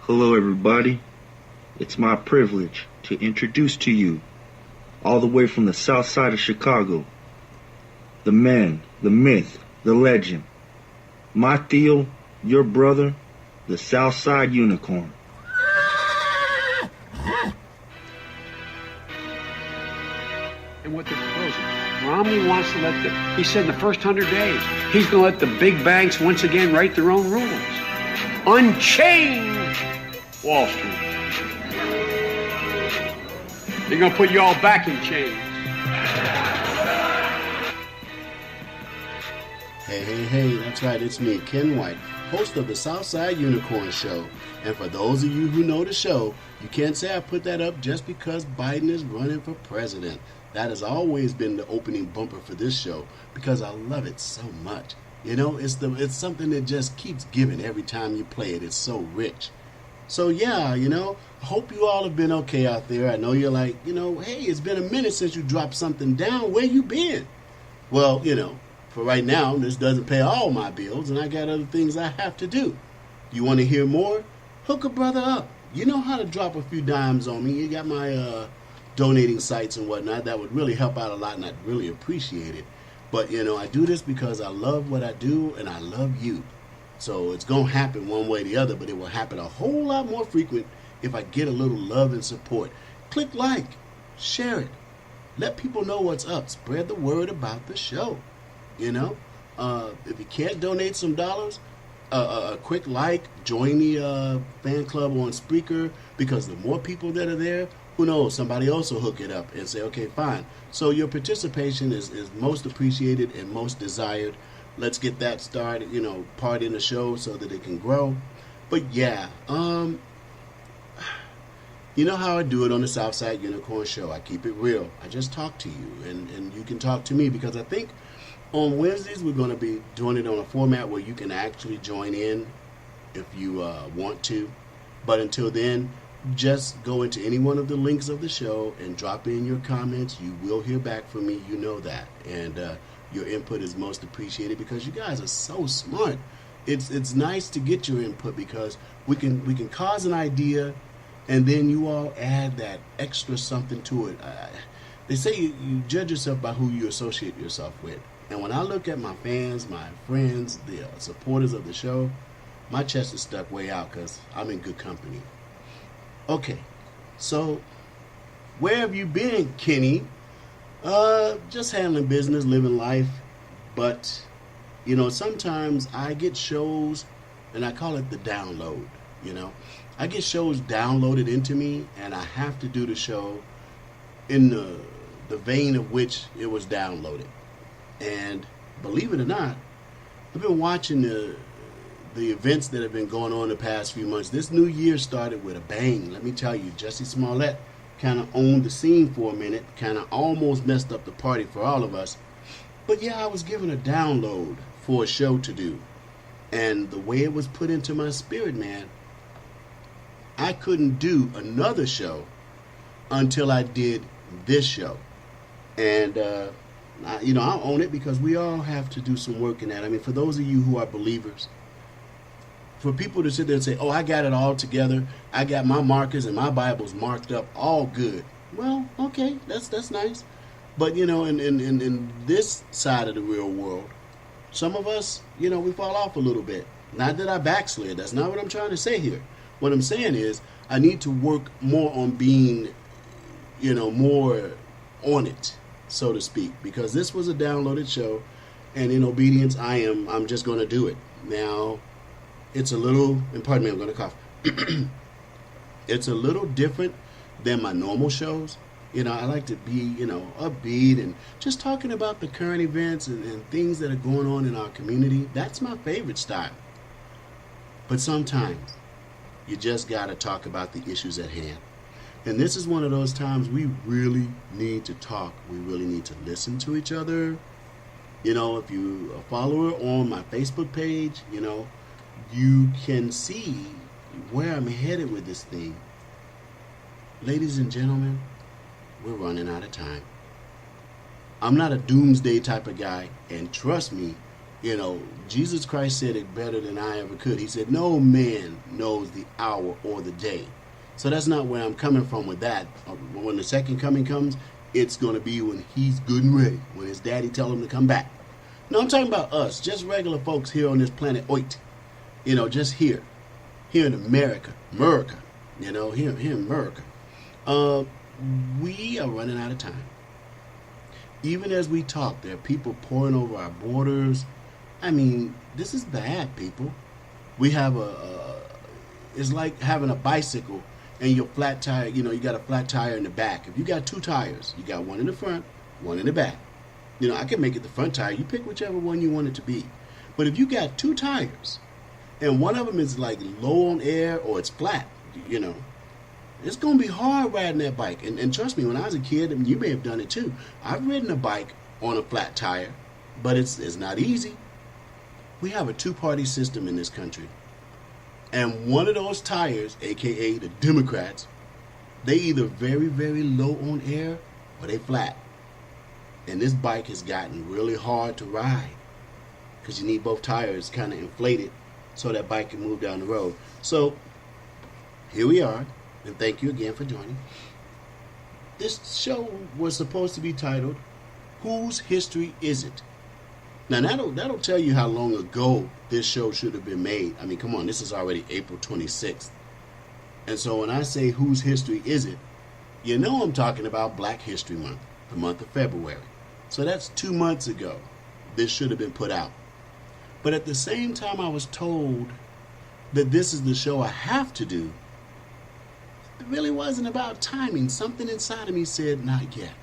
Hello, everybody. It's my privilege to introduce to you, all the way from the south side of Chicago, the man, the myth, the legend, my Theo, your brother, the Southside Unicorn. And what they're proposing, Romney wants to he said in the first 100 days, he's going to let the big banks once again write their own rules. Unchain Wall Street. They're going to put you all back in chains. Hey, that's right, it's me, Ken White, host of the Southside Unicorn Show. And for those of you who know the show, you can't say I put that up just because Biden is running for president. That has always been the opening bumper for this show because I love it so much. You know, it's something that just keeps giving every time you play it. It's so rich. So yeah, you know, I hope you all have been okay out there. I know you're like, you know, hey, it's been a minute since you dropped something down. Where you been? Well, you know, for right now, this doesn't pay all my bills, and I got other things I have to do. You want to hear more? Hook a brother up. You know how to drop a few dimes on me. You got my donating sites and whatnot. That would really help out a lot, and I'd really appreciate it. But, you know, I do this because I love what I do, and I love you. So it's going to happen one way or the other, but it will happen a whole lot more frequent if I get a little love and support. Click like, share it. Let people know what's up. Spread the word about the show. You know, if you can't donate some dollars, a quick like, join the fan club on Spreaker, because the more people that are there, who knows, somebody else will hook it up and say, okay, fine. So your participation is most appreciated and most desired. Let's get that started, you know, part in the show so that it can grow. But yeah, you know how I do it on the Southside Unicorn Show. I keep it real. I just talk to you, and you can talk to me, because I think on Wednesdays, we're going to be doing it on a format where you can actually join in if you want to. But until then, just go into any one of the links of the show and drop in your comments. You will hear back from me. You know that. And your input is most appreciated because you guys are so smart. It's nice to get your input because we can cause an idea, and then you all add that extra something to it. They say you judge yourself by who you associate yourself with. And when I look at my fans, my friends, the supporters of the show, my chest is stuck way out because I'm in good company. Okay, so where have you been, Kenny? Just handling business, living life. But, you know, sometimes I get shows, and I call it the download, you know. I get shows downloaded into me, and I have to do the show in the vein of which it was downloaded. And believe it or not, I've been watching the events that have been going on the past few months. This new year started with a bang. Let me tell you, Jussie Smollett kind of owned the scene for a minute, kind of almost messed up the party for all of us. But yeah, I was given a download for a show to do. And the way it was put into my spirit, man, I couldn't do another show until I did this show. And, you know, I'll own it because we all have to do some work in that. I mean, for those of you who are believers, for people to sit there and say, oh, I got it all together, I got my markers and my Bible's marked up, all good. Well, okay, that's nice. But, you know, in this side of the real world, some of us, you know, we fall off a little bit. Not that I backslid. That's not what I'm trying to say here. What I'm saying is I need to work more on being, you know, more on it, so to speak, because this was a downloaded show, and in obedience, I'm just going to do it. Now, it's a little, and pardon me, I'm going to cough. It's a little different than my normal shows. You know, I like to be, you know, upbeat and just talking about the current events and things that are going on in our community. That's my favorite style. But sometimes you just got to talk about the issues at hand. And this is one of those times we really need to talk. We really need to listen to each other. You know, if you're a follower on my Facebook page, you know, you can see where I'm headed with this thing. Ladies and gentlemen, we're running out of time. I'm not a doomsday type of guy, and trust me, You know, Jesus Christ said it better than I ever could. He said, no man knows the hour or the day. So that's not where I'm coming from with that. When the second coming comes, it's going to be when he's good and ready, when his daddy tell him to come back. No, I'm talking about us, just regular folks here on this planet Oit. You know, just here in America, you know, here in America. We are running out of time. Even as we talk, there are people pouring over our borders. I mean, this is bad, people. We have it's like having a bicycle and your flat tire, you know, you got a flat tire in the back. If you got two tires, you got one in the front, one in the back. You know, I can make it the front tire. You pick whichever one you want it to be. But if you got two tires and one of them is like low on air or it's flat, you know, it's going to be hard riding that bike. And trust me, when I was a kid, and you may have done it too, I've ridden a bike on a flat tire, but it's not easy. We have a two-party system in this country. And one of those tires, a.k.a. the Democrats, they either very, very low on air or they flat. And this bike has gotten really hard to ride because you need both tires kind of inflated so that bike can move down the road. So here we are, and thank you again for joining. This show was supposed to be titled, Whose History Is It? Now that'll tell you how long ago this show should have been made. I mean, come on, this is already April 26th. And so when I say whose history is it, you know I'm talking about Black History Month, the month of February. So that's 2 months ago. This should have been put out. But at the same time I was told that this is the show I have to do, it really wasn't about timing. Something inside of me said, not yet.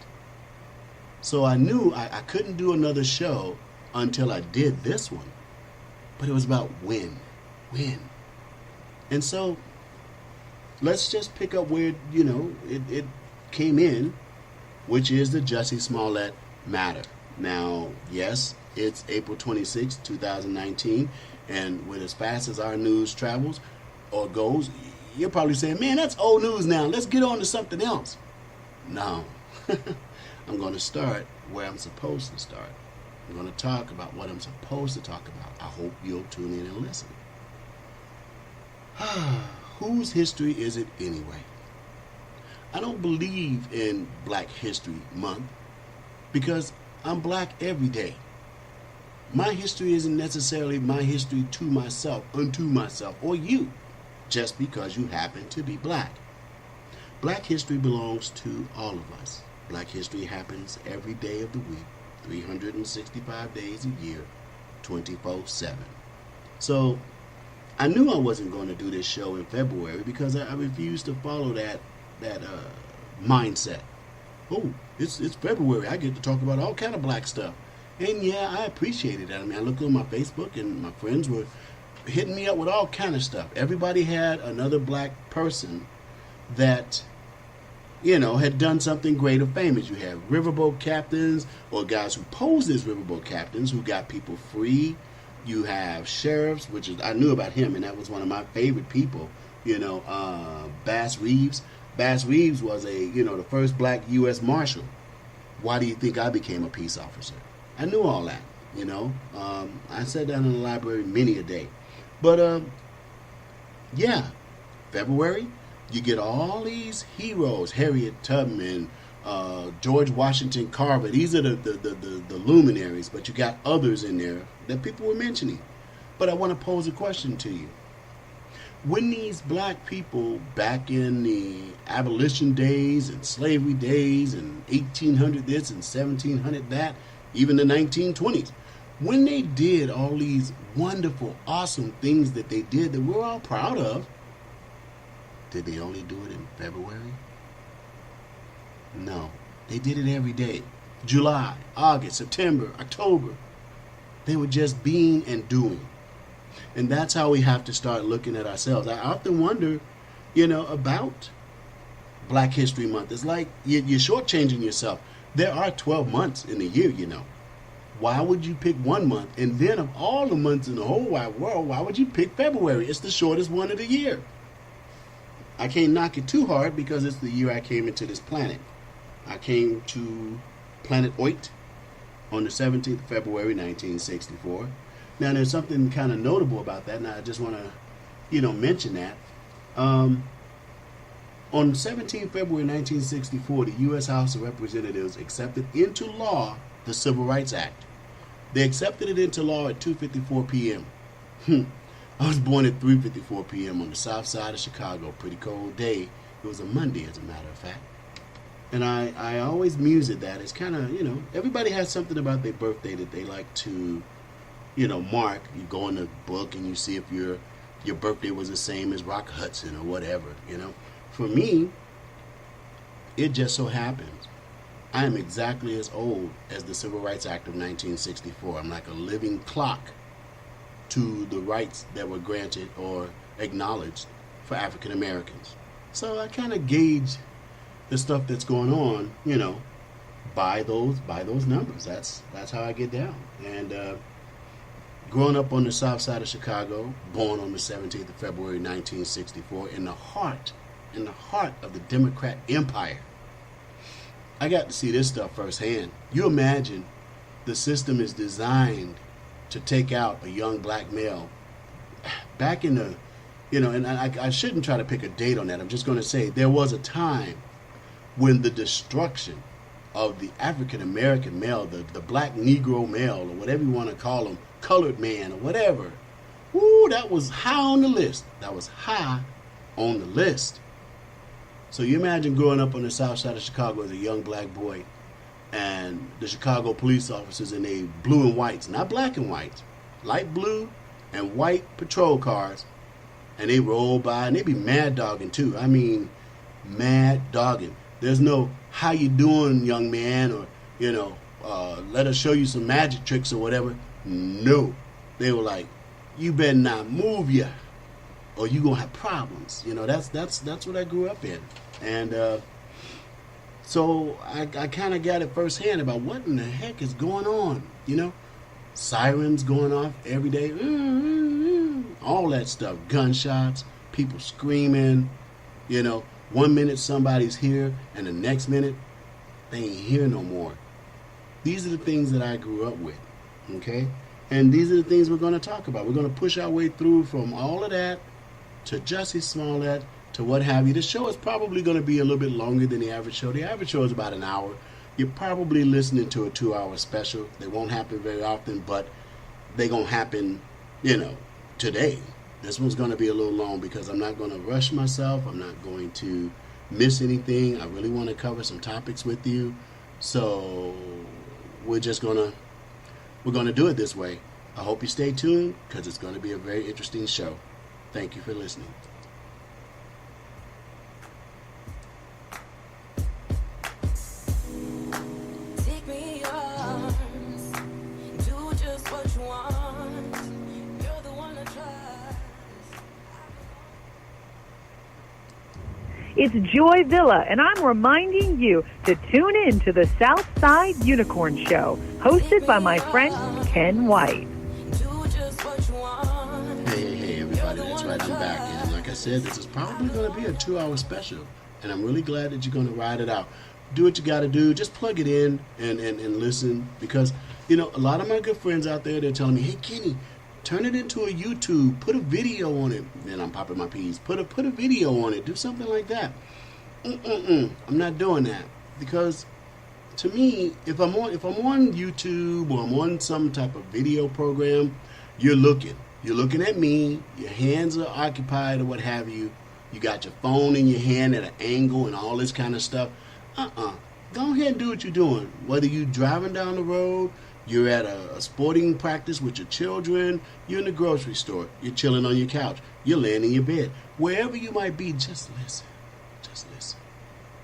So I knew I couldn't do another show until I did this one. But it was about when. And so let's just pick up where, you know, it came in, which is the Jussie Smollett matter. Now, yes, it's April 26, 2019, and with as fast as our news travels or goes, you're probably saying, man, that's old news now. Let's get on to something else. No. I'm going to start where I'm supposed to start. I'm going to talk about what I'm supposed to talk about. I hope you'll tune in and listen. Whose history is it anyway? I don't believe in Black History Month because I'm black every day. My history isn't necessarily my history to myself, unto myself, or you, just because you happen to be black. Black history belongs to all of us. Black history happens every day of the week, 365 days a year, 24/7. So I knew I wasn't going to do this show in February because I refused to follow that mindset. Oh, it's February. I get to talk about all kind of black stuff. And yeah, I appreciated that. I mean, I looked on my Facebook and my friends were hitting me up with all kind of stuff. Everybody had another black person that, you know, had done something great or famous. You had riverboat captains or guys who posed as riverboat captains who got people free. You have sheriffs, which is, I knew about him, and that was one of my favorite people. You know, Bass Reeves. Bass Reeves was the first black U.S. Marshal. Why do you think I became a peace officer? I knew all that, you know. I sat down in the library many a day. But, yeah, February, you get all these heroes, Harriet Tubman, George Washington Carver. These are the luminaries, but you got others in there that people were mentioning. But I want to pose a question to you. When these black people back in the abolition days and slavery days and 1800 this and 1700 that, even the 1920s, when they did all these wonderful, awesome things that they did that we're all proud of, did they only do it in February? No, they did it every day. July, August, September, October. They were just being and doing. And that's how we have to start looking at ourselves. I often wonder, about Black History Month. It's like you're shortchanging yourself. There are 12 months in the year, Why would you pick one month? And then of all the months in the whole wide world, why would you pick February? It's the shortest one of the year. I can't knock it too hard because it's the year I came into this planet. I came to planet Oit on the 17th of February, 1964. Now, there's something kind of notable about that, and I just want to, mention that. On 17 February 1964, the U.S. House of Representatives accepted into law the Civil Rights Act. They accepted it into law at 2:54 p.m. I was born at 3:54 p.m. on the south side of Chicago. Pretty cold day. It was a Monday, as a matter of fact. And I always muse at that. It's kind of, everybody has something about their birthday that they like to, mark. You go in the book and you see if your birthday was the same as Rock Hudson or whatever, For me, it just so happens I am exactly as old as the Civil Rights Act of 1964. I'm like a living clock to the rights that were granted or acknowledged for African Americans. So I kind of gauge the stuff that's going on, by those numbers. That's how I get down. And growing up on the south side of Chicago, born on the 17th of February 1964, in the heart of the Democrat empire, I got to see this stuff firsthand. You imagine the system is designed to take out a young black male. Back in the, and I shouldn't try to pick a date on that. I'm just going to say there was a time when the destruction of the African American male, the black Negro male, or whatever you want to call him, colored man or whatever, that was high on the list. That was high on the list. So you imagine growing up on the south side of Chicago as a young black boy, and the Chicago police officers in their blue and whites, not black and whites, light blue and white patrol cars, and they roll by, and they be mad dogging too. I mean, mad dogging. There's no, how you doing, young man, or, let us show you some magic tricks or whatever. No. They were like, you better not move ya, or you gonna have problems. That's what I grew up in. And so I kind of got it firsthand about what in the heck is going on, Sirens going off every day, all that stuff, gunshots, people screaming, 1 minute somebody's here and the next minute they ain't here no more. These are the things that I grew up with, okay? And these are the things we're going to talk about. We're going to push our way through from all of that to Jussie Smollett to what have you. The show is probably going to be a little bit longer than the average show. The average show is about an hour. You're probably listening to a 2-hour special. They won't happen very often, but they're going to happen, today. This one's going to be a little long because I'm not going to rush myself. I'm not going to miss anything. I really want to cover some topics with you. So we're going to do it this way. I hope you stay tuned because it's going to be a very interesting show. Thank you for listening. Take me in your arms, do just what you want. You're the one I trust. It's Joy Villa, and I'm reminding you to tune in to the Southside Unicorn Show, hosted by my friend Ken White. Do just what you want. Hey, everybody, that's right, I'm back. And like I said, this is probably going to be a 2-hour special, and I'm really glad that you're going to ride it out. Do what you got to do. Just plug it in and listen, because, a lot of my good friends out there, they're telling me, hey, Kenny, turn it into a YouTube, put a video on it. And I'm popping my peas. Put a video on it. Do something like that. I'm not doing that, because to me, if I'm on YouTube or I'm on some type of video program, you're looking at me. Your hands are occupied or what have you. You got your phone in your hand at an angle and all this kind of stuff. Go ahead and do what you're doing. Whether you're driving down the road, you're at a sporting practice with your children, you're in the grocery store, you're chilling on your couch, you're laying in your bed. Wherever you might be, just listen. Just listen.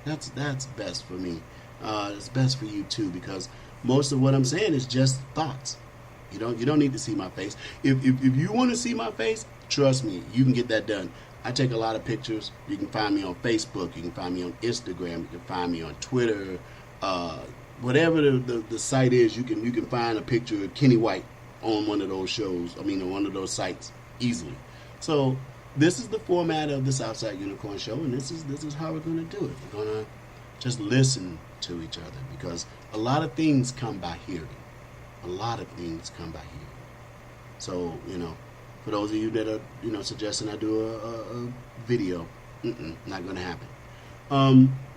That's best for me. It's best for you too, because most of what I'm saying is just thoughts. You don't need to see my face. If you want to see my face, trust me, you can get that done. I take a lot of pictures. You can find me on Facebook. You can find me on Instagram. You can find me on Twitter. Whatever the site is, you can find a picture of Kenny White on one of those shows. On one of those sites easily. So this is the format of the Southside Unicorn Show, and this is how we're going to do it. We're going to just listen to each other, because a lot of things come by hearing. A lot of things come by hearing. So, for those of you that are, suggesting I do a video, not going to happen.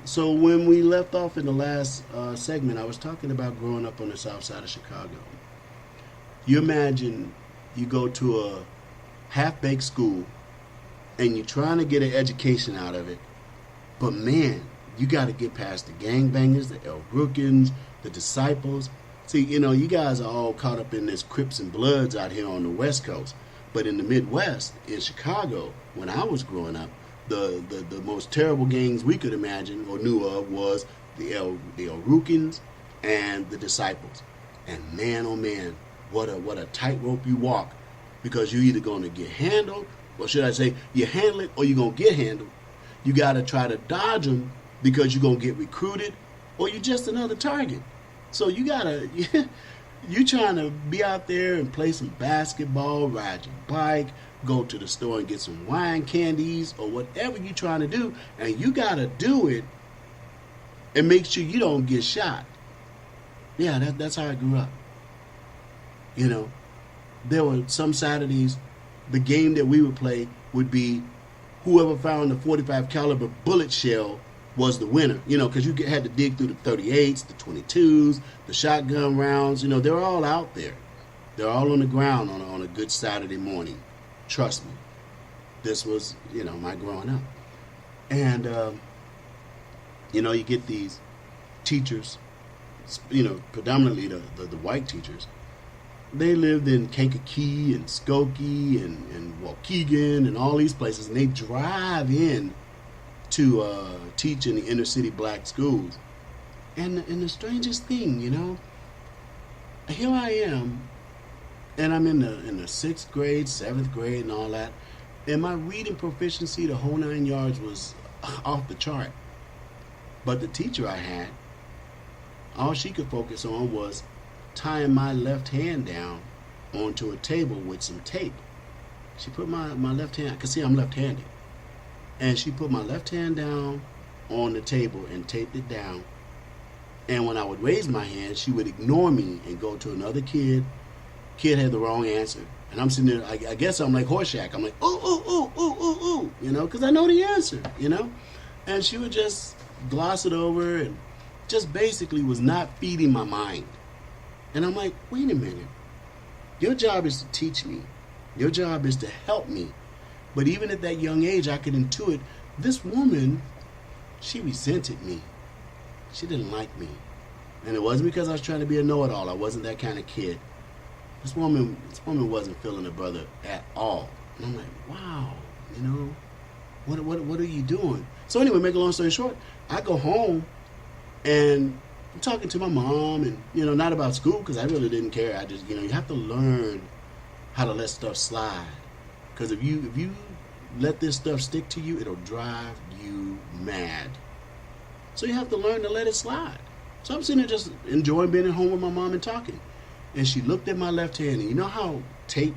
So when we left off in the last segment, I was talking about growing up on the south side of Chicago. You imagine you go to a half-baked school and you're trying to get an education out of it, but man, you got to get past the gangbangers, the El Brookins, the Disciples. See, you guys are all caught up in this Crips and Bloods out here on the West Coast. But in the Midwest, in Chicago, when I was growing up, the most terrible gangs we could imagine or knew of was the El Brookins and the Disciples. And man, oh man, what a tightrope you walk, because you're either going to get handled, or should I say, you handle it or you're going to get handled. You got to try to dodge them because you're going to get recruited, or you're just another target. So you trying to be out there and play some basketball, ride your bike, go to the store and get some wine candies or whatever you're trying to do, and you got to do it and make sure you don't get shot. Yeah, that's how I grew up. There were some Saturdays, the game that we would play would be whoever found the 45 caliber bullet shell was the winner, because you had to dig through the 38s, the 22s, the shotgun rounds. They're all out there. They're all on the ground on a good Saturday morning. Trust me. This was, my growing up. And, you get these teachers, predominantly the white teachers. They lived in Kankakee and Skokie and Waukegan and all these places, and they drive in to teach in the inner city black schools. And the strangest thing, here I am, and I'm in the 6th grade, 7th grade, and all that, and my reading proficiency, the whole 9 yards, was off the chart. But the teacher I had, all she could focus on was tying my left hand down onto a table with some tape. She put my left hand, because see, I'm left-handed, and she put my left hand down on the table and taped it down. And when I would raise my hand, she would ignore me and go to another kid. Kid had the wrong answer. And I'm sitting there, I guess I'm like Horshack. I'm like, ooh, because I know the answer, And she would just gloss it over and just basically was not feeding my mind. And I'm like, wait a minute. Your job is to teach me. Your job is to help me. But even at that young age, I could intuit this woman, she resented me. She didn't like me. And it wasn't because I was trying to be a know-it-all. I wasn't that kind of kid. This woman wasn't feeling her brother at all. And I'm like, wow, what are you doing? So anyway, make a long story short, I go home and I'm talking to my mom, and not about school, because I really didn't care. I just, you have to learn how to let stuff slide. Because if you let this stuff stick to you, it'll drive you mad. So you have to learn to let it slide. So I'm sitting there just enjoying being at home with my mom and talking. And she looked at my left hand, and you know how tape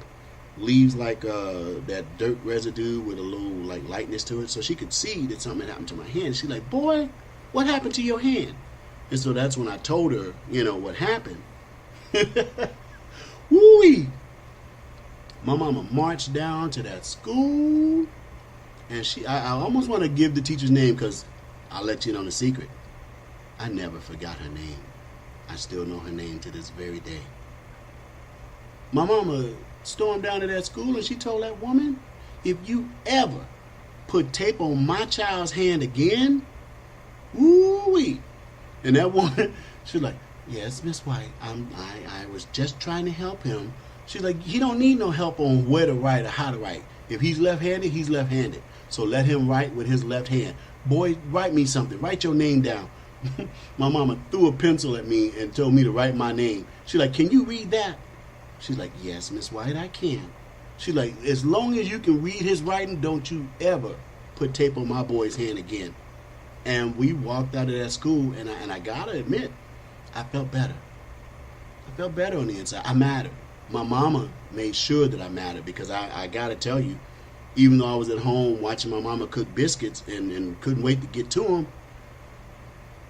leaves like that dirt residue with a little like lightness to it? So she could see that something had happened to my hand. She's like, boy, what happened to your hand? And so that's when I told her, what happened. Woo-wee! My mama marched down to that school, and I almost want to give the teacher's name, because I'll let you know the secret. I never forgot her name. I still know her name to this very day. My mama stormed down to that school, and she told that woman, if you ever put tape on my child's hand again, woo-wee. And that woman, she's like, yes, Miss White, I was just trying to help him. She's like, he don't need no help on where to write or how to write. If he's left-handed, he's left-handed. So let him write with his left hand. Boy, write me something. Write your name down. My mama threw a pencil at me and told me to write my name. She's like, can you read that? She's like, yes, Miss White, I can. She's like, as long as you can read his writing, don't you ever put tape on my boy's hand again. And we walked out of that school, and I gotta admit, I felt better. I felt better on the inside. I mattered. My mama made sure that I mattered, because I gotta tell you, even though I was at home watching my mama cook biscuits and couldn't wait to get to them,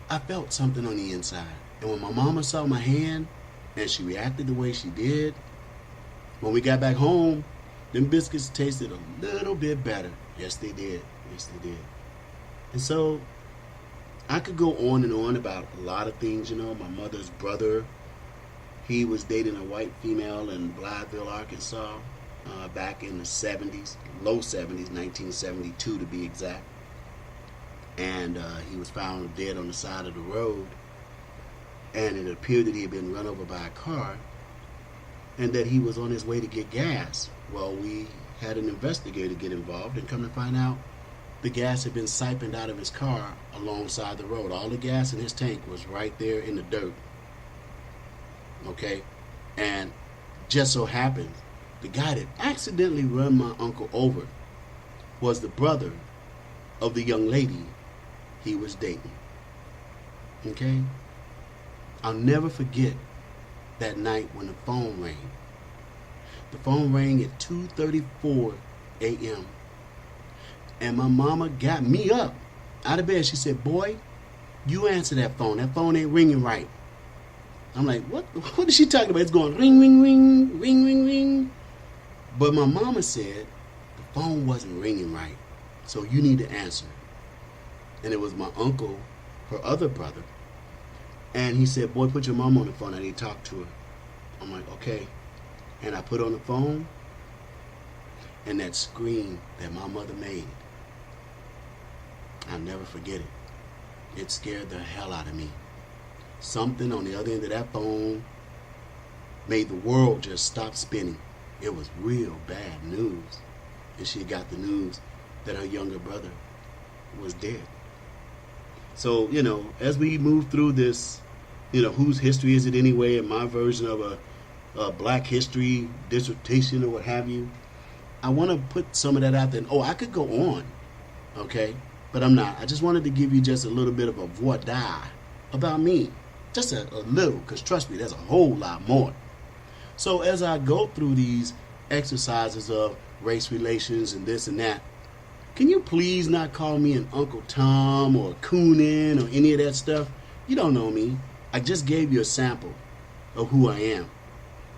I felt something on the inside. And when my mama saw my hand and she reacted the way she did, When we got back home, them biscuits tasted a little bit better. Yes, they did. Yes, they did. And so I could go on and on about a lot of things. You know, my mother's brother, he was dating a white female in Blytheville, Arkansas, back in the 70s, low 70s, 1972 to be exact. And he was found dead on the side of the road. And it appeared that he had been run over by a car and that he was on his way to get gas. Well, we had an investigator get involved and come to find out the gas had been siphoned out of his car alongside the road. All the gas in his tank was right there in the dirt. Okay? And just so happened, the guy that accidentally run my uncle over was the brother of the young lady he was dating. Okay? I'll never forget that night when the phone rang. The phone rang at 2:34 a.m. And my mama got me up out of bed. She said, "Boy, you answer that phone. That phone ain't ringing right." I'm like, what is she talking about? It's going ring, ring, ring, ring, ring, ring. But my mama said the phone wasn't ringing right, so you need to answer. And it was my uncle, her other brother. And he said, "Boy, put your mom on the phone. I need to talk to her." I'm like, okay. And I put on the phone, and that scream that my mother made, I'll never forget it. It scared the hell out of me. Something on the other end of that phone made the world just stop spinning. It was real bad news. And she got the news that her younger brother was dead. So, you know, as we move through this, you know, whose history is it anyway, in my version of a black history dissertation or what have you, I want to put some of that out there. Oh, I could go on, okay? But I'm not. I just wanted to give you just a little bit of a voix d'art about me. Just a little, because trust me, there's a whole lot more. So as I go through these exercises of race relations and this and that, can you please not call me an Uncle Tom or Coonin or any of that stuff? You don't know me. I just gave you a sample of who I am.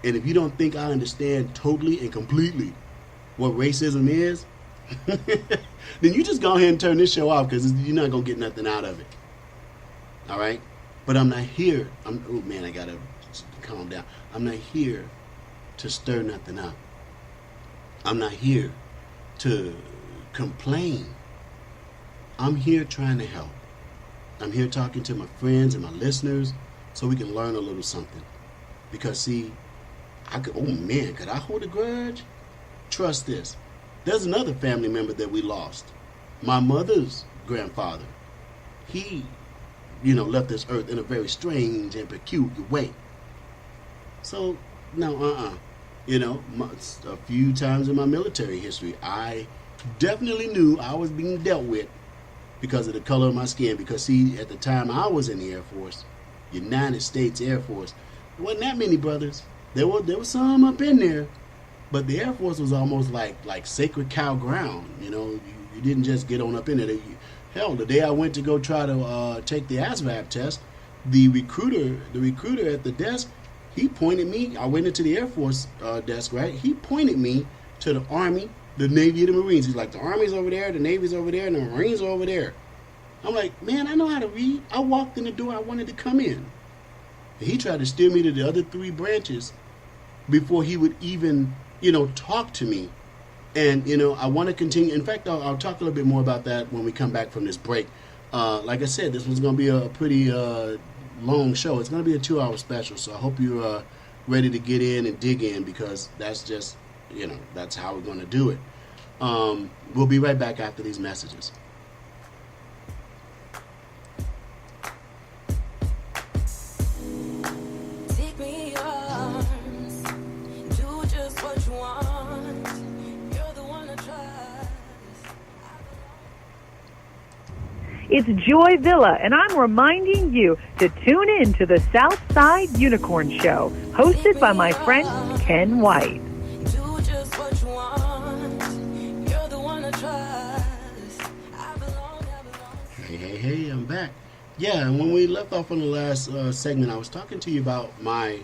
And if you don't think I understand totally and completely what racism is, then you just go ahead and turn this show off, because you're not going to get nothing out of it. All right? But I'm not here. Oh, man, I got to calm down. I'm not here to stir nothing up. I'm not here to complain. I'm here trying to help. I'm here talking to my friends and my listeners so we can learn a little something. Because, see, could I hold a grudge? Trust this. There's another family member that we lost. My mother's grandfather. He, left this earth in a very strange and peculiar way. So, no, a few times in my military history, I definitely knew I was being dealt with because of the color of my skin. Because, see, at the time I was in the Air Force, United States Air Force, there wasn't that many brothers. There were some up in there, but the Air Force was almost like sacred cow ground. You didn't just get on up in there. Hell, the day I went to go try to take the ASVAB test, the recruiter at the desk, he pointed me. I went into the Air Force desk, right? He pointed me to the Army, the Navy, and the Marines. He's like, the Army's over there, the Navy's over there, and the Marines are over there. I'm like, man, I know how to read. I walked in the door I wanted to come in. And he tried to steer me to the other three branches before he would even, talk to me. And, I want to continue. In fact, I'll talk a little bit more about that when we come back from this break. Like I said, this was going to be a pretty long show. It's going to be a 2-hour special. So I hope you're ready to get in and dig in, because that's just, that's how we're going to do it. We'll be right back after these messages. Take me in your arms, do just what you want. You're the one I trust. It's Joy Villa, and I'm reminding you to tune in to the Southside Unicorn Show, hosted by my friend Ken White. Do just what you want. You're the one I trust. I belong. Hey, I'm back. Yeah, and when we left off on the last segment, I was talking to you about my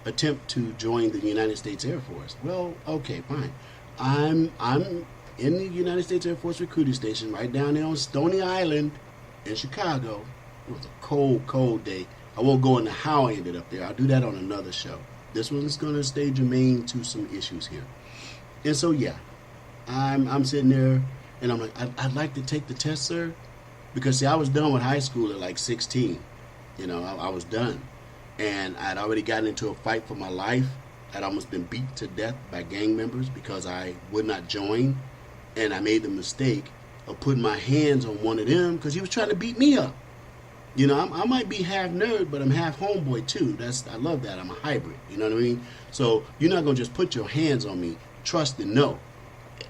attempt to join the United States Air Force. Well, okay, fine. I'm in the United States Air Force recruiting station right down there on Stony Island in Chicago. It was a cold, cold day. I won't go into how I ended up there. I'll do that on another show. This one's going to stay germane to some issues here. And so, yeah, I'm sitting there, and I'm like, I'd like to take the test, sir. Because, see, I was done with high school at like 16. You know, I was done. And I'd already gotten into a fight for my life. I'd almost been beat to death by gang members because I would not join. And I made the mistake of putting my hands on one of them because he was trying to beat me up. You know, I might be half nerd, but I'm half homeboy too. I love that. I'm a hybrid. You know what I mean? So you're not going to just put your hands on me. Trust and know.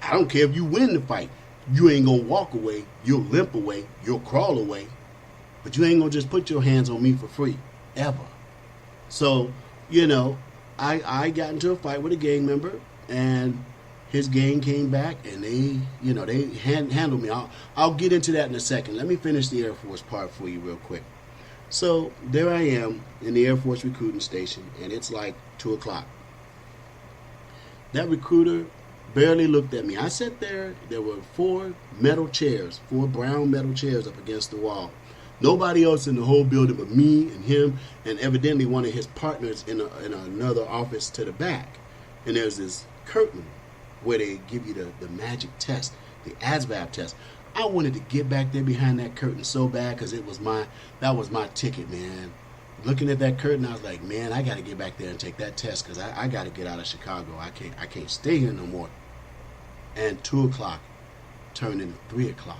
I don't care if you win the fight. You ain't going to walk away. You'll limp away. You'll crawl away. But you ain't going to just put your hands on me for free. Ever. So, you know, I got into a fight with a gang member, and his gang came back, and they handled me. I'll get into that in a second. Let me finish the Air Force part for you real quick. So there I am in the Air Force recruiting station, and it's like 2 o'clock. That recruiter barely looked at me. I sat there. There were 4 brown metal chairs up against the wall. Nobody else in the whole building but me and him, and evidently one of his partners in another office to the back. And there's this curtain where they give you the magic test, the ASVAB test. I wanted to get back there behind that curtain so bad because that was my ticket, man. Looking at that curtain, I was like, man, I got to get back there and take that test because I got to get out of Chicago. I can't stay here no more. And 2 o'clock turned into 3 o'clock.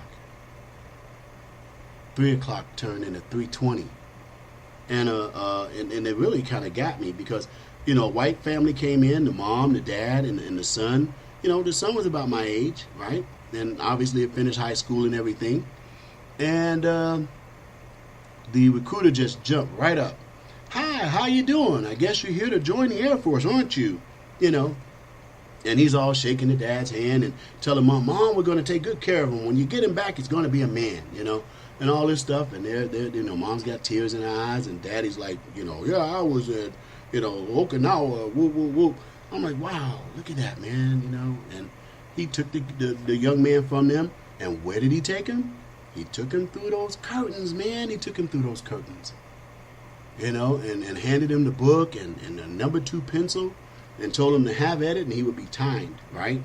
3 o'clock turned into 3:20. And it really kind of got me because, you know, a white family came in, the mom, the dad, and the son. You know, the son was about my age, right? And obviously had finished high school and everything. And the recruiter just jumped right up. Hi, how you doing? I guess you're here to join the Air Force, aren't you? You know. And he's all shaking the dad's hand and telling Mom, we're going to take good care of him. When you get him back, he's going to be a man, you know. And all this stuff, and they're, you know, Mom's got tears in her eyes, and Daddy's like, you know, yeah, I was at, you know, Okinawa, whoop, whoop, whoop. I'm like, wow, look at that, man, you know. And he took the young man from them, and where did he take him? He took him through those curtains, man. He took him through those curtains, you know, and handed him the book and the number 2 pencil, and told him to have at it, and he would be timed, right?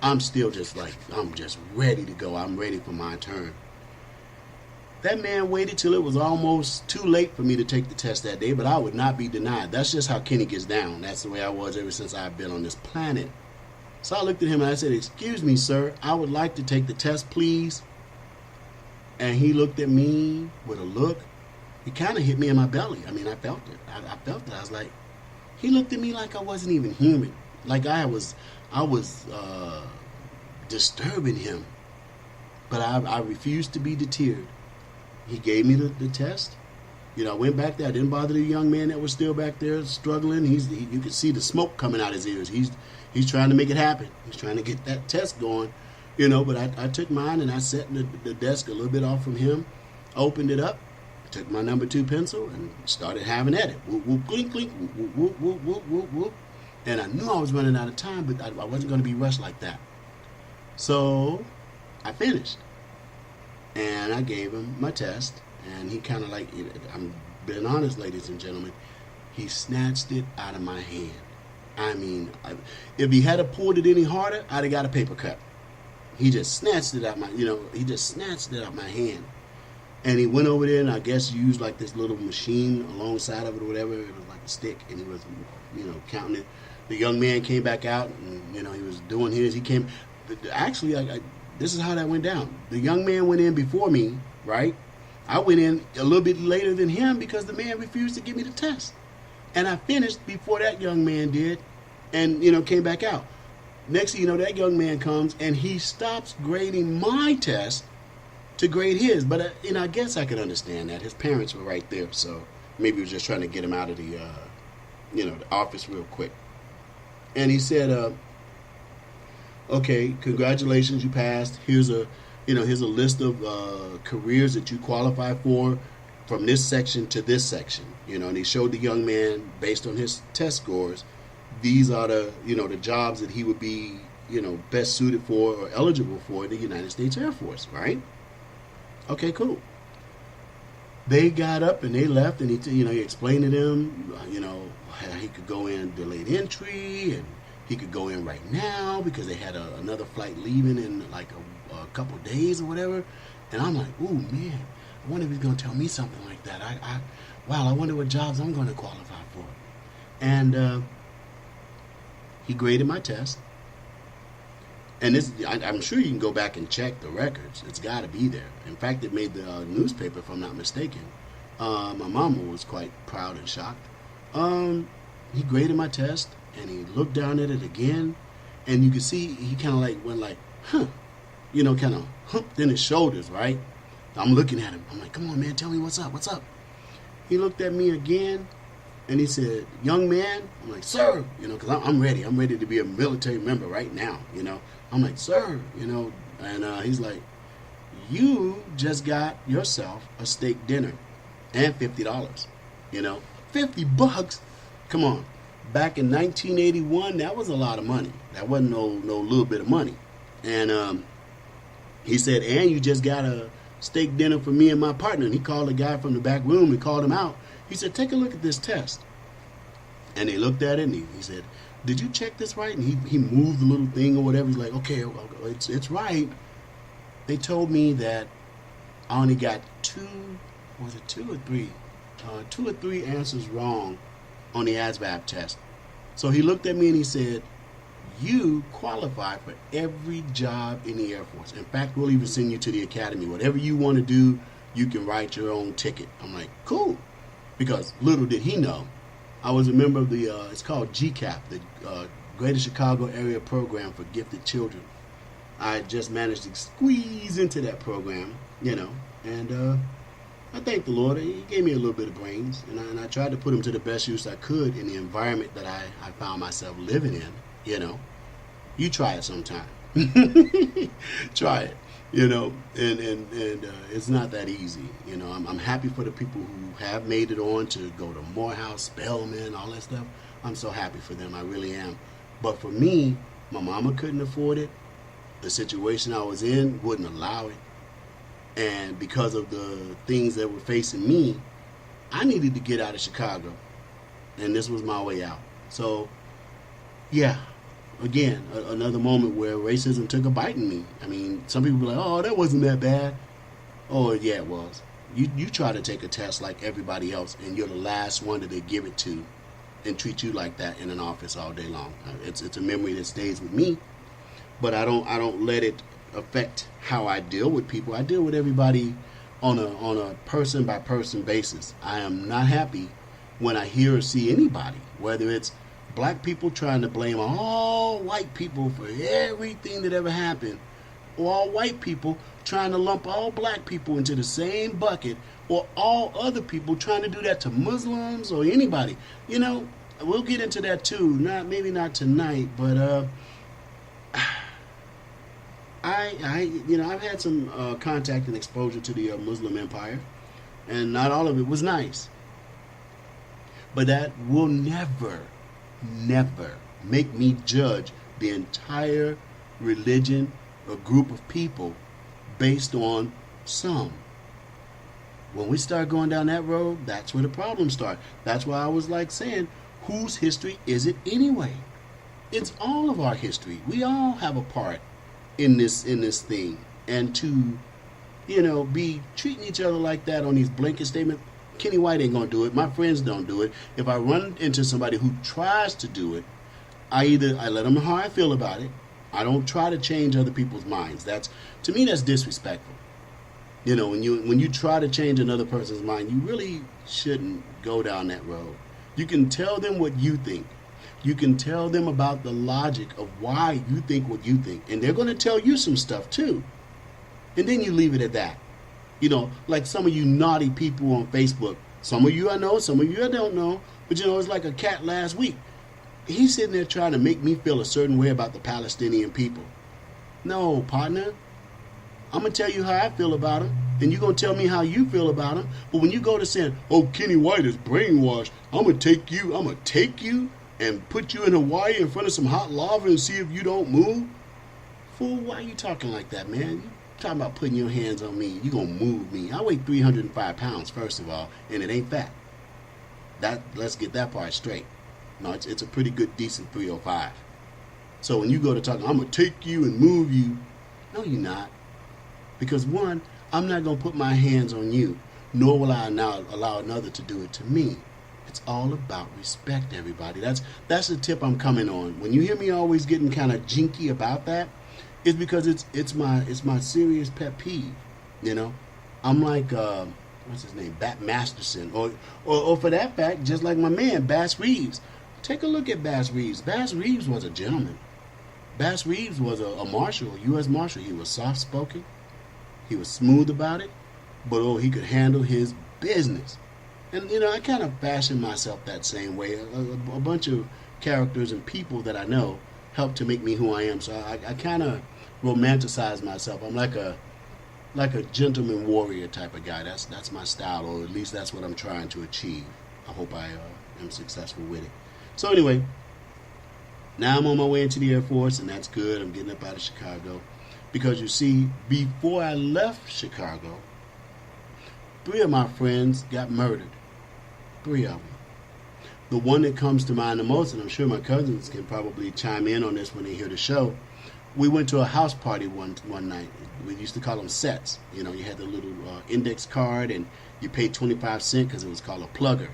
I'm still just like, I'm just ready to go. I'm ready for my turn. That man waited till it was almost too late for me to take the test that day, but I would not be denied. That's just how Kenny gets down. That's the way I was ever since I've been on this planet. So I looked at him and I said, excuse me, sir, I would like to take the test, please. And he looked at me with a look. It kind of hit me in my belly. I mean, I felt it. I felt it. I was like, he looked at me like I wasn't even human. Like I was disturbing him. But I refused to be deterred. He gave me the test. You know, I went back there. I didn't bother the young man that was still back there struggling. You could see the smoke coming out his ears. He's trying to make it happen. He's trying to get that test going. You know, but I took mine and I sat in the desk a little bit off from him, opened it up, took my number 2 pencil and started having at it. Whoop, whoop, clink, clink, whoop, whoop, whoop, whoop, whoop, whoop. And I knew I was running out of time, but I wasn't going to be rushed like that. So I finished. And I gave him my test, and he kind of like, I'm being honest, ladies and gentlemen, he snatched it out of my hand. I mean, if he had pulled it any harder, I'd have got a paper cut. He just snatched it out my hand. And he went over there, and I guess used like this little machine alongside of it or whatever. It was like a stick, and he was, you know, counting it. The young man came back out, and, you know, he was doing his. He came, actually, this is how that went down. The young man went in before me, right? I went in a little bit later than him because the man refused to give me the test. And I finished before that young man did and, you know, came back out. Next thing you know, that young man comes and he stops grading my test to grade his. But, you know, I guess I could understand that. His parents were right there, so maybe he was just trying to get him out of the, the office real quick. And he said, okay, congratulations, you passed. Here's a list of careers that you qualify for. from this section to this section, and he showed the young man based on his test scores, these are the, the jobs that he would be, best suited for or eligible for in the United States Air Force, right? Okay, cool. They got up and they left, and he explained to them, he could go in delayed entry, and he could go in right now because they had another flight leaving in like a couple of days or whatever. And I'm like, ooh, man, I wonder if he's going to tell me something like that. I wonder what jobs I'm going to qualify for. And he graded my test. And I'm sure you can go back and check the records. It's got to be there. In fact, it made the newspaper, if I'm not mistaken. My mama was quite proud and shocked. He graded my test, and he looked down at it again, and you could see he kind of like went like, huh, kind of humped in his shoulders, right? I'm looking at him. I'm like, come on, man, tell me what's up. He looked at me again, and he said, young man. I'm like, sir, because I'm ready. I'm ready to be a military member right now, I'm like, sir, and he's like, you just got yourself a steak dinner and $50, $50. Come on. Back in 1981, that was a lot of money. That wasn't no little bit of money. And he said, and you just got a steak dinner for me and my partner. And he called a guy from the back room and called him out. He said, take a look at this test. And they looked at it, and he said, did you check this right? And he moved the little thing or whatever. He's like, okay, it's right. They told me that I only got two or three answers wrong on the ASVAB test. So he looked at me and he said, you qualify for every job in the Air Force. In fact, we'll even send you to the academy. Whatever you want to do, you can write your own ticket. I'm like, cool. Because little did he know, I was a member of the, it's called GCAP, the Greater Chicago Area Program for Gifted Children. I just managed to squeeze into that program, and I thank the Lord. He gave me a little bit of brains, and I tried to put them to the best use I could in the environment that I found myself living in, You try it sometime. Try it, and it's not that easy. I'm happy for the people who have made it on to go to Morehouse, Spelman, all that stuff. I'm so happy for them. I really am. But for me, my mama couldn't afford it. The situation I was in wouldn't allow it. And because of the things that were facing me, I needed to get out of Chicago. And this was my way out. So, yeah. Again, another moment where racism took a bite in me. I mean, some people were like, oh, that wasn't that bad. Oh, yeah, it was. You try to take a test like everybody else, and you're the last one that they give it to and treat you like that in an office all day long. It's a memory that stays with me, but I don't let it affect how I deal with people. I deal with everybody on a person-by-person basis. I am not happy when I hear or see anybody, whether it's black people trying to blame all white people for everything that ever happened, or all white people trying to lump all black people into the same bucket, or all other people trying to do that to Muslims or anybody. We'll get into that too. Maybe not tonight, but I've had some contact and exposure to the Muslim empire, and not all of it was nice. But that will never make me judge the entire religion or group of people based on some. When we start going down that road, that's where the problems start. That's why I was like saying, whose history is it anyway? It's all of our history. We all have a part in this thing. And to, be treating each other like that on these blanket statements, Kenny White ain't gonna do it. My friends don't do it. If I run into somebody who tries to do it, I let them know how I feel about it. I don't try to change other people's minds. To me, that's disrespectful. When you try to change another person's mind, you really shouldn't go down that road. You can tell them what you think. You can tell them about the logic of why you think what you think. And they're going to tell you some stuff too. And then you leave it at that. Like some of you naughty people on Facebook. Some of you I know, some of you I don't know. But it's like a cat last week. He's sitting there trying to make me feel a certain way about the Palestinian people. No, partner. I'm going to tell you how I feel about them. and you're going to tell me how you feel about him. But when you go to saying, oh, Kenny White is brainwashed, I'm going to take you and put you in Hawaii in front of some hot lava and see if you don't move. Fool, why are you talking like that, man? You talking about putting your hands on me. You going to move me. I weigh 305 pounds, first of all, and it ain't fat. Let's get that part straight. No, it's a pretty good, decent 305. So when you go to talk, I'm going to take you and move you. No, you're not. Because one, I'm not going to put my hands on you, nor will I now allow another to do it to me. It's all about respect, everybody. That's the tip I'm coming on. When you hear me always getting kind of jinky about that, it's because it's my serious pet peeve. You know, I'm like what's his name, Bat Masterson, or for that fact, just like my man Bass Reeves. Take a look at Bass Reeves. Bass Reeves was a gentleman. Bass Reeves was a marshal, a U.S. Marshal. He was soft-spoken. He was smooth about it, but he could handle his business. And, I kind of fashioned myself that same way. A bunch of characters and people that I know helped to make me who I am. So I kind of romanticize myself. I'm like a gentleman warrior type of guy. That's my style, or at least that's what I'm trying to achieve. I hope I am successful with it. So anyway, now I'm on my way into the Air Force, and that's good. I'm getting up out of Chicago. Because you see, before I left Chicago, 3 of my friends got murdered. 3 of them. The one that comes to mind the most, and I'm sure my cousins can probably chime in on this when they hear the show, we went to a house party one night. We used to call them sets. You had the little index card, and you paid 25 cents because it was called a plugger,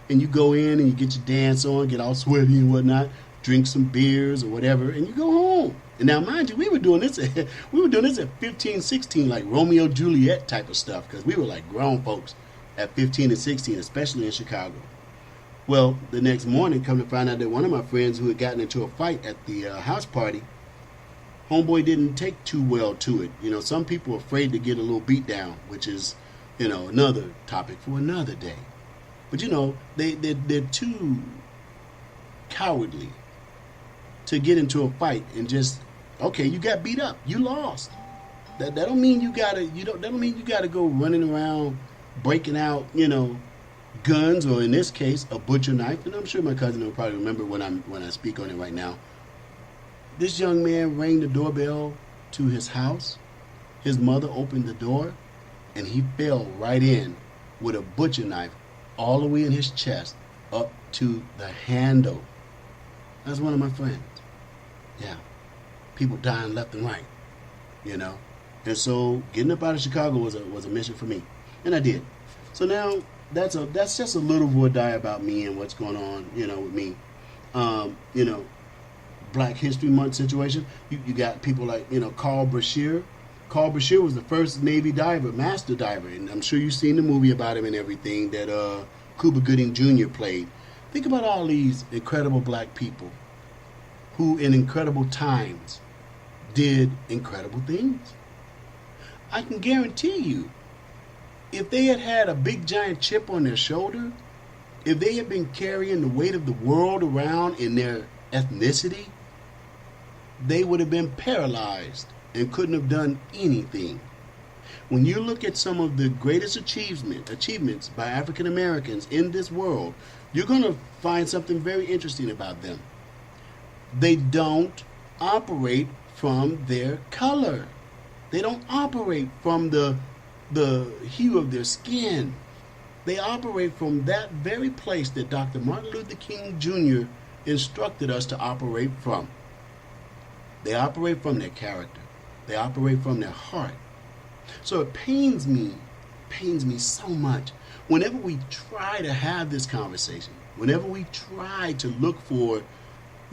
And you go in and you get your dance on, get all sweaty and whatnot, drink some beers or whatever, and you go home. And now, mind you, we were doing this at 15, 16, like Romeo Juliet type of stuff, because we were like grown folks at 15 and 16, especially in Chicago. Well, the next morning, come to find out that one of my friends who had gotten into a fight at the house party, homeboy didn't take too well to it. Some people are afraid to get a little beat down, which is, another topic for another day. But, they're too cowardly to get into a fight and just, okay, you got beat up, you lost. That don't mean you gotta go running around breaking out, guns, or in this case, a butcher knife. And I'm sure my cousin will probably remember when I speak on it right now. This young man rang the doorbell to his house. His mother opened the door, and he fell right in with a butcher knife all the way in his chest up to the handle. That's one of my friends. Yeah. People dying left and right, And so getting up out of Chicago was a mission for me. And I did. So now that's just a little voidie about me and what's going on, with me. Black History Month situation. You got people like, Carl Brashear. Carl Brashear was the first Navy diver, master diver, and I'm sure you've seen the movie about him and everything that Cuba Gooding Jr. played. Think about all these incredible black people who in incredible times did incredible things. I can guarantee you, if they had had a big giant chip on their shoulder, if they had been carrying the weight of the world around in their ethnicity, they would have been paralyzed and couldn't have done anything. When you look at some of the greatest achievements by African Americans in this world, you're going to find something very interesting about them. They don't operate from their color. They don't operate from the hue of their skin. They operate from that very place that Dr. Martin Luther King Jr. instructed us to operate from. They operate from their character. They operate from their heart. So it pains me so much whenever we try to have this conversation, whenever we try to look for,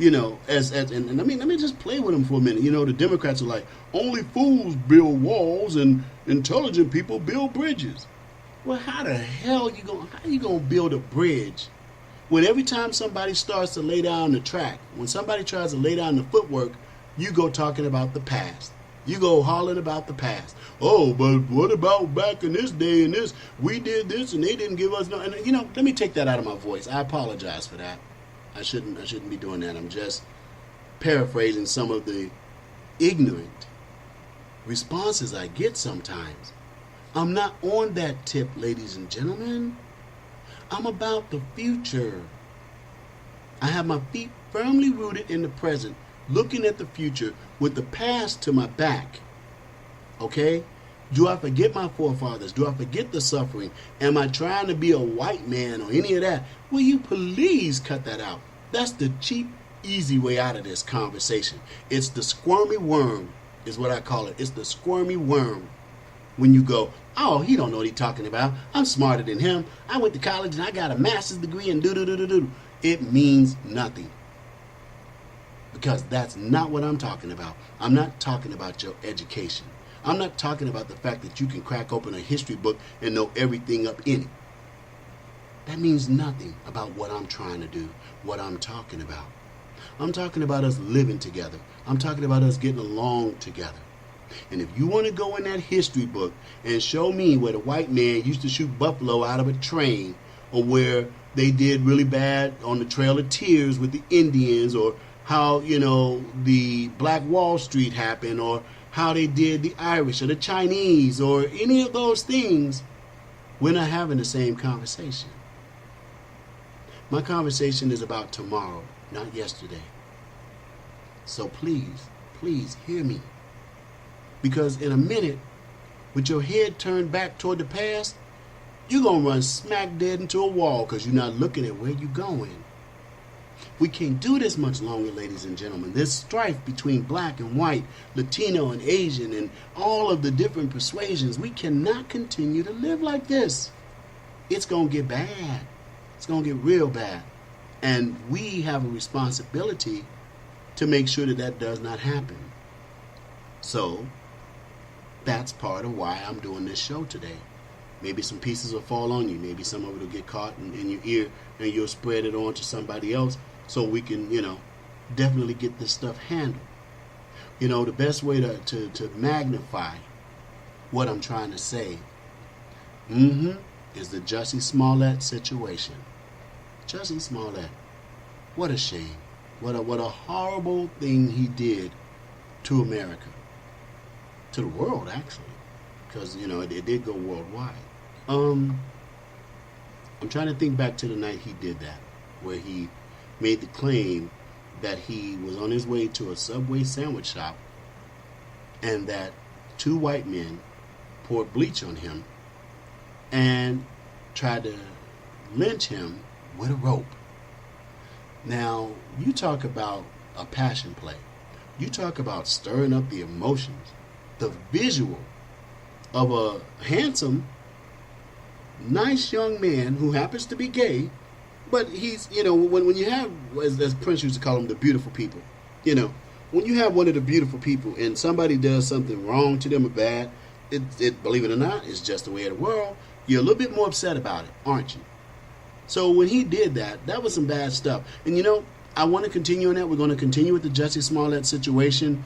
and let me just play with them for a minute. The Democrats are like, only fools build walls and intelligent people build bridges. Well, how the hell how you gonna build a bridge when every time somebody starts to lay down the track, when somebody tries to lay down the footwork, you go talking about the past. You go hollering about the past. Oh, but what about back in this day and this? We did this and they didn't give us no. And let me take that out of my voice. I apologize for that. I shouldn't be doing that. I'm just paraphrasing some of the ignorant responses I get sometimes. I'm not on that tip, ladies and gentlemen. I'm about the future. I have my feet firmly rooted in the present, looking at the future with the past to my back. Okay? Do I forget my forefathers? Do I forget the suffering? Am I trying to be a white man or any of that? Will you please cut that out? That's the cheap, easy way out of this conversation. It's the squirmy worm, is what I call it. It's the squirmy worm. When you go, oh, he don't know what he's talking about. I'm smarter than him. I went to college and I got a master's degree and do-do-do-do-do. It means nothing. Because that's not what I'm talking about. I'm not talking about your education. I'm not talking about the fact that you can crack open a history book and know everything up in it. That means nothing about what I'm trying to do, what I'm talking about. I'm talking about us living together. I'm talking about us getting along together. And if you want to go in that history book and show me where the white man used to shoot buffalo out of a train, or where they did really bad on the Trail of Tears with the Indians, or how, the Black Wall Street happened, or how they did the Irish or the Chinese, or any of those things, we're not having the same conversation. My conversation is about tomorrow, not yesterday. So please, please hear me. Because in a minute, with your head turned back toward the past, you're going to run smack dead into a wall because you're not looking at where you're going. We can't do this much longer, ladies and gentlemen. This strife between black and white, Latino and Asian, and all of the different persuasions, we cannot continue to live like this. It's going to get bad. It's going to get real bad. And we have a responsibility to make sure that that does not happen. So, that's part of why I'm doing this show today. Maybe some pieces will fall on you. Maybe some of it will get caught in your ear and you'll spread it on to somebody else so we can, definitely get this stuff handled. The best way to magnify what I'm trying to say is the Jussie Smollett situation. Jussie Smollett. What a shame. What a horrible thing he did to America. To the world, actually, because it did go worldwide. I'm trying to think back to the night he did that, where he made the claim that he was on his way to a Subway sandwich shop and that two white men poured bleach on him and tried to lynch him with a rope. Now, you talk about a passion play. You talk about stirring up the emotions. The visual of a handsome, nice young man who happens to be gay, but he's, when you have, as Prince used to call them, the beautiful people, when you have one of the beautiful people and somebody does something wrong to them or bad, it believe it or not, it's just the way of the world, you're a little bit more upset about it, aren't you? So when he did that, that was some bad stuff. And I want to continue on that. We're going to continue with the Jussie Smollett situation.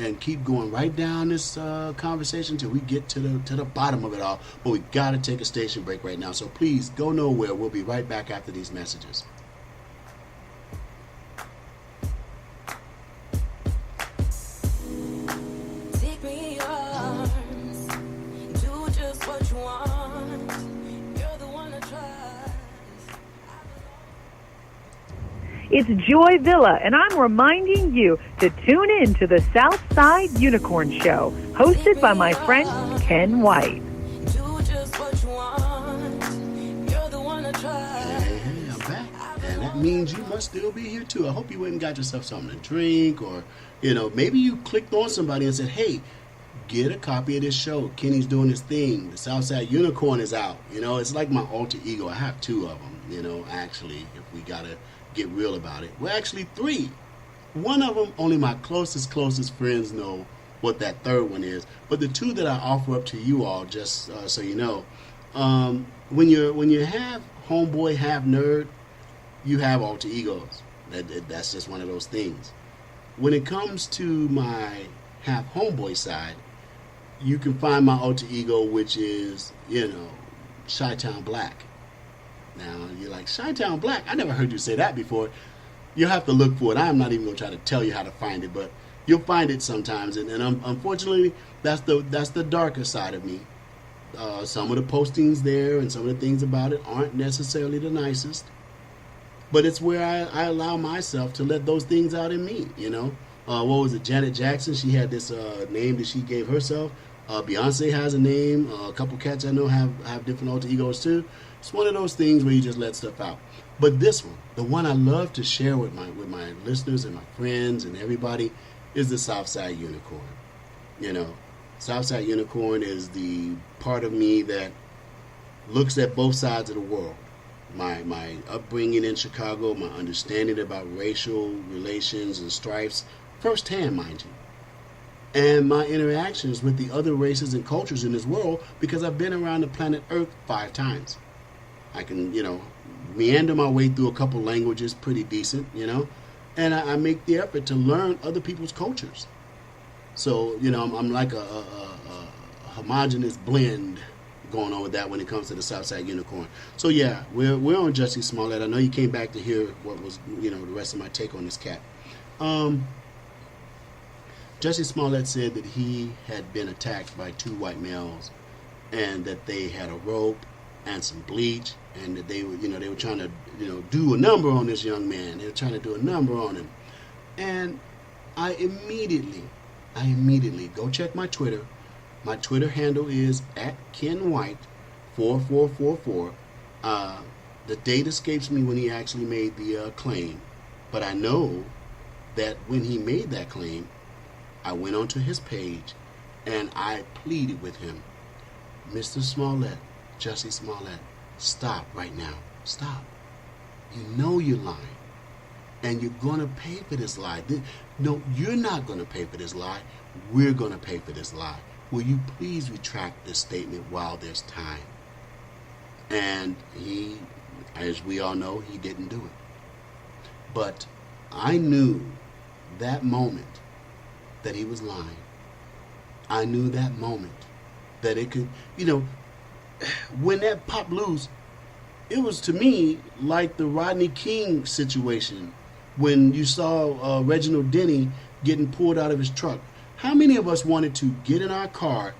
And keep going right down this conversation till we get to the bottom of it all. But we got to take a station break right now. So please go nowhere. We'll be right back after these messages. Take me in your arms. Do just what you want. You're the one I trust. It's Joy Villa, and I'm reminding you to tune in to the Southside Unicorn Show, hosted by my friend Ken White. Do just what you want. You're the one I trust. Hey, I'm back. And that means you must still be here too. I hope you went and got yourself something to drink, or, maybe you clicked on somebody and said, hey, get a copy of this show. Kenny's doing his thing. The Southside Unicorn is out. It's like my alter ego. I have two of them, actually, if we got to get real about it. Well, actually three. One of them, only my closest friends know what that third one is. But the two that I offer up to you all, just so you know, when you have homeboy, half nerd, you have alter egos. That's just one of those things. When it comes to my half homeboy side, you can find my alter ego, which is, Chi-Town Black. Now, you're like, Chi-Town Black? I never heard you say that before. You'll have to look for it. I'm not even going to try to tell you how to find it, but you'll find it sometimes. And unfortunately, that's the darker side of me. Some of the postings there and some of the things about it aren't necessarily the nicest. But it's where I allow myself to let those things out in me, you know. What was it, Janet Jackson? She had this name that she gave herself. Beyonce has a name. A couple cats I know have different alter egos too. It's one of those things where you just let stuff out. But this one, the one I love to share with my listeners and my friends and everybody, is the Southside Unicorn. You know, Southside Unicorn is the part of me that looks at both sides of the world. My upbringing in Chicago, my understanding about racial relations and strifes, firsthand, mind you. And my interactions with the other races and cultures in this world, because I've been around the planet Earth 5 times. I can, you know, meander my way through a couple languages pretty decent, you know. And I make the effort to learn other people's cultures. So, you know, I'm like a homogenous blend going on with that when it comes to the Southside Unicorn. So yeah, we're on Jussie Smollett. I know you came back to hear what was, you know, the rest of my take on this cat. Jussie Smollett said that he had been attacked by 2 white males, and that they had a rope and some bleach, and that they were trying to, you know, do a number on this young man. They were trying to do a number on him, and I immediately go check my Twitter. My Twitter handle is @KenWhite4444. The date escapes me when he actually made the claim, but I know that when he made that claim, I went onto his page and I pleaded with him, Mr. Smollett, Jussie Smollett, stop right now. Stop. You know you're lying. And you're going to pay for this lie. No, you're not going to pay for this lie. We're going to pay for this lie. Will you please retract this statement while there's time? And he, as we all know, he didn't do it. But I knew that moment that he was lying. I knew that moment that it could, you know, when that popped loose, it was to me like the Rodney King situation when you saw Reginald Denny getting pulled out of his truck. How many of us wanted to get in our car,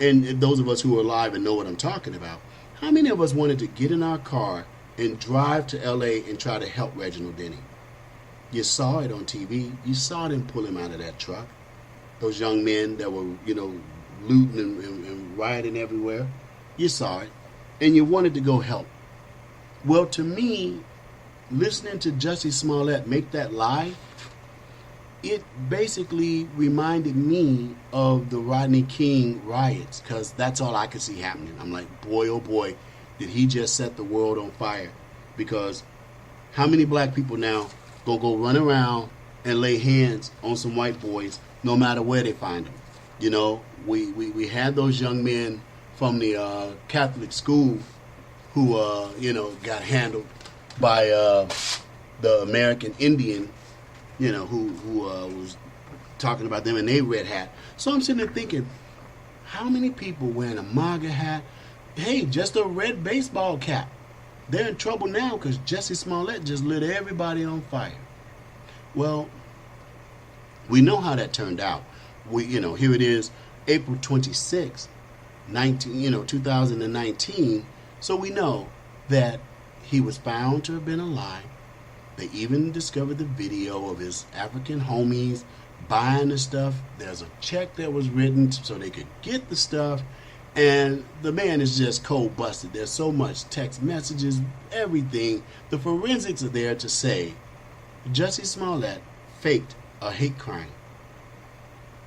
and those of us who are alive and know what I'm talking about, how many of us wanted to get in our car and drive to LA and try to help Reginald Denny? You saw it on TV. You saw them pull him out of that truck. Those young men that were, you know, looting and rioting everywhere. You saw it. And you wanted to go help. Well, to me, listening to Jussie Smollett make that lie, it basically reminded me of the Rodney King riots, because that's all I could see happening. I'm like, boy, oh boy, did he just set the world on fire. Because how many black people now gonna go run around and lay hands on some white boys no matter where they find them? You know, we had those young men from the Catholic school who, you know, got handled by the American Indian, you know, who was talking about them in their red hat. So I'm sitting there thinking, how many people wearing a MAGA hat? Hey, just a red baseball cap. They're in trouble now because Jussie Smollett just lit everybody on fire. Well, we know how that turned out. You know, here it is, April 26, 2019. So we know that he was found to have been a lie. They even discovered the video of his African homies buying the stuff. There's a check that was written so they could get the stuff. And the man is just cold busted. There's so much text messages, everything. The forensics are there to say Jussie Smollett faked a hate crime.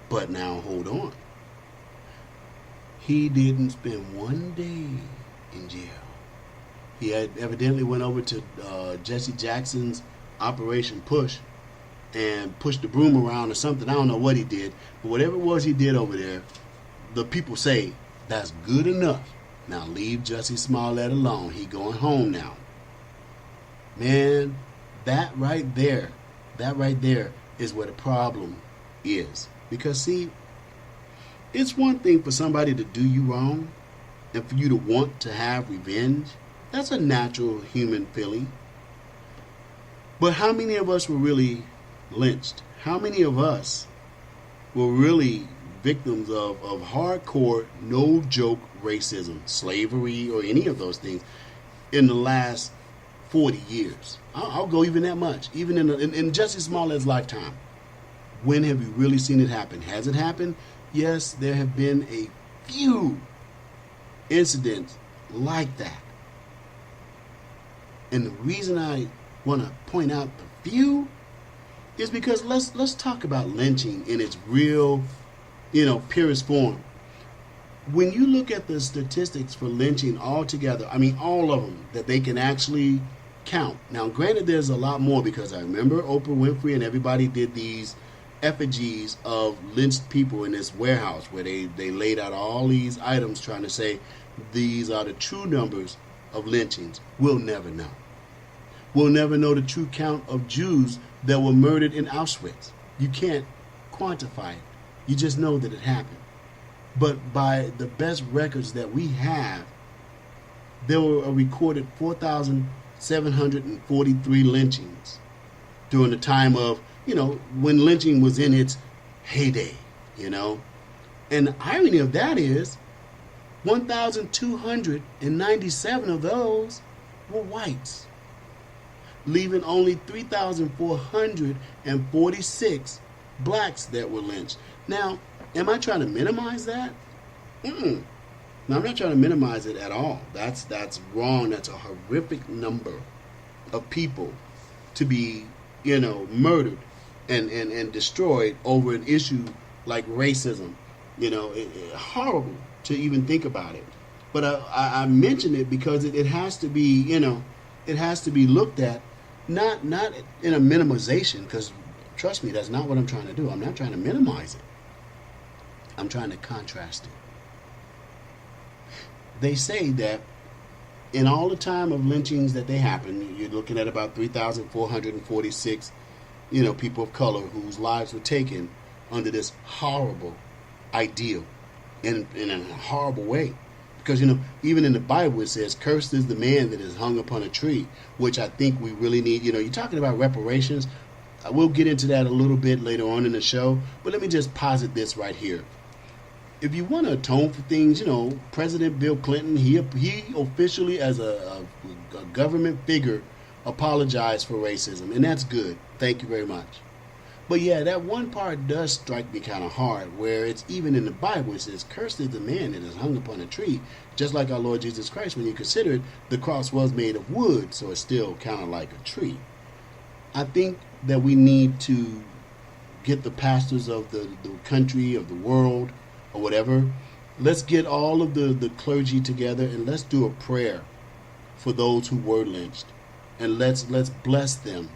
But now hold on. He didn't spend one day in jail. He had evidently went over to Jesse Jackson's Operation Push and pushed the broom around or something. I don't know what he did. But whatever it was he did over there, the people say that's good enough. Now leave Jussie Smollett alone. He going home now. Man, that right there is where the problem is. Because see, it's one thing for somebody to do you wrong and for you to want to have revenge. That's a natural human feeling. But how many of us were really lynched? How many of us were really victims of hardcore, no joke racism, slavery, or any of those things in the last 40 years. I'll go even that much, even in Jussie Smollett's lifetime. When have you really seen it happen? Has it happened? Yes, there have been a few incidents like that. And the reason I want to point out the few is because let's talk about lynching in its real, purest form. When you look at the statistics for lynching altogether, I mean all of them that they can actually count. Now, granted, there's a lot more because I remember Oprah Winfrey and everybody did these effigies of lynched people in this warehouse where they laid out all these items trying to say these are the true numbers of lynchings. We'll never know. We'll never know the true count of Jews that were murdered in Auschwitz. You can't quantify it. You just know that it happened. But by the best records that we have, there were a recorded 4,743 lynchings during the time of, when lynching was in its heyday, And the irony of that is 1,297 of those were whites, leaving only 3,446 blacks that were lynched. Now, am I trying to minimize that? No, I'm not trying to minimize it at all. That's wrong. That's a horrific number of people to be, murdered and destroyed over an issue like racism. Horrible to even think about it. But I mention it because it has to be, it has to be looked at, not in a minimization, because trust me, that's not what I'm trying to do. I'm not trying to minimize it. I'm trying to contrast it. They say that in all the time of lynchings that they happen, you're looking at about 3,446, people of color whose lives were taken under this horrible ideal in a horrible way. Because, even in the Bible it says, cursed is the man that is hung upon a tree, which I think we really need. You're talking about reparations. We'll get into that a little bit later on in the show, but let me just posit this right here. If you want to atone for things, President Bill Clinton, he officially, as a government figure, apologized for racism, and that's good. Thank you very much. But yeah, that one part does strike me kind of hard, where it's even in the Bible, it says, cursed is the man that is hung upon a tree. Just like our Lord Jesus Christ, when you consider it, the cross was made of wood, so it's still kind of like a tree. I think that we need to get the pastors of the country, of the world, or whatever. Let's get all of the clergy together and let's do a prayer for those who were lynched. And let's bless them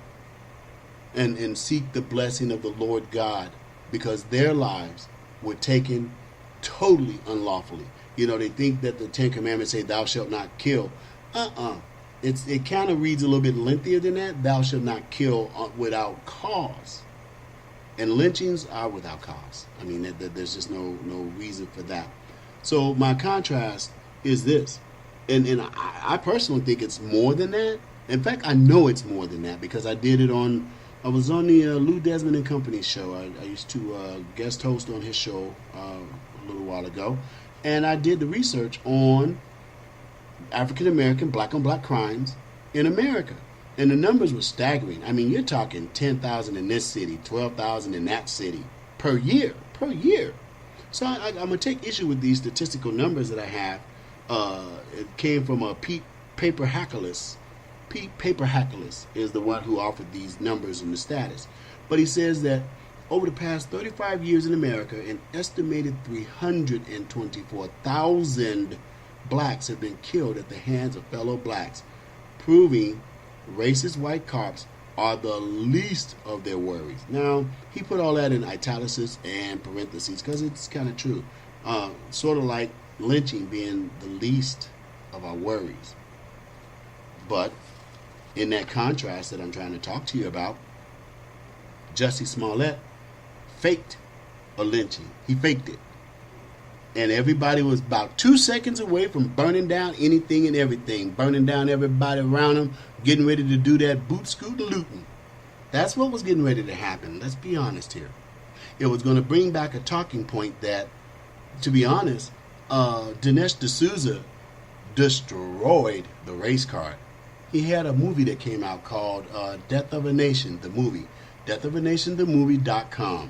and seek the blessing of the Lord God, because their lives were taken totally unlawfully. They think that the Ten Commandments say thou shalt not kill. It kind of reads a little bit lengthier than that. Thou shalt not kill without cause. And lynchings are without cause. I mean, there's just no reason for that. So my contrast is this. And I personally think it's more than that. In fact, I know it's more than that because I was on the Lou Desmond and Company show. I used to guest host on his show a little while ago. And I did the research on African-American black-on-black crimes in America. And the numbers were staggering. I mean, you're talking 10,000 in this city, 12,000 in that city per year. So I'm going to take issue with these statistical numbers that I have. It came from Pete Paperhackless. Pete Paperhackless is the one who offered these numbers and the status. But he says that over the past 35 years in America, an estimated 324,000 blacks have been killed at the hands of fellow blacks, proving racist white cops are the least of their worries. Now, he put all that in italics and parentheses because it's kind of true. Sort of like lynching being the least of our worries. But in that contrast that I'm trying to talk to you about, Jussie Smollett faked a lynching. He faked it. And everybody was about 2 seconds away from burning down anything and everything, burning down everybody around him, getting ready to do that boot scoot and looting. That's what was getting ready to happen. Let's be honest here. It was going to bring back a talking point that, to be honest, Dinesh D'Souza destroyed the race card. He had a movie that came out called Death of a Nation, the movie. deathofanationthemovie.com.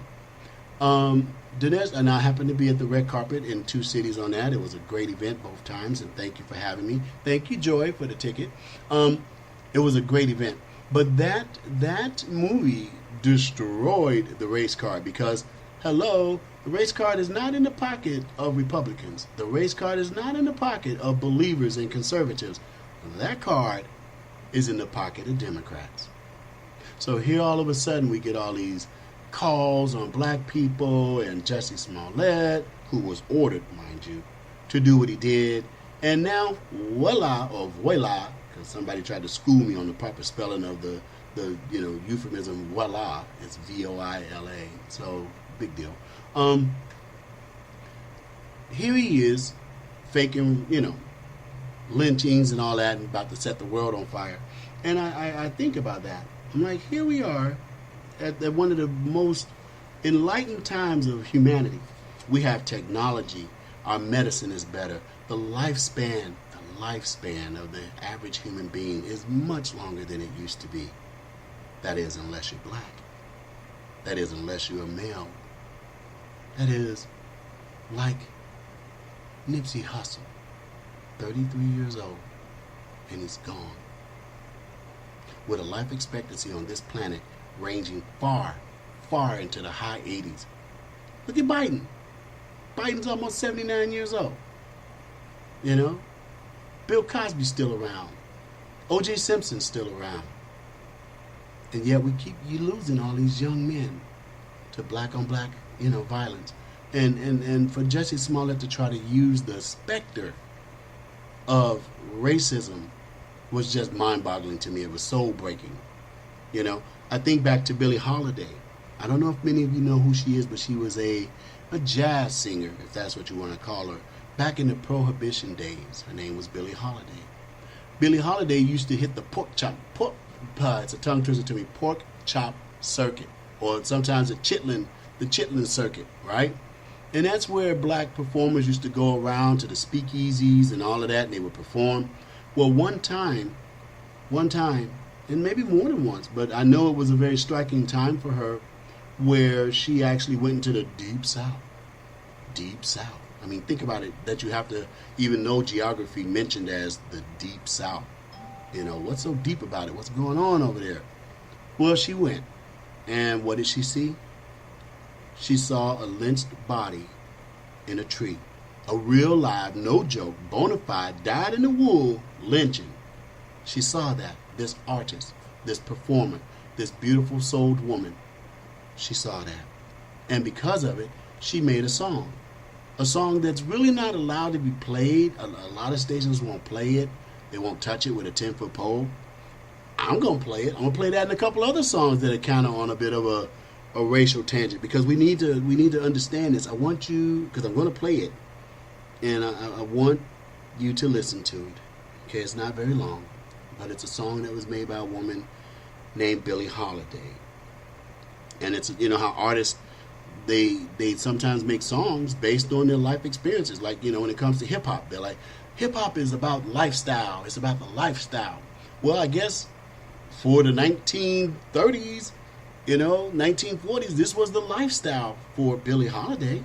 Dinesh and I happened to be at the red carpet in 2 cities on that. It was a great event both times, and thank you for having me. Thank you, Joy, for the ticket. It was a great event. But that movie destroyed the race card because, hello, the race card is not in the pocket of Republicans. The race card is not in the pocket of believers and conservatives. That card is in the pocket of Democrats. So here all of a sudden we get all these calls on black people and Jussie Smollett, who was ordered, mind you, to do what he did. And now, voila, because somebody tried to school me on the proper spelling of the euphemism voila. It's V-O-I-L-A. So, big deal. Here he is, faking, lynchings and all that, and about to set the world on fire. And I think about that. I'm like, here we are at one of the most enlightened times of humanity. We have technology. Our medicine is better. The lifespan of the average human being is much longer than it used to be. That is, unless you're black. That is, unless you're a male. That is, like Nipsey Hussle, 33 years old, and he's gone. With a life expectancy on this planet ranging far, far into the high 80s. Look at Biden. Biden's almost 79 years old. Bill Cosby's still around. O.J. Simpson's still around. And yet we keep losing all these young men to black-on-black, violence. And for Jussie Smollett to try to use the specter of racism was just mind-boggling to me. It was soul-breaking. I think back to Billie Holiday. I don't know if many of you know who she is, but she was a jazz singer, if that's what you want to call her, back in the Prohibition days. Her name was Billie Holiday. Billie Holiday used to hit the it's a tongue twister to me, pork chop circuit, or sometimes the chitlin circuit, right? And that's where black performers used to go around to the speakeasies and all of that, and they would perform. Well, one time, and maybe more than once, but I know it was a very striking time for her, where she actually went into the Deep South. Deep South. I mean, think about it, that you have to even know geography mentioned as the Deep South. What's so deep about it? What's going on over there? Well, she went. And what did she see? She saw a lynched body in a tree. A real live, no joke, bona fide, dyed in the wool lynching. She saw that. This artist, this performer, this beautiful souled woman, she saw that. And because of it, she made a song. A song that's really not allowed to be played. A lot of stations won't play it. They won't touch it with a 10-foot pole. I'm going to play it. I'm going to play that in a couple other songs that are kind of on a bit of a racial tangent, because we need to understand this. I want you, because I'm going to play it, and I want you to listen to it. Okay, it's not very long, but it's a song that was made by a woman named Billie Holiday. And it's, how artists, they sometimes make songs based on their life experiences. Like, when it comes to hip-hop, they're like, hip-hop is about lifestyle. It's about the lifestyle. Well, I guess for the 1930s, 1940s, this was the lifestyle for Billie Holiday,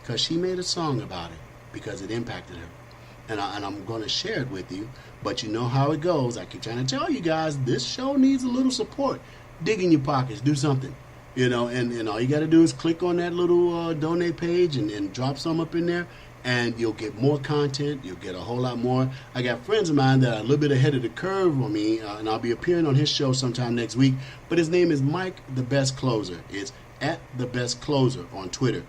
because she made a song about it, because it impacted her. And I'm going to share it with you, but you know how it goes. I keep trying to tell you guys, this show needs a little support. Dig in your pockets, do something. And all you got to do is click on that little donate page and drop some up in there, and you'll get more content. You'll get a whole lot more. I got friends of mine that are a little bit ahead of the curve on me, and I'll be appearing on his show sometime next week. But his name is Mike the Best Closer. It's at the Best Closer on Twitter.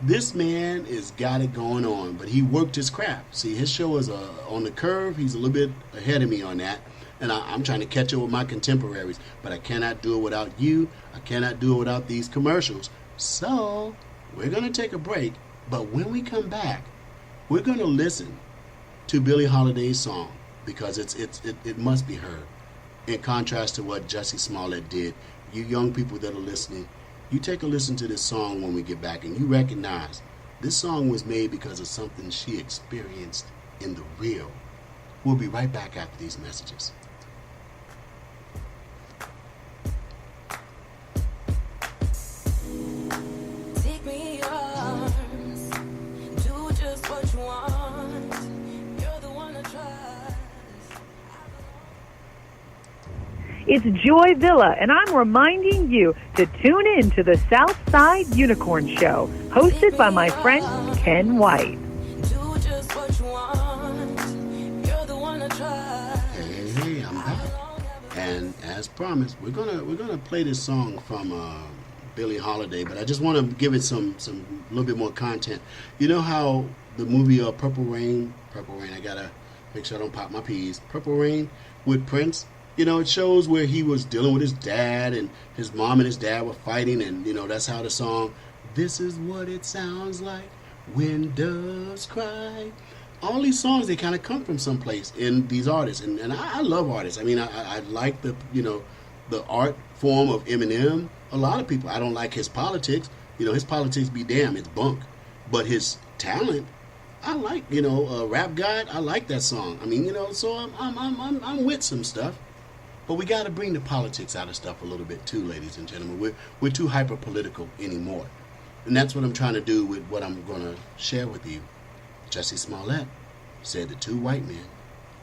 This man has got it going on, but he worked his craft. See, his show is on the curve. He's a little bit ahead of me on that. And I'm trying to catch up with my contemporaries, but I cannot do it without you. I cannot do it without these commercials. So we're going to take a break, but when we come back, we're going to listen to Billie Holiday's song, because it must be heard. In contrast to what Jussie Smollett did, you young people that are listening, You take a listen to this song when we get back, and you recognize this song was made because of something she experienced in the real. We'll be right back after these messages. Take me in your arms. Do just what you want. You're the one I trust. It's Joy Villa, and I'm reminding you to tune in to the Southside Unicorn Show, hosted by my friend Ken White. Do just what you want. You're the one I trust. Hey, I'm back. And as promised, we're gonna play this song from Billie Holiday, but I just want to give it some little bit more content. You know how the movie Purple Rain, I gotta make sure I don't pop my peas. Purple Rain with Prince. You know, it shows where he was dealing with his dad, and his mom and his dad were fighting, and you know that's how the song "This Is What It Sounds Like When Doves Cry." All these songs, they kind of come from someplace in these artists, and I love artists. I mean, I like the the art form of Eminem. A lot of people, I don't like his politics. You know, his politics be damn, it's bunk. But his talent, I like. You know, Rap God, I like that song. I mean, you know, so I'm with some stuff. But we got to bring the politics out of stuff a little bit too, ladies and gentlemen. We're too hyper political anymore, and that's what I'm trying to do with what I'm going to share with you. Jussie Smollett said that two white men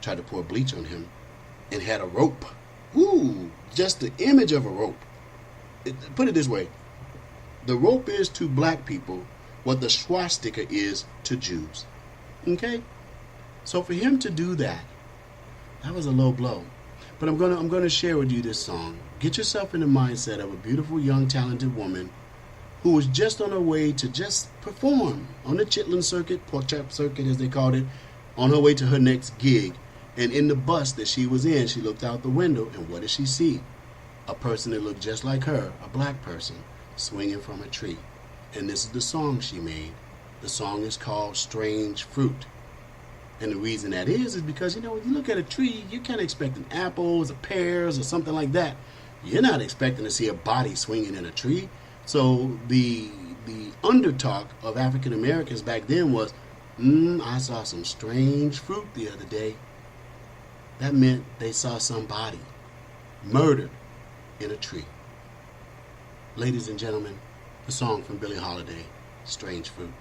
tried to pour bleach on him and had a rope. Ooh, just the image of a rope. Put it this way: the rope is to black people what the swastika is to Jews. Okay, so for him to do that was a low blow. But I'm gonna share with you this song. Get yourself in the mindset of a beautiful, young, talented woman who was just on her way to just perform on the Chitlin circuit, pork chop circuit as they called it, on her way to her next gig. And in the bus that she was in, she looked out the window, and what did she see? A person that looked just like her, a black person, swinging from a tree. And this is the song she made. The song is called Strange Fruit. And the reason that is because, you know, when you look at a tree, you're kind of expecting apples or pears or something like that. You're not expecting to see a body swinging in a tree. So the undertalk of African Americans back then was, I saw some strange fruit the other day. That meant they saw somebody murdered in a tree. Ladies and gentlemen, the song from Billie Holiday, Strange Fruit.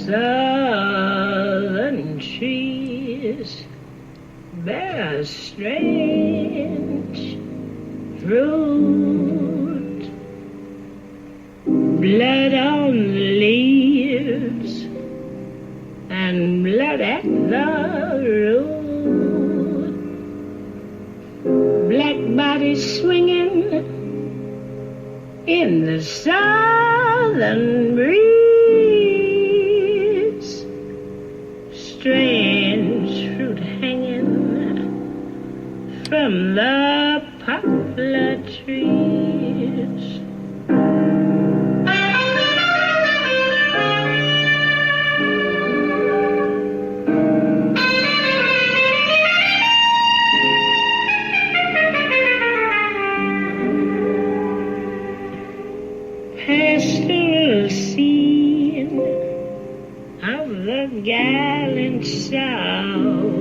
Southern trees bear a strange fruit, blood on the leaves and blood at the root, black bodies swinging in the southern breeze. Strange fruit hanging from the poplar trees. Pastoral scene of the gallant South,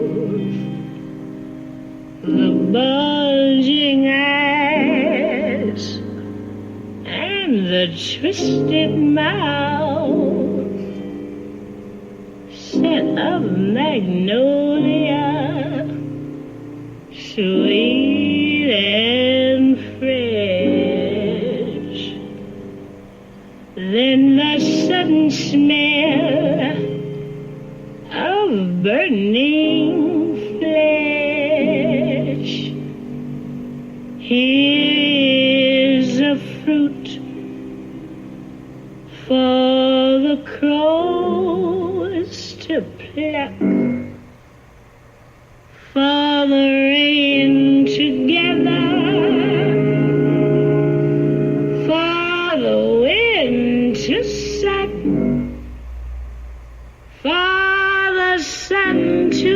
the bulging eyes and the twisted mouth, scent of magnolia, sweet and fresh. Then the sudden smell of burning flesh. Here's a fruit for the crows to pluck, for the rain to gather, for the wind to suck, for the sun to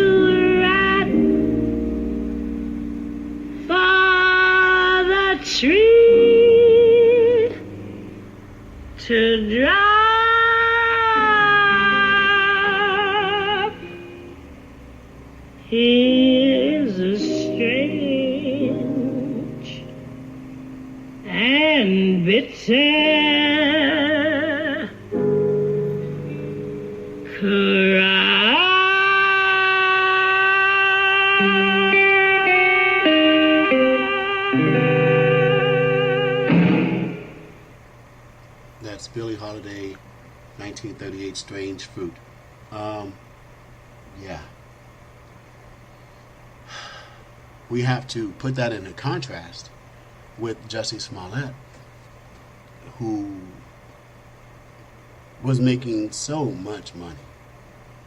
rot, for the tree to drop. Here's a strange and bitter That's Billie Holiday, 1938, Strange Fruit. Yeah. We have to put that into contrast with Jussie Smollett, who was making so much money.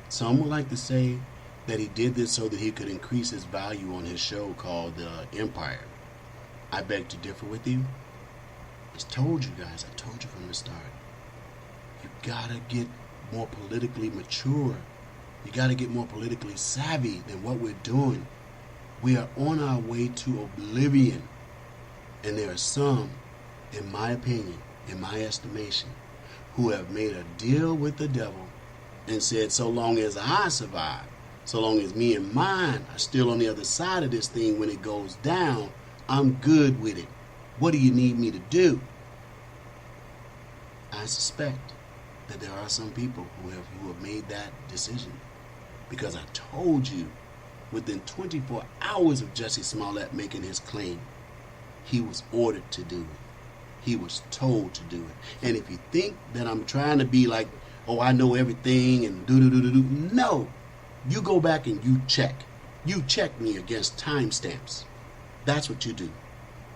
Some would like to say that he did this so that he could increase his value on his show called Empire. I beg to differ with you. I told you guys, I told you from the start. You gotta get more politically mature. You gotta get more politically savvy than what we're doing. We are on our way to oblivion. And there are some, in my opinion, in my estimation, who have made a deal with the devil and said, so long as I survive, so long as me and mine are still on the other side of this thing when it goes down, I'm good with it. What do you need me to do? I suspect that there are some people who have made that decision. Because I told you, within 24 hours of Jussie Smollett making his claim, he was ordered to do it. He was told to do it. And if you think that I'm trying to be like, oh, I know everything and do-do-do-do-do, no. You go back and you check. You check me against timestamps. That's what you do.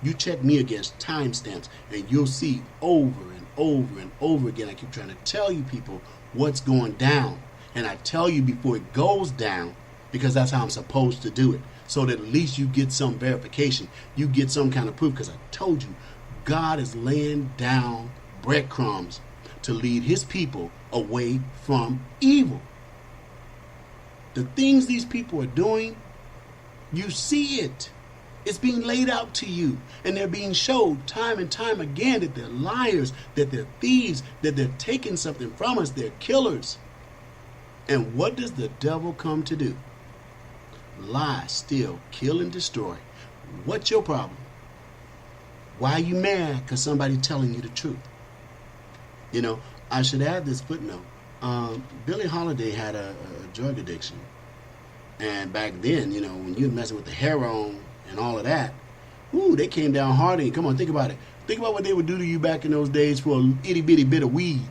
You check me against timestamps, and you'll see over and over and over again. I keep trying to tell you people what's going down. And I tell you before it goes down, because that's how I'm supposed to do it. So that at least you get some verification. You get some kind of proof. Because I told you, God is laying down breadcrumbs to lead his people away from evil. The things these people are doing, you see it. It's being laid out to you. And they're being showed time and time again that they're liars, that they're thieves, that they're taking something from us. They're killers. And what does the devil come to do? Lie, steal, kill, and destroy. What's your problem? Why are you mad? Because somebody's telling you the truth. You know, I should add this footnote. Billie Holiday had a drug addiction. And back then, you know, when you were messing with the heroin and all of that, ooh, they came down hard on you. Come on, think about it. Think about what they would do to you back in those days for a itty bitty bit of weed.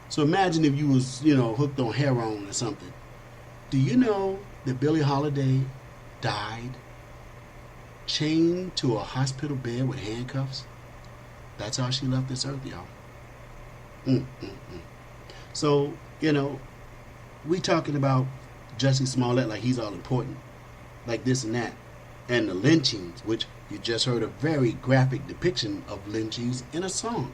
So imagine if you was, you know, hooked on heroin or something. Do you know that Billie Holiday died chained to a hospital bed with handcuffs? That's how she left this earth, y'all. So, you know, we talking about Jussie Smollett like he's all important, like this and that. And the lynchings, which you just heard a very graphic depiction of lynchings in a song.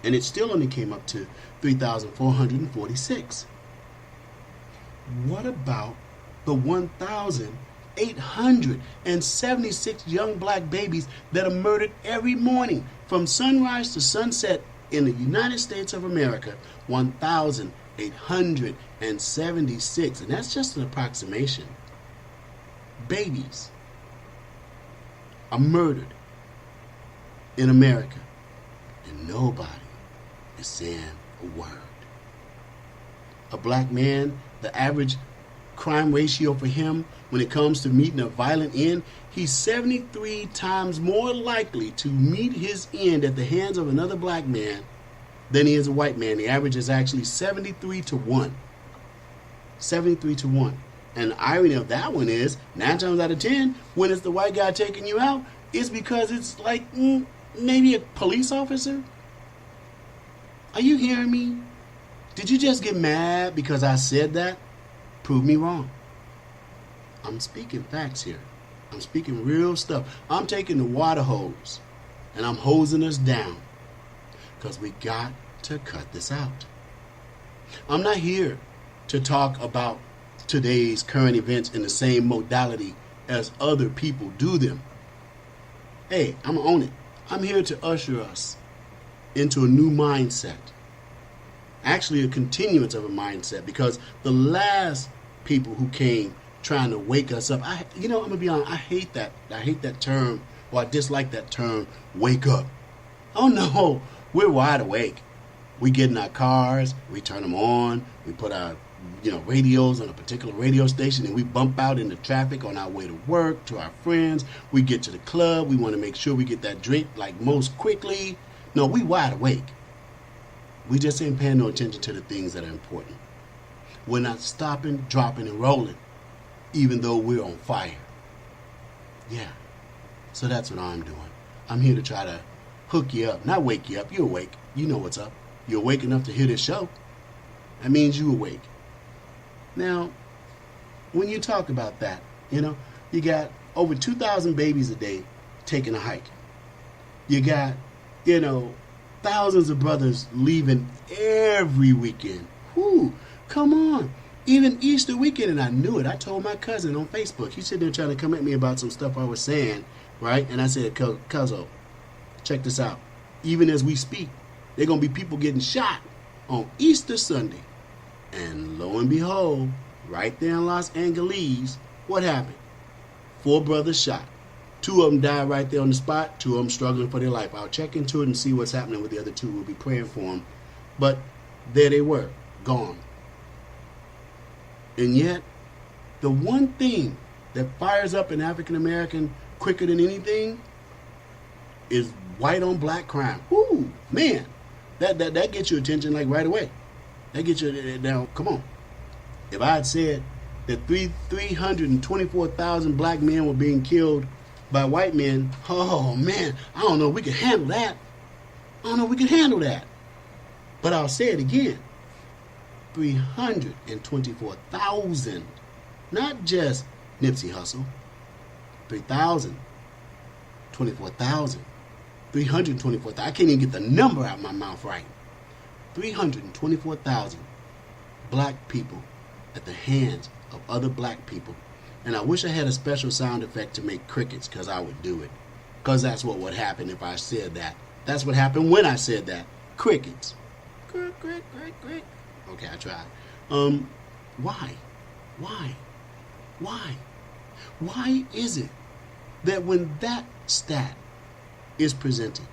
And it still only came up to 3,446. What about the 1,876 young black babies that are murdered every morning from sunrise to sunset in the United States of America? 1,876. And that's just an approximation. Babies are murdered in America. And nobody is saying a word. A black man, the average crime ratio for him when it comes to meeting a violent end, he's 73 times more likely to meet his end at the hands of another black man than he is a white man. The average is actually 73 to 1. 73 to 1. And the irony of that one is, 9 times out of 10, when it's the white guy taking you out, it's because it's like maybe a police officer. Are you hearing me? Did you just get mad because I said that? Prove me wrong. I'm speaking facts here. I'm speaking real stuff. I'm taking the water hose and I'm hosing us down because we got to cut this out. I'm not here to talk about today's current events in the same modality as other people do them. Hey, I'm gonna own it. I'm here to usher us into a new mindset. Actually, a continuance of a mindset, because the last people who came trying to wake us up, I'm gonna be honest, I hate that term, or I dislike that term, wake up. Oh no, we're wide awake. We get in our cars, we turn them on, we put our radios on a particular radio station, and we bump out into traffic on our way to work, to our friends. We get to the club, we want to make sure we get that drink like most quickly. No, we wide awake. We just ain't paying no attention to the things that are important. We're not stopping, dropping, and rolling, even though we're on fire. Yeah, so that's what I'm doing. I'm here to try to hook you up, not wake you up. You're awake. You know what's up. You're awake enough to hear this show. That means you're awake. Now, when you talk about that, you got over 2,000 babies a day taking a hike. You got, thousands of brothers leaving every weekend. Whoo, come on. Even Easter weekend, and I knew it. I told my cousin on Facebook. He's sitting there trying to come at me about some stuff I was saying, right? And I said, Cuzzo, check this out. Even as we speak, there are going to be people getting shot on Easter Sunday. And lo and behold, right there in Los Angeles, what happened? 4 brothers shot. 2 of them died right there on the spot. 2 of them struggling for their life. I'll check into it and see what's happening with the other 2. We'll be praying for them. But there they were, gone. And yet, the one thing that fires up an African American quicker than anything is white on black crime. Whoo, man, that gets your attention like right away. That gets you now. Come on. If I had said that 324,000 black men were being killed by white men, oh man, I don't know if we could handle that. But I'll say it again. 324,000, not just Nipsey Hussle. 24,000. 324,000. I can't even get the number out of my mouth right. 324,000 black people at the hands of other black people. And I wish I had a special sound effect to make crickets, because I would do it. Because that's what would happen if I said that. That's what happened when I said that. Crickets. Crick, crick, crick, crick. Okay, I tried. Why? Why is it that when that stat is presented,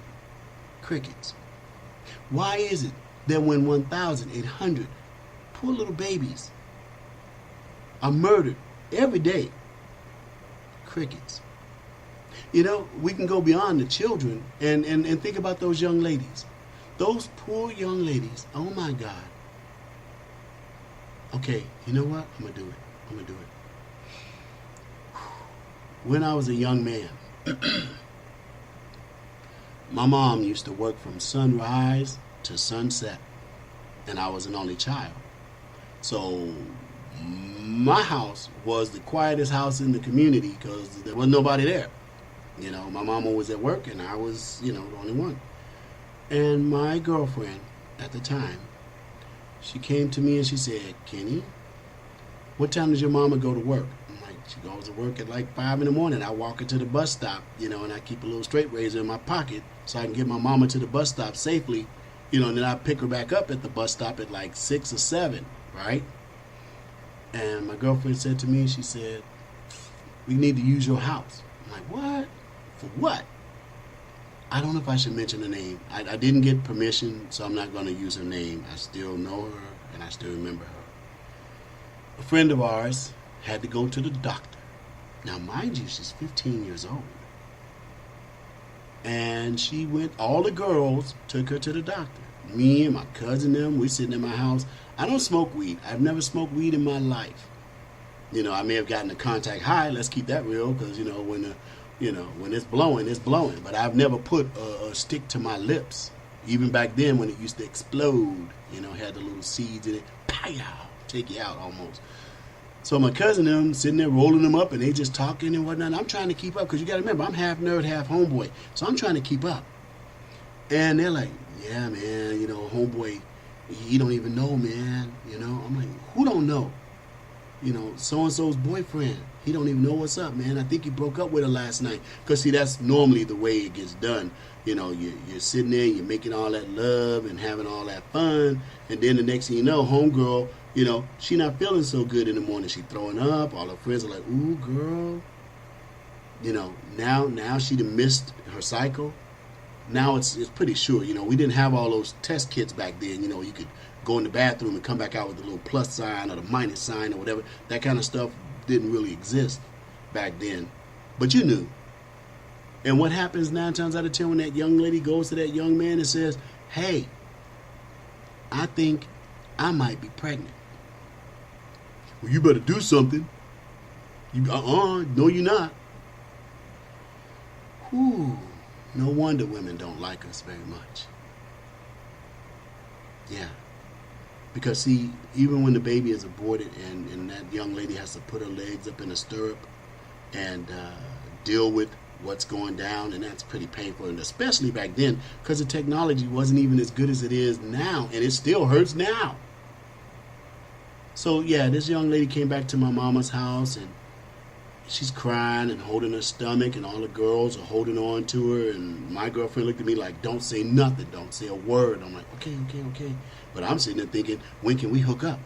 crickets? Why is it that when 1,800 poor little babies are murdered every day, crickets? We can go beyond the children and think about those young ladies. Those poor young ladies, oh my God. Okay, you know what? I'm going to do it. When I was a young man, my mom used to work from sunrise to sunset, and I was an only child. So my house was the quietest house in the community because there was nobody there. My mama was at work, and I was, the only one. And my girlfriend at the time, she came to me and she said, Kenny, what time does your mama go to work? I'm like, she goes to work at like 5 in the morning. I walk her to the bus stop, and I keep a little straight razor in my pocket so I can get my mama to the bus stop safely, and then I pick her back up at the bus stop at like 6 or 7, right? And my girlfriend said to me, she said, we need to use your house. I'm like, what? For what? I don't know if I should mention her name. I didn't get permission, so I'm not going to use her name. I still know her, and I still remember her. A friend of ours had to go to the doctor. Now, mind you, she's 15 years old. And she went, all the girls took her to the doctor. Me and my cousin, them, we sitting in my house. I don't smoke weed. I've never smoked weed in my life. I may have gotten a contact high. Let's keep that real, because, when it's blowing, it's blowing. But I've never put a stick to my lips. Even back then when it used to explode, had the little seeds in it. Pow! Take you out almost. So my cousin and them sitting there rolling them up, and they just talking and whatnot. I'm trying to keep up, because you got to remember, I'm half nerd, half homeboy. So I'm trying to keep up. And they're like, yeah, man, homeboy, he don't even know, man. I'm like, who don't know? so-and-so's boyfriend. He don't even know what's up, man. I think he broke up with her last night. Because, see, that's normally the way it gets done. You're sitting there, you're making all that love and having all that fun. And then the next thing you know, homegirl, she not feeling so good in the morning. She throwing up. All her friends are like, ooh, girl. Now she done missed her cycle. Now it's pretty sure. We didn't have all those test kits back then. You could go in the bathroom and come back out with the little plus sign or the minus sign or whatever. That kind of stuff didn't really exist back then. But you knew. And what happens 9 times out of 10 when that young lady goes to that young man and says, hey, I think I might be pregnant. Well, you better do something. No, you're not. Whew. No wonder women don't like us very much. Yeah. Because, see, even when the baby is aborted and that young lady has to put her legs up in a stirrup and deal with what's going down, and that's pretty painful, and especially back then, because the technology wasn't even as good as it is now, and it still hurts now. So, yeah, this young lady came back to my mama's house, and she's crying and holding her stomach, and all the girls are holding on to her, and my girlfriend looked at me like, don't say nothing, don't say a word. I'm like, okay. But I'm sitting there thinking, when can we hook up?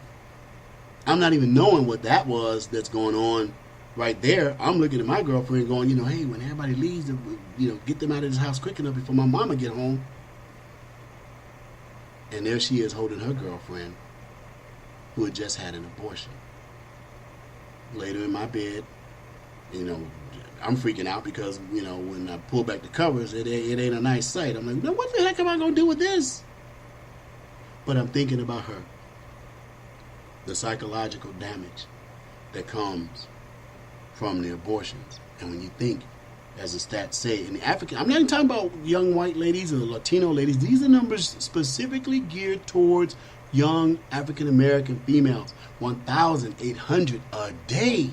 I'm not even knowing what that was that's going on right there. I'm looking at my girlfriend going, hey, when everybody leaves, get them out of this house quick enough before my mama get home. And there she is holding her girlfriend who had just had an abortion. Later in my bed, I'm freaking out because, when I pull back the covers, it ain't a nice sight. I'm like, what the heck am I going to do with this? But I'm thinking about her. The psychological damage that comes from the abortions. And when you think, as the stats say, in the African, I'm not even talking about young white ladies or Latino ladies. These are numbers specifically geared towards young African American females. 1,800 a day.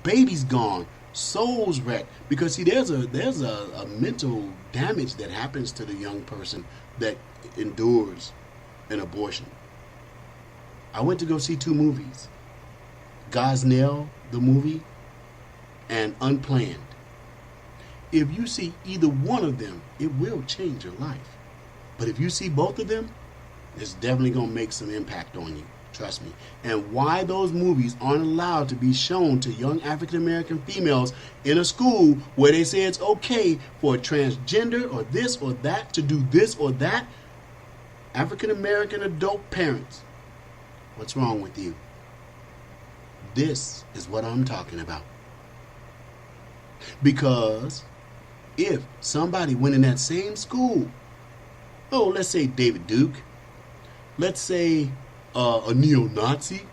Babies gone, souls wrecked. Because see, there's a mental damage that happens to the young person that endures an abortion. I went to go see 2 movies. Gosnell, the movie, and Unplanned. If you see either one of them, it will change your life. But if you see both of them, it's definitely going to make some impact on you. Trust me. And why those movies aren't allowed to be shown to young African American females in a school where they say it's okay for a transgender or this or that to do this or that. African American adult parents, what's wrong with you? This is what I'm talking about. Because if somebody went in that same school, let's say David Duke, let's say a neo-Nazi,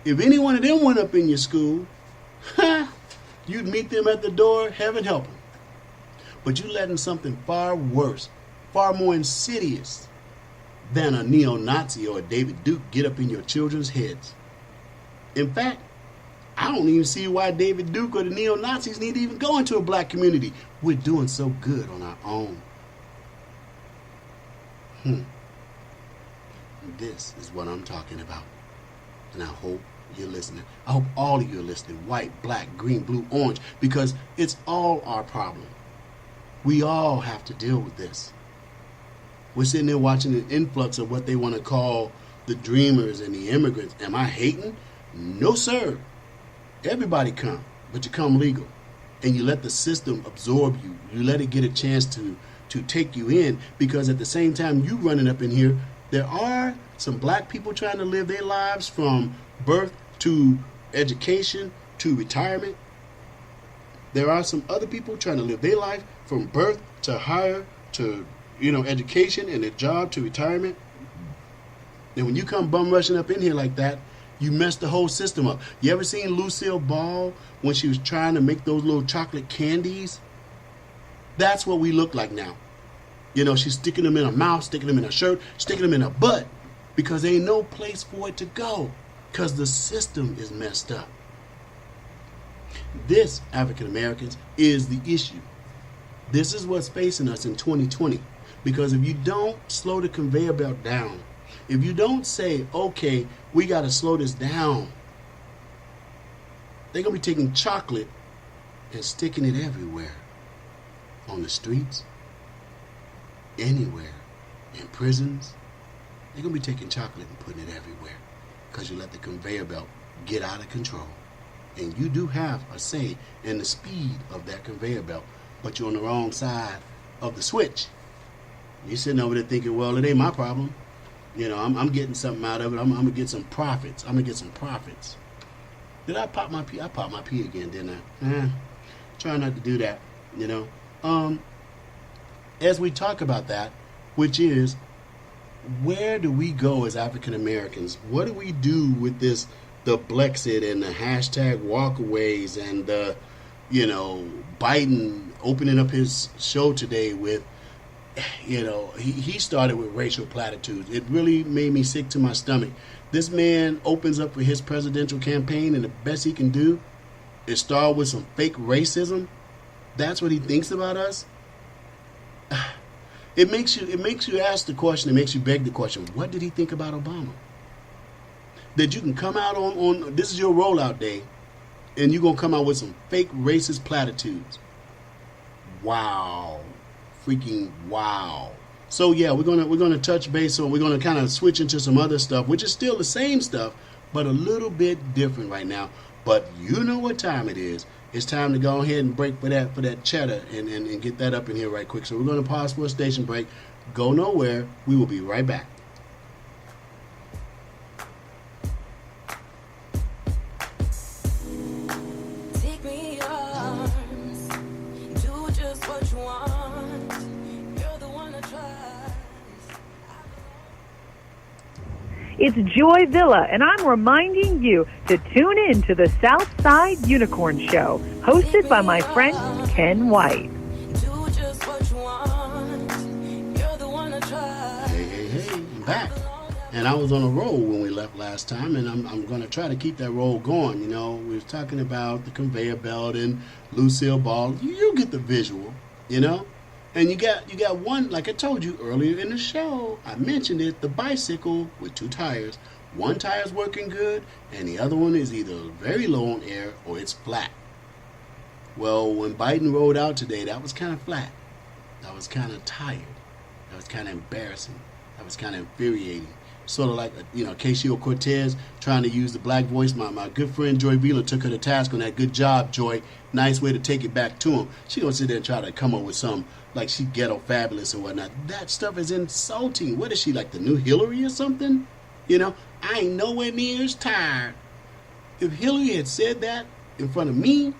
if any one of them went up in your school, you'd meet them at the door, heaven help them. But you letting something far worse, far more insidious than a neo-Nazi or a David Duke get up in your children's heads. In fact, I don't even see why David Duke or the neo-Nazis need to even go into a black community. We're doing so good on our own. This is what I'm talking about. And I hope you're listening. I hope all of you are listening. White, black, green, blue, orange. Because it's all our problem. We all have to deal with this. We're sitting there watching an influx of what they want to call the dreamers and the immigrants. Am I hating? No, sir. Everybody come, but you come legal. And you let the system absorb you. You let it get a chance to take you in. Because at the same time you running up in here, there are some black people trying to live their lives from birth to education to retirement. There are some other people trying to live their life from birth to higher to education and a job to retirement. And when you come bum rushing up in here like that, you mess the whole system up. You ever seen Lucille Ball when she was trying to make those little chocolate candies? That's what we look like now. She's sticking them in her mouth, sticking them in her shirt, sticking them in her butt because there ain't no place for it to go because the system is messed up. This, African Americans, is the issue. This is what's facing us in 2020 because if you don't slow the conveyor belt down If you don't say, okay, we got to slow this down, they're going to be taking chocolate and sticking it everywhere. On the streets, anywhere, in prisons. They're going to be taking chocolate and putting it everywhere because you let the conveyor belt get out of control. And you do have a say in the speed of that conveyor belt, but you're on the wrong side of the switch. You're sitting over there thinking, well, it ain't my problem. You know, I'm getting something out of it. I'm going to get some profits. I'm going to get some profits. Did I pop my pee? I popped my pee again, didn't I? Try not to do that, you know. As we talk about that, which is, where do we go as African Americans? What do we do with this, the Blexit and the hashtag walkaways and the, you know, Biden opening up his show today with, you know, he started with racial platitudes. It really made me sick to my stomach. This man opens up for his presidential campaign, and the best he can do is start with some fake racism. That's what he thinks about us. It makes you ask the question. It makes you beg the question. What did he think about Obama? That you can come out on this is your rollout day, and you're gonna come out with some fake racist platitudes. Wow, freaking wow. So yeah, we're gonna touch base on. We're gonna kind of switch into some other stuff, which is still the same stuff, but a little bit different right now. But you know what time it is. It's time to go ahead and break for that cheddar and get that up in here right quick. So we're going to pause for a station break. Go nowhere. We will be right back. Take me in your arms, do just what you want. You're the one that tries. It's Joy Villa, and I'm reminding you to tune in to the Southside Unicorn Show, hosted by my friend Ken White. Do just what you want. You're the one that tries. Hey, I'm back. And I was on a roll when we left last time, and I'm going to try to keep that roll going. You know, we was talking about the conveyor belt and Lucille Ball. You get the visual, you know? And you got one, like I told you earlier in the show, I mentioned it, the bicycle with two tires. One tire's working good, and the other one is either very low on air or it's flat. Well, when Biden rolled out today, that was kind of flat. That was kind of tired. That was kind of embarrassing. That was kind of infuriating. Sort of like, you know, Ocasio-Cortez trying to use the black voice. My good friend Joy Vila took her to task on that. Good job, Joy. Nice way to take it back to him. She gonna sit there and try to come up with some, like she ghetto fabulous and whatnot. That stuff is insulting. What is she, like the new Hillary or something? You know, I ain't nowhere near as tired. If Hillary had said that in front of me,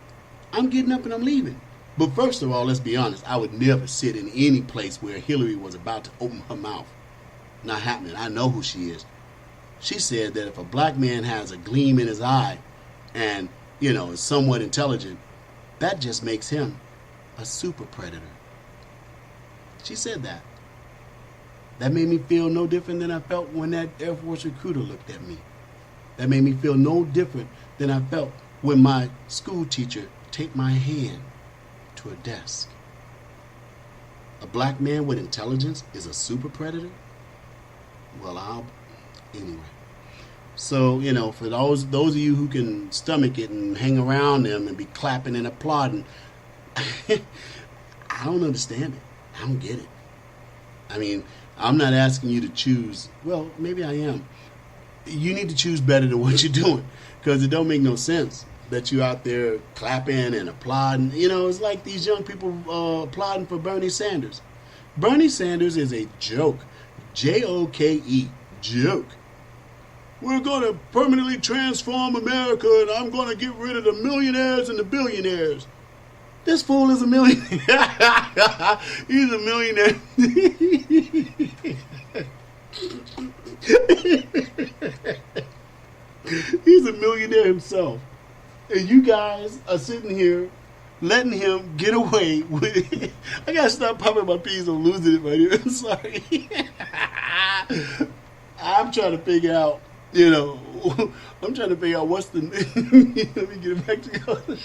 I'm getting up and I'm leaving. But first of all, let's be honest. I would never sit in any place where Hillary was about to open her mouth. Not happening. I know who she is. She said that if a black man has a gleam in his eye and, you know, is somewhat intelligent, that just makes him a super predator. She said that. That made me feel no different than I felt when that Air Force recruiter looked at me. That made me feel no different than I felt when my school teacher taped my hand to a desk. A black man with intelligence is a super predator? Well, anyway. So, you know, for those of you who can stomach it and hang around them and be clapping and applauding, I don't understand it. I don't get it. I mean, I'm not asking you to choose. Well, maybe I am. You need to choose better than what you're doing, because it don't make no sense that you're out there clapping and applauding. You know, it's like these young people applauding for Bernie Sanders. Bernie Sanders is a joke. J-O-K-E. Joke. We're going to permanently transform America, and I'm going to get rid of the millionaires and the billionaires. This fool is a millionaire. He's a millionaire. He's a millionaire himself. And you guys are sitting here letting him get away with it. I got to stop popping my peas. I'm losing it right here. I'm sorry. I'm trying to figure out, you know, I'm trying to figure out what's the... Let me get it back together.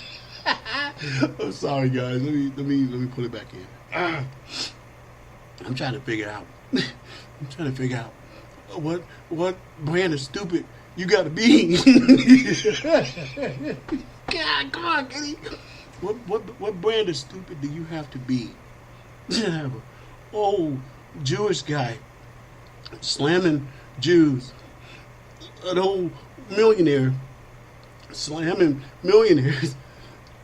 I'm sorry, guys. Let me put it back in. I'm trying to figure out. what brand of stupid you got to be? God, come on, Kenny. What brand of stupid do you have to be to have an old Jewish guy slamming Jews, an old millionaire slamming millionaires,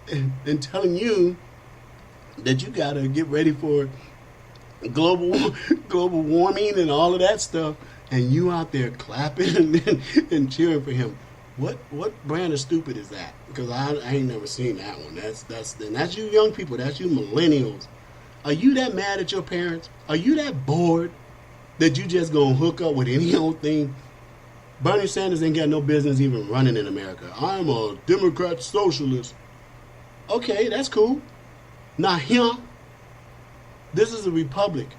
and telling you that you got to get ready for global warming and all of that stuff, and you out there clapping and cheering for him? What brand of stupid is that? Because I ain't never seen that one. That's you young people. That's you millennials. Are you that mad at your parents? Are you that bored that you just gonna hook up with any old thing? Bernie Sanders ain't got no business even running in America. I'm a Democrat socialist. Okay, that's cool. Now here, this is a republic.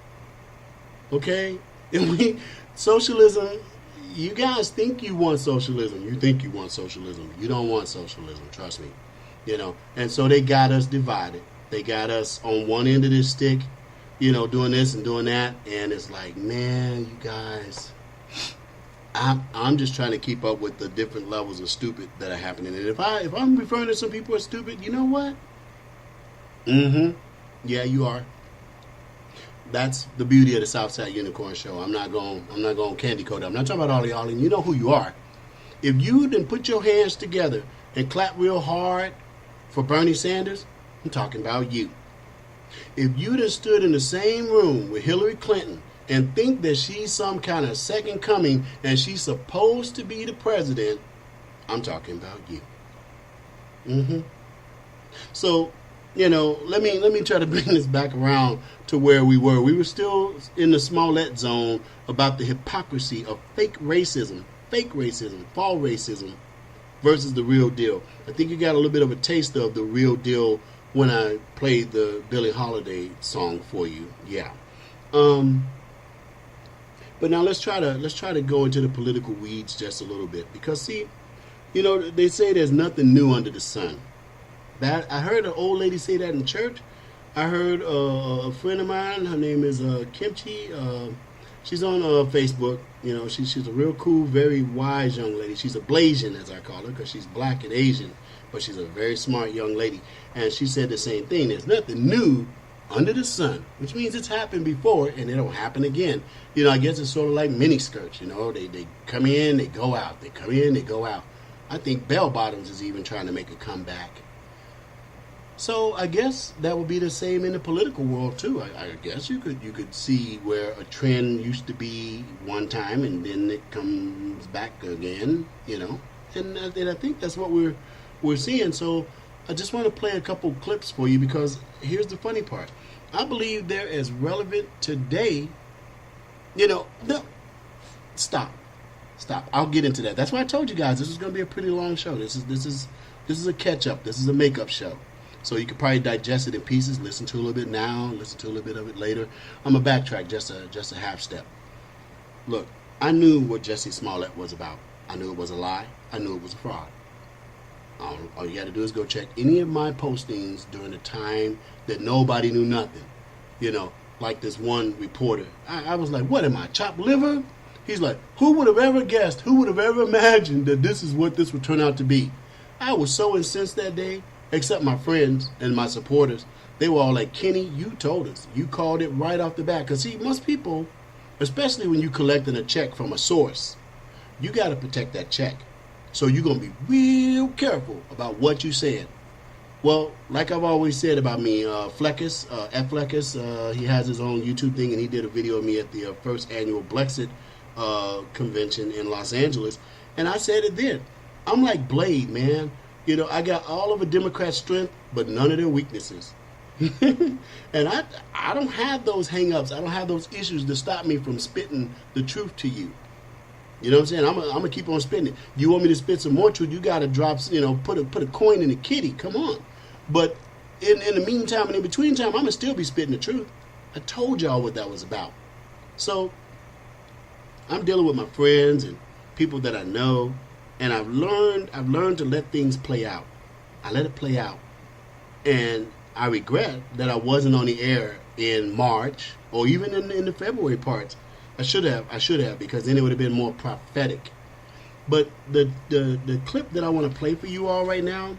Okay? And socialism, you guys think you want socialism. You think you want socialism. You don't want socialism, trust me. And so they got us divided. They got us on one end of this stick, doing this and doing that. And it's like, man, you guys, I'm just trying to keep up with the different levels of stupid that are happening. And if I'm referring to some people as stupid, you know what? Yeah, you are. That's the beauty of the Southside Unicorn Show. I'm not going candy coat it. I'm not talking about all of y'all, and you know who you are. If you didn't put your hands together and clap real hard for Bernie Sanders, I'm talking about you. If you done stood in the same room with Hillary Clinton and think that she's some kind of second coming and she's supposed to be the president, I'm talking about you. So, let me try to bring this back around to where we were. We were still in the Smollett zone about the hypocrisy of fake racism, fall racism versus the real deal. I think you got a little bit of a taste of the real deal when I played the Billie Holiday song for you. Yeah. But now let's try to go into the political weeds just a little bit, because see, they say there's nothing new under the sun. That I heard an old lady say that in church. I heard a friend of mine. Her name is Kimchi. She's on Facebook. She's a real cool, very wise young lady. She's a Blasian, as I call her, because she's black and Asian, but she's a very smart young lady. And she said the same thing. There's nothing new under the sun, which means it's happened before and it'll happen again. I guess it's sort of like mini skirts. They come in, they go out. They come in, they go out. I think bell bottoms is even trying to make a comeback. So I guess that would be the same in the political world too. I guess you could see where a trend used to be one time and then it comes back again, and I think that's what we're seeing. So I just want to play a couple clips for you, because here's the funny part. I believe they're as relevant today. No, stop. I'll get into that. That's why I told you guys this is going to be a pretty long show. This is a catch up. This is a makeup show. So you could probably digest it in pieces, listen to a little bit now, listen to a little bit of it later. I'm going to backtrack just a half step. Look, I knew what Jussie Smollett was about. I knew it was a lie. I knew it was a fraud. All you got to do is go check any of my postings during the time that nobody knew nothing. Like this one reporter. I was like, what am I, chopped liver? He's like, who would have ever guessed, who would have ever imagined that this is what this would turn out to be? I was so incensed that day. Except my friends and my supporters. They were all like, Kenny, you told us. You called it right off the bat. Because see, most people, especially when you're collecting a check from a source, you got to protect that check. So you're going to be real careful about what you said. Well, like I've always said about me, Fleckus, F. Fleckus, he has his own YouTube thing, and he did a video of me at the first annual Blexit convention in Los Angeles. And I said it then. I'm like Blade, man. I got all of a Democrat's strength, but none of their weaknesses. And I don't have those hang-ups. I don't have those issues to stop me from spitting the truth to you. You know what I'm saying? I'm gonna keep on spitting it. You want me to spit some more truth? You got to drop, put a coin in the kitty. Come on. But in the meantime and in between time, I'm gonna still be spitting the truth. I told y'all what that was about. So I'm dealing with my friends and people that I know. And I've learned to let things play out. I let it play out. And I regret that I wasn't on the air in March or even in the February parts I should have, because then it would have been more prophetic. But the clip that I want to play for you all right now,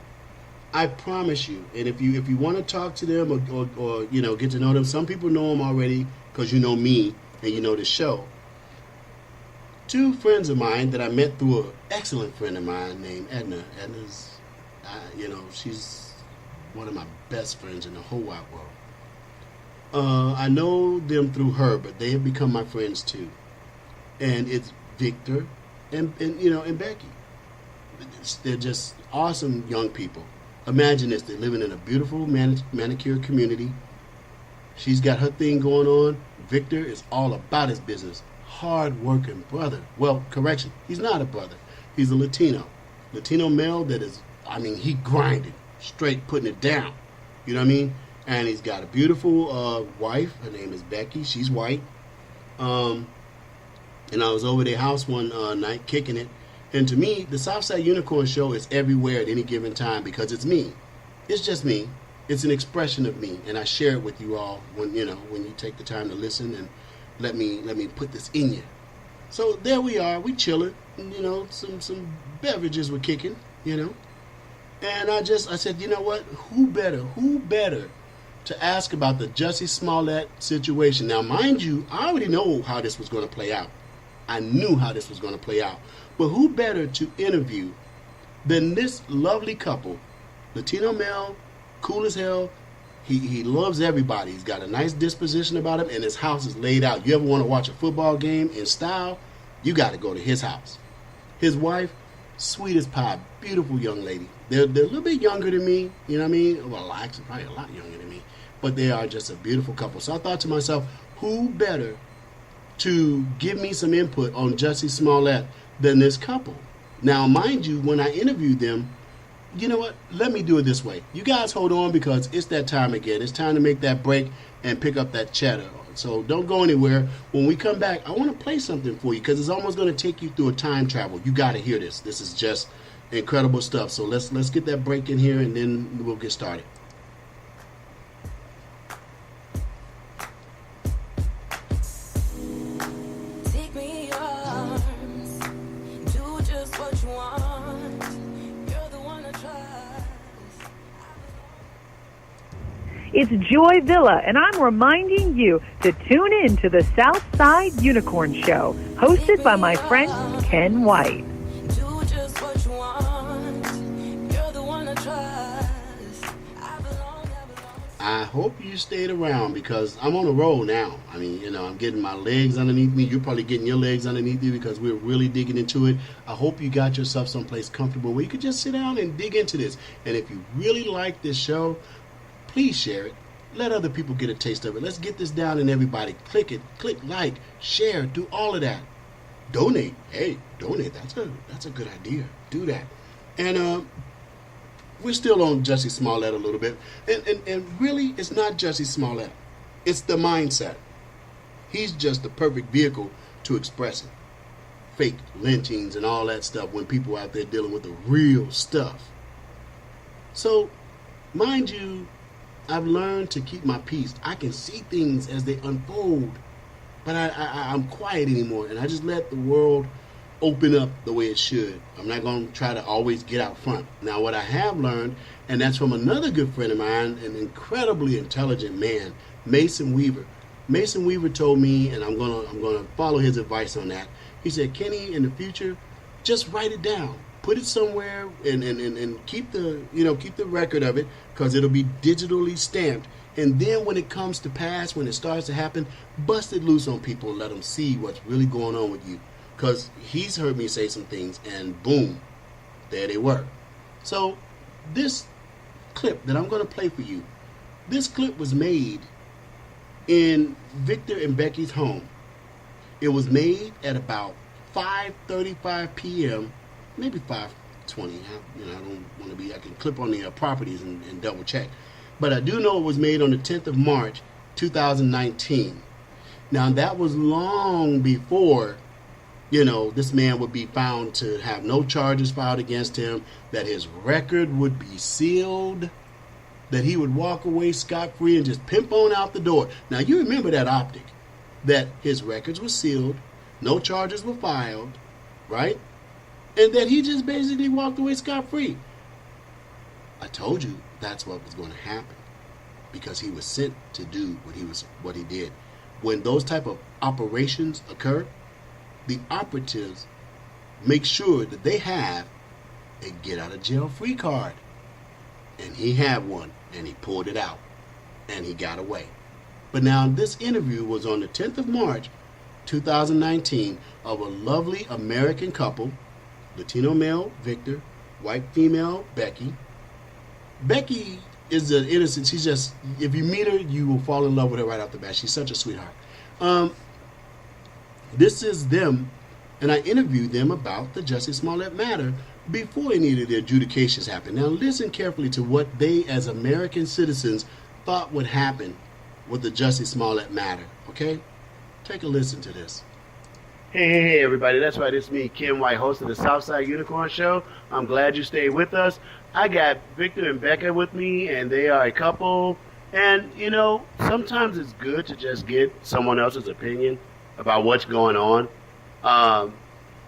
I promise you, and if you want to talk to them or get to know them, some people know them already because you know me and you know the show. Two friends of mine that I met through an excellent friend of mine named Edna. Edna's, she's one of my best friends in the whole wide world. I know them through her, but they have become my friends too. And it's Victor and Becky. They're just awesome young people. Imagine this: they're living in a beautiful manicured community. She's got her thing going on. Victor is all about his business. Hard-working brother. Well, correction, he's not a brother. He's a Latino male that is, he grinded, straight putting it down. You know what I mean? And he's got a beautiful wife. Her name is Becky. She's white. And I was over their house one night kicking it. And to me, the Southside Unicorn Show is everywhere at any given time because it's me. It's just me. It's an expression of me, and I share it with you all when you take the time to listen and let me put this in you. So there we are, we chilling, some beverages were kicking, And I said, you know what? Who better to ask about the Jussie Smollett situation? Now, mind you, I already know how this was going to play out. I knew how this was going to play out. But who better to interview than this lovely couple, Latino male, cool as hell. He loves everybody. He's got a nice disposition about him, and his house is laid out. You ever want to watch a football game in style? You got to go to his house. His wife, sweet as pie, beautiful young lady. They're a little bit younger than me, you know what I mean? Well, actually, probably a lot younger than me. But they are just a beautiful couple. So I thought to myself, who better to give me some input on Jussie Smollett than this couple? Now, mind you, when I interviewed them, you know what? Let me do it this way. You guys hold on because it's that time again. It's time to make that break and pick up that cheddar. So don't go anywhere. When we come back, I want to play something for you because it's almost going to take you through a time travel. You got to hear this. This is just incredible stuff. So let's get that break in here and then we'll get started. Take me in your arms, do just what you want. You're the one I trust. It's Joy Villa, and I'm reminding you to tune in to the Southside Unicorn Show, hosted by my friend Ken White. Do just what you want. You're the one I trust. I belong. I hope you stayed around because I'm on a roll now. I'm getting my legs underneath me. You're probably getting your legs underneath you because we're really digging into it. I hope you got yourself someplace comfortable where you could just sit down and dig into this. And if you really like this show, please share it. Let other people get a taste of it. Let's get this down and everybody click it, click like, share, do all of that. Donate. Hey, donate. That's a good idea. Do that. And we're still on Jussie Smollett a little bit. And really, it's not Jussie Smollett. It's the mindset. He's just the perfect vehicle to express it. Fake lynchings and all that stuff when people out there dealing with the real stuff. So, mind you, I've learned to keep my peace. I can see things as they unfold, but I'm quiet anymore, and I just let the world open up the way it should. I'm not going to try to always get out front. Now, what I have learned, and that's from another good friend of mine, an incredibly intelligent man, Mason Weaver. Mason Weaver told me, and I'm gonna follow his advice on that. He said, Kenny, in the future, just write it down. Put it somewhere and keep the record of it because it'll be digitally stamped. And then when it comes to pass, when it starts to happen, bust it loose on people and let them see what's really going on with you. Because he's heard me say some things and boom, there they were. So this clip that I'm going to play for you, this clip was made in Victor and Becky's home. It was made at about 5:35 p.m., maybe 5:20. I don't want to be. I can clip on the properties and double check, but I do know it was made on the 10th of March, 2019. Now that was long before, this man would be found to have no charges filed against him, that his record would be sealed, that he would walk away scot-free and just pimp on out the door. Now you remember that optic. that his records were sealed, no charges were filed, right? And that he just basically walked away scot-free. I told you that's what was going to happen, because he was sent to do what he did. When those type of operations occur, the operatives make sure that they have a get out of jail free card. And he had one, and he pulled it out, and he got away. But now this interview was on the 10th of March, 2019, of a lovely American couple, Latino male, Victor, white female, Becky. Becky is an innocent. She's just, if you meet her, you will fall in love with her right off the bat. She's such a sweetheart. This is them, and I interviewed them about the Jussie Smollett matter before any of the adjudications happened. Now listen carefully to what they, as American citizens, thought would happen with the Jussie Smollett matter. Okay? Take a listen to this. Hey, everybody. That's right. It's me, Ken White, host of the Southside Unicorn Show. I'm glad you stayed with us. I got Victor and Becca with me, and they are a couple. And, you know, sometimes it's good to just get someone else's opinion about what's going on.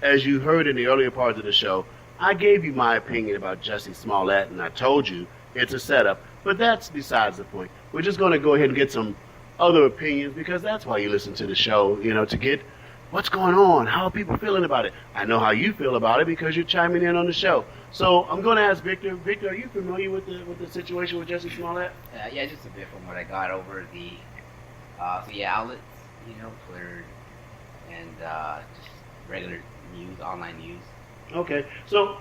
As you heard in the earlier parts of the show, I gave you my opinion about Jussie Smollett, and I told you it's a setup. But that's besides the point. We're just going to go ahead and get some other opinions, because that's why you listen to the show, you know, to get what's going on, how are people feeling about it. I know how you feel about it because you're chiming in on the show. So I'm going to ask Victor. Victor, are you familiar with the situation with Jussie Smollett? Yeah, just a bit from what I got over the outlets, you know, Twitter and just regular news, online news. Okay, so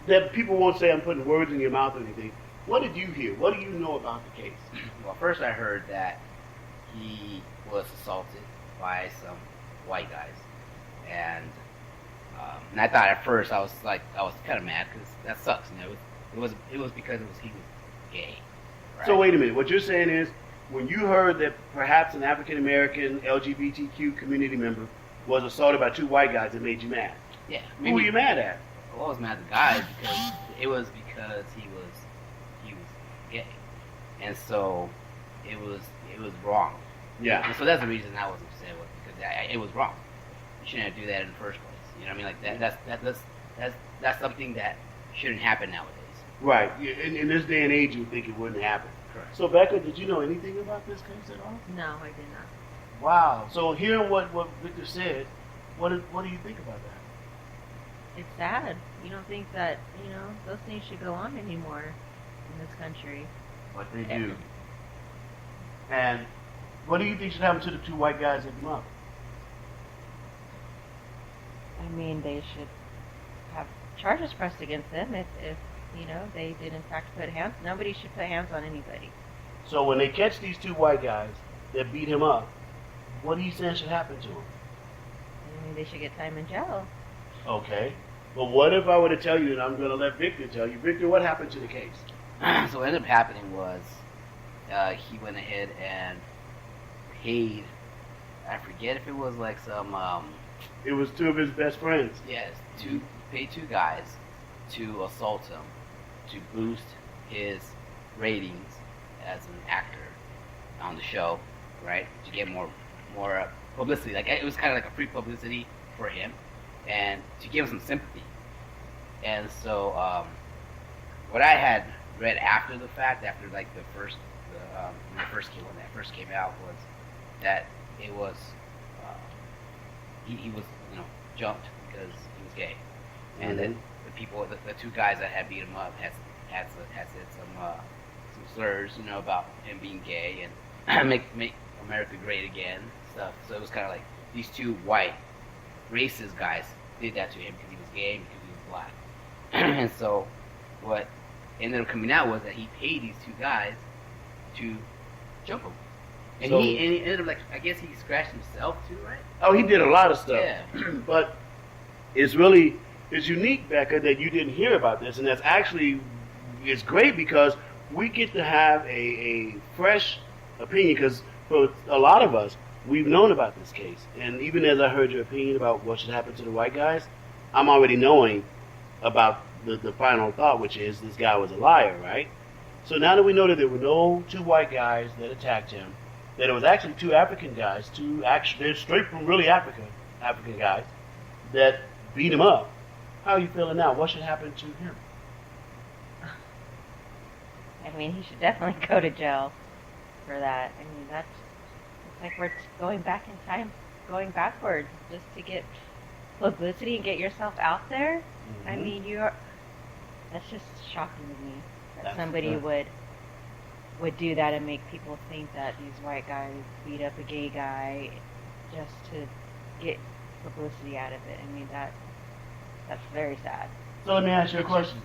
that people won't say I'm putting words in your mouth or anything. What did you hear? What do you know about the case? Well, first I heard that he was assaulted by some white guys, and I thought at first I was kind of mad because that sucks. You know, it was because he was gay. Right? So wait a minute. What you're saying is, when you heard that perhaps an African American LGBTQ community member was assaulted by two white guys, it made you mad. Yeah. Who were you mad at? Well, I was mad at the guys because it was because he was gay, and so it was wrong. Yeah. And so that's the reason I was upset with, because it was wrong. You shouldn't do that in the first place. You know what I mean? Like that's something that shouldn't happen nowadays. Right. In this day and age, you think it wouldn't happen. Correct. So Becca, did you know anything about this case at all? No, I did not. Wow. So hearing what Victor said, what do you think about that? It's sad. You don't think that, you know, those things should go on anymore in this country. But they do. And what do you think should happen to the two white guys that come up? I mean, they should have charges pressed against them if you know, they did in fact put hands. Nobody should put hands on anybody. So when they catch these two white guys that beat him up, what are you saying should happen to him? I mean, they should get time in jail. Okay. But what if I were to tell you, and I'm going to let Victor tell you, Victor, what happened to the case? So what ended up happening was he went ahead and paid, I forget if it was like some It was two of his best friends. yes, paid two guys to assault him to boost his ratings as an actor on the show, right? To get more publicity. Like, it was kind of like a free publicity for him, and to give him some sympathy. And so what I had read after the fact, after like when that first came out, was that it was he was, you know, jumped because he was gay, and then the two guys that had beat him up had said some slurs, you know, about him being gay and make America great again stuff. So it was kind of like these two white racist guys did that to him because he was gay and because he was black. And so what ended up coming out was that he paid these two guys to jump him. And he ended up, like, I guess he scratched himself too, right? Oh, he did a lot of stuff. Yeah. But it's unique, Becca, that you didn't hear about this, and that's actually, it's great because we get to have a fresh opinion, because for a lot of us, we've known about this case. And even as I heard your opinion about what should happen to the white guys, I'm already knowing about the final thought, which is this guy was a liar, right? So now that we know that there were no two white guys that attacked him, that it was actually two African guys, they're straight from really African guys, that beat him up. How are you feeling now? What should happen to him? I mean, he should definitely go to jail for that. I mean, it's like we're going back in time, going backwards just to get publicity and get yourself out there. I mean, that's just shocking to me that somebody would do that and make people think that these white guys beat up a gay guy just to get publicity out of it. I mean, that's very sad. So let me ask you a question.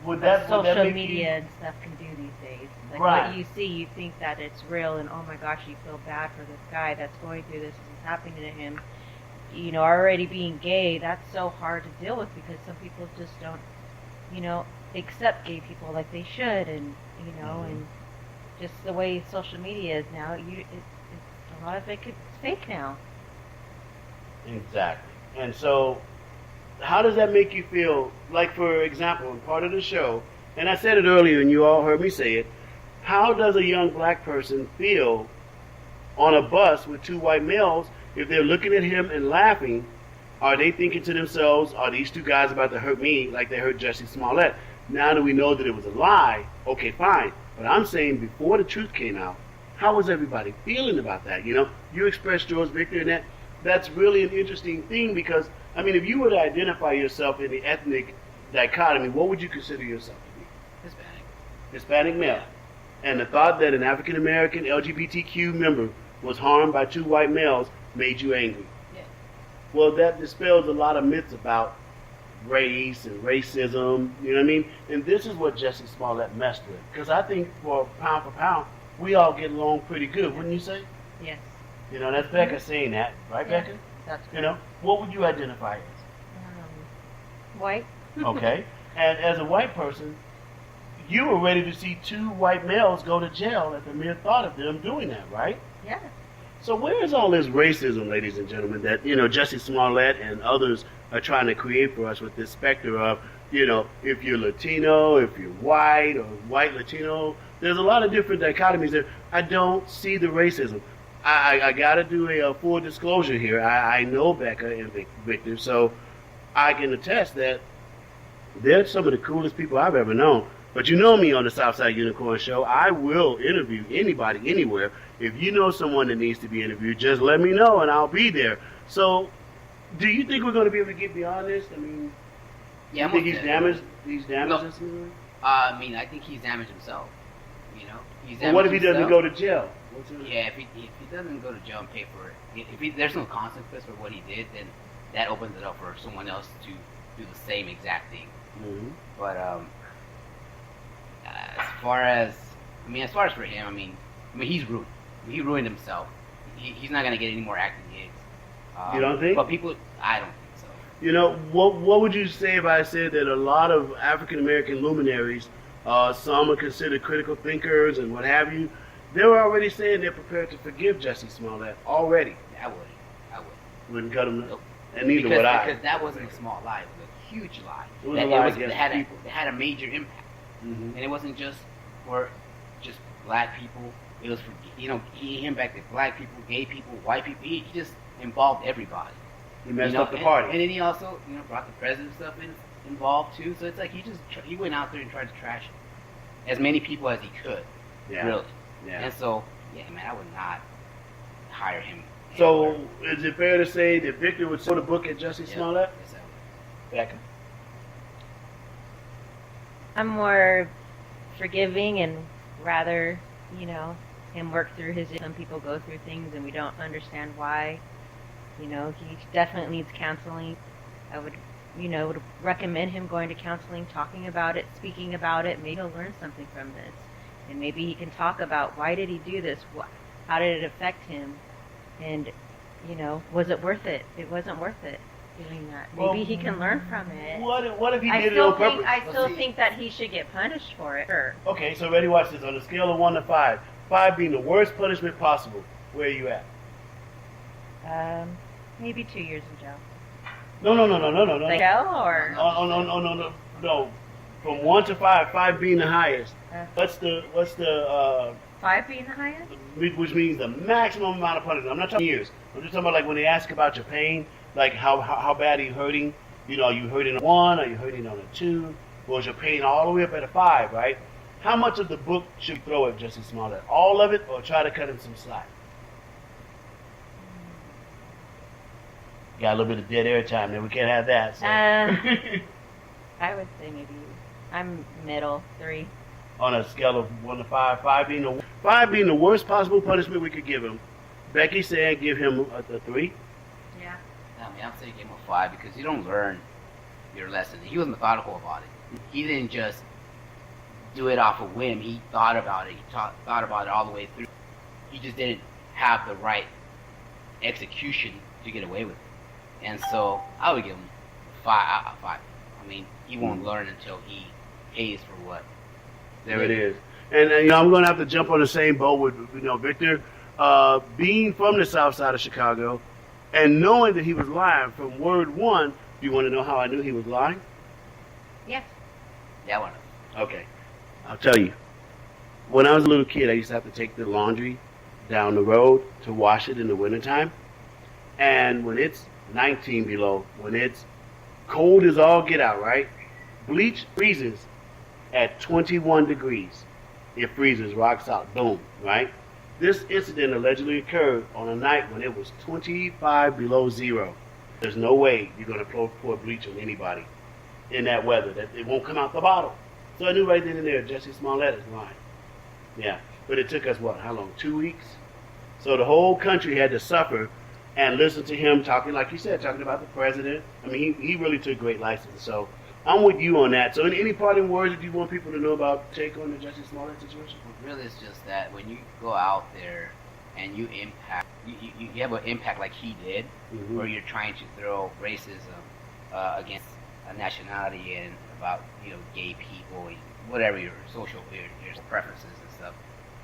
Would Social make media and stuff can do these days. Like Right. what you see, you think that it's real, and oh my gosh, you feel bad for this guy that's going through this. This is happening to him. You know, already being gay, that's so hard to deal with because some people just don't, you know, accept gay people like they should, and you know, and just the way social media is now, a lot of it's fake now. Exactly. And so, how does that make you feel? Like, for example, in part of the show, and I said it earlier and you all heard me say it, how does a young black person feel on a bus with two white males if they're looking at him and laughing? Are they thinking to themselves, are these two guys about to hurt me like they hurt Jussie Smollett? Now that we know that it was a lie, okay, fine. But I'm saying before the truth came out, how was everybody feeling about that? You know, you expressed George Victor, and that's really an interesting thing because, I mean, if you were to identify yourself in the ethnic dichotomy, what would you consider yourself to be? Hispanic male. And the thought that an African American LGBTQ member was harmed by two white males made you angry. Yeah. Well, that dispels a lot of myths about race and racism, you know what I mean? And this is what Jussie Smollett messed with. Because I think for pound, we all get along pretty good, wouldn't you say? Yes. You know, that's Becca saying that, right, Yeah, Becca? that's You know, what would you identify as? White. Okay. And as a white person, you were ready to see two white males go to jail at the mere thought of them doing that, right? Yeah. So where is all this racism, ladies and gentlemen, that, you know, Jussie Smollett and others are trying to create for us with this specter of, you know, if you're Latino, if you're white or white Latino, there's a lot of different dichotomies there. I don't see the racism. I got to do a full disclosure here. I know Becca and Victor, so I can attest that they're some of the coolest people I've ever known. But you know me on the Southside Unicorn Show. I will interview anybody, anywhere. If you know someone that needs to be interviewed, just let me know and I'll be there. So, do you think we're going to be able to get beyond this? I mean, Yeah, you think he's damaged? No. us in a way? I mean, I think he's damaged himself. You know, he's Well, what if he damaged doesn't himself. go to jail? Yeah, if he doesn't go to jail and pay for it, there's no consequence for what he did, then that opens it up for someone else to do the same exact thing. Mm-hmm. But as far as for him, I mean, he's ruined. He ruined himself. He's not gonna get any more acting gigs. You don't think? But people, I don't think so. You know, what would you say if I said that a lot of African American luminaries, some are considered critical thinkers and what have you, they were already saying they're prepared to forgive Jussie Smollett already. I wouldn't. Wouldn't cut him. Nope. And neither because, would I. Because that wasn't a small lie. It was a huge lie. It was a lie against it had people. It had a major impact. Mm-hmm. And it wasn't just for just black people. It was for, you know, he impacted black people, gay people, white people. He just involved everybody. He messed you know, up the party. And then he also, you know, brought the president stuff involved too. So it's like he went out there and tried to trash as many people as he could. Yeah. Really. Yeah. And so, yeah, man, I would not hire him. So, anywhere. is it fair to say that Victor would throw the book at Jussie Yeah. Smollett? Yes, I would. Becca? I'm more forgiving and rather, you know, him work through his. Some people go through things and we don't understand why. You know, he definitely needs counseling. I would, you know, would recommend him going to counseling, talking about it, speaking about it. Maybe he'll learn something from this, and maybe he can talk about why did he do this? How did it affect him? And, you know, was it worth it? It wasn't worth it doing that. Maybe he can learn from it. What if he I did it still on purpose? think that he should get punished for it. Sure. Okay, so ready, watch this. On a scale of 1 to 5, 5 being the worst punishment possible, where are you at? Maybe 2 years in jail. No. Like jail or? No. From 1 to 5, 5 being the highest. What's the 5 being the highest? Which means the maximum amount of punishment. I'm not talking years. I'm just talking about like when they ask about your pain, like how bad are you hurting? You know, are you hurting on a 1? Are you hurting on a 2? Or is your pain all the way up at a 5, right? How much of the book should we throw at Jussie Smollett? All of it, or try to cut him some slack? Got a little bit of dead air time there. We can't have that. So. I would say maybe I'm middle, 3. On a scale of 1 to 5, 5 being the worst possible punishment we could give him. Becky saying give him a 3. Yeah. I mean, I'd say give him a 5 because you don't learn your lesson. He was methodical about it. He didn't just do it off a whim. He thought about it. He thought about it all the way through. He just didn't have the right execution to get away with it. And so I would give him 5. I mean, he won't learn until he pays for what. There it is. And you know, I'm going to have to jump on the same boat with Victor. Being from the south side of Chicago and knowing that he was lying from word 1, do you want to know how I knew he was lying? Yes. Yeah, I want to. Okay. I'll tell you. When I was a little kid, I used to have to take the laundry down the road to wash it in the wintertime. And when it's 19 below, when it's cold as all get out, right? Bleach freezes at 21 degrees. It freezes, rocks out, boom, right? This incident allegedly occurred on a night when it was 25 below zero. There's no way you're going to pour bleach on anybody in that weather. That it won't come out the bottle. So I knew right then and there, Jussie Smollett is lying. Yeah, but it took us, what, how long, 2 weeks? So the whole country had to suffer and listen to him talking, like you said, talking about the president. I mean, he really took great license. So I'm with you on that. So any parting words that you want people to know about take on the Jussie Smollett situation? Really, it's just that when you go out there and you impact, you have an impact like he did, where you're trying to throw racism against a nationality and about gay people, whatever your social your preferences and stuff.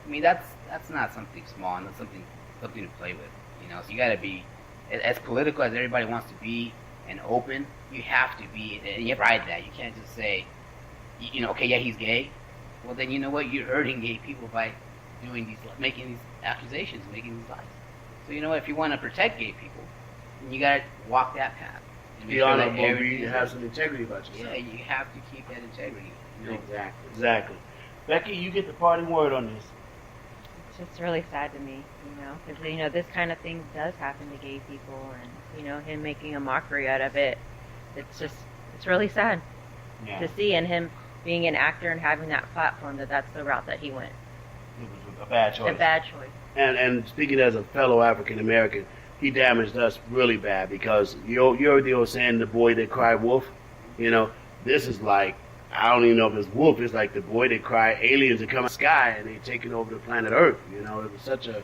I mean, that's not something small, and that's something to play with. So you got to be as political as everybody wants to be and open. You have to be, and you have to ride that. You can't just say, okay, yeah, he's gay. Well, then you know what? You're hurting gay people by making these accusations, making these lies. So you know what? If you want to protect gay people, then you got to walk that path. And be honorable, have some integrity about yourself. Yeah, you have to keep that integrity. Exactly. Becky, you get the parting word on this. It's just really sad to me, because this kind of thing does happen to gay people, and him making a mockery out of it. It's really sad to see, and him being an actor and having that platform, that's the route that he went. It was a bad choice. A bad choice. And speaking as a fellow African American, he damaged us really bad because you heard the old saying, the boy that cried wolf. This is like, I don't even know if it's wolf. It's like the boy that cried aliens that come out of the sky and they taking over the planet Earth. It was such a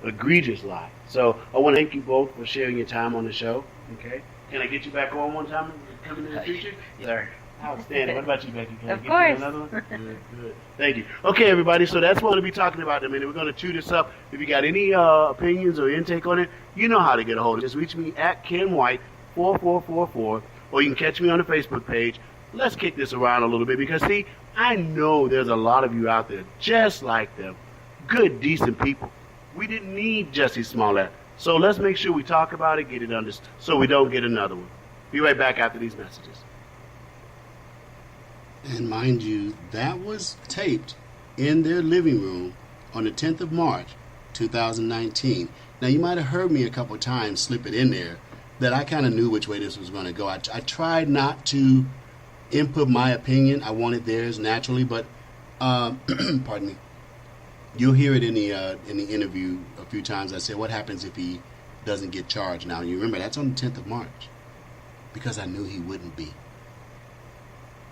egregious lie. So I want to thank you both for sharing your time on the show. Okay. Can I get you back on one time coming in the future? Yes, sir. Outstanding. What about you, Becky? Can I Of get course. you another one? Good. Thank you. Okay, everybody. So that's what we're going to be talking about in a minute. We're going to chew this up. If you got any opinions or intake on it, you know how to get a hold of it. Just reach me at Ken White 4444, or you can catch me on the Facebook page. Let's kick this around a little bit because, see, I know there's a lot of you out there just like them. Good, decent people. We didn't need Jussie Smollett. So let's make sure we talk about it, get it understood, so we don't get another one. Be right back after these messages. And mind you, that was taped in their living room on the 10th of March, 2019. Now, you might have heard me a couple of times slip it in there that I kind of knew which way this was going to go. I tried not to input my opinion. I wanted theirs naturally, but pardon me. You'll hear it in the interview a few times. I said, what happens if he doesn't get charged? Now, you remember, that's on the 10th of March because I knew he wouldn't be.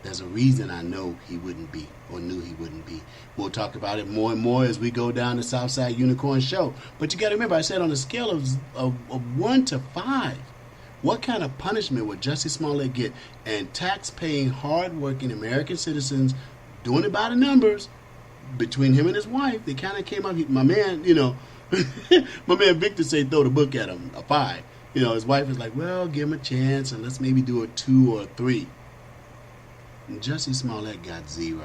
There's a reason I know he wouldn't be or knew he wouldn't be. We'll talk about it more and more as we go down the Southside Unicorn Show. But you got to remember, I said on a scale of 1 to 5, what kind of punishment would Jussie Smollett get? And tax-paying, hard-working American citizens doing it by the numbers, between him and his wife, they kind of came up. My man, my man Victor said throw the book at him, a 5. His wife is like, well, give him a chance and let's maybe do a 2 or a 3. And Jussie Smollett got 0.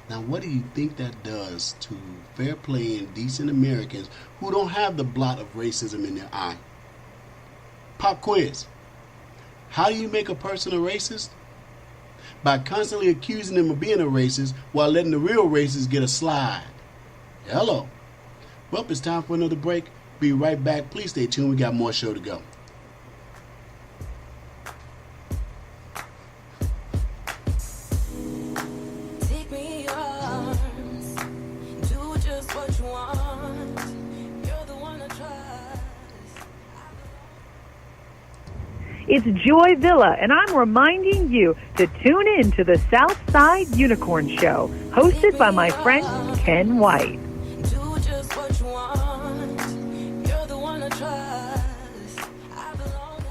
Now, what do you think that does to fair play and decent Americans who don't have the blot of racism in their eye? Pop quiz. How do you make a person a racist? By constantly accusing them of being a racist while letting the real racists get a slide. Hello. Well, it's time for another break. Be right back. Please stay tuned. We got more show to go. Take me in your arms. Do just what you want. You're the one I trust. It's Joy Villa, and I'm reminding you to tune in to the Southside Unicorn Show, hosted by my friend Ken White. Do just what you want. You're the one I trust. I belong.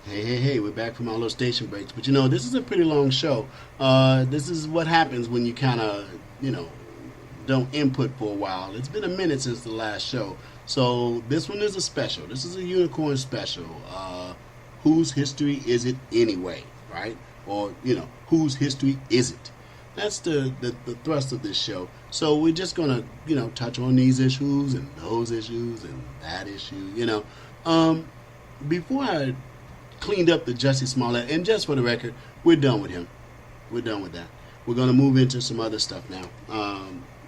Hey, we're back from our little station breaks. But you know, this is a pretty long show. This is what happens when you kind of, don't input for a while. It's been a minute since the last show. So this one is a special. This is a unicorn special. Whose history is it anyway, right? Or, whose history is it? That's the thrust of this show. So we're just going to, touch on these issues and those issues and that issue, Before I cleaned up the Jussie Smollett, and just for the record, we're done with him. We're done with that. We're going to move into some other stuff now.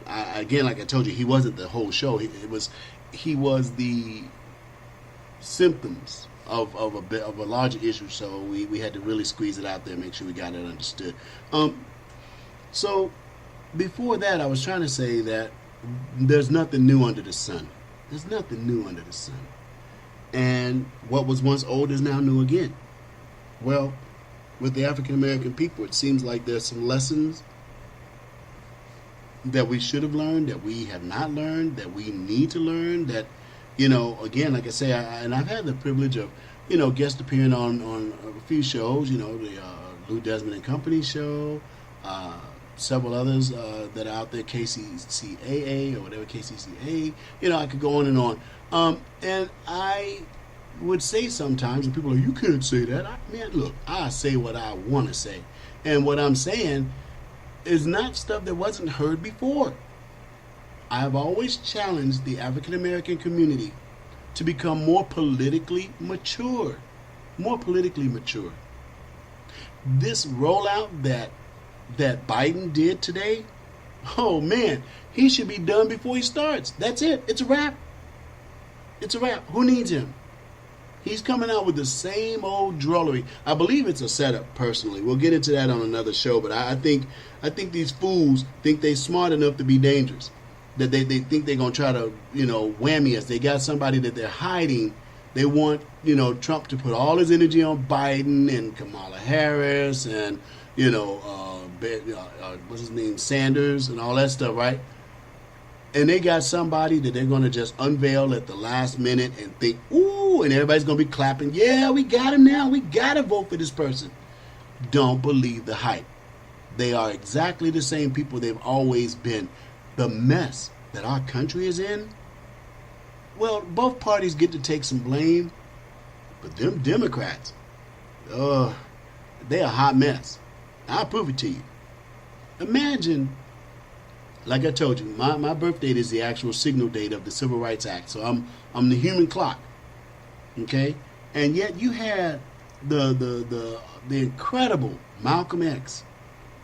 Again, like I told you, he wasn't the whole show. He was the symptoms of a larger issue, so we had to really squeeze it out there and make sure we got it understood. So before that, I was trying to say that there's nothing new under the sun. There's nothing new under the sun. And what was once old is now new again. Well, with the African American people, it seems like there's some lessons that we should have learned, that we have not learned, that we need to learn, that, again, like I say, and I've had the privilege of, guest appearing on a few shows, the Lou Desmond and Company show, several others that are out there, KCCAA or whatever, KCCA, I could go on and on. And I would say sometimes, and people are like, you can't say that. Look, I say what I want to say. And what I'm saying is not stuff that wasn't heard before. I've always challenged the African American community to become more politically mature. More politically mature. This rollout that Biden did today, oh man, he should be done before he starts. That's it. It's a wrap. It's a wrap. Who needs him? He's coming out with the same old drollery. I believe it's a setup, personally. We'll get into that on another show, but I think these fools think they're smart enough to be dangerous. That they think they're going to try to, whammy us. They got somebody that they're hiding. They want, Trump to put all his energy on Biden and Kamala Harris and, what's his name, Sanders and all that stuff, right? And they got somebody that they're going to just unveil at the last minute and think, ooh, and everybody's going to be clapping. Yeah, we got him now. We got to vote for this person. Don't believe the hype. They are exactly the same people they've always been. The mess that our country is in, well, both parties get to take some blame, but them Democrats, they're a hot mess. I'll prove it to you. Imagine, like I told you, my birth date is the actual signal date of the Civil Rights Act. So I'm the human clock. Okay? And yet you had the incredible Malcolm X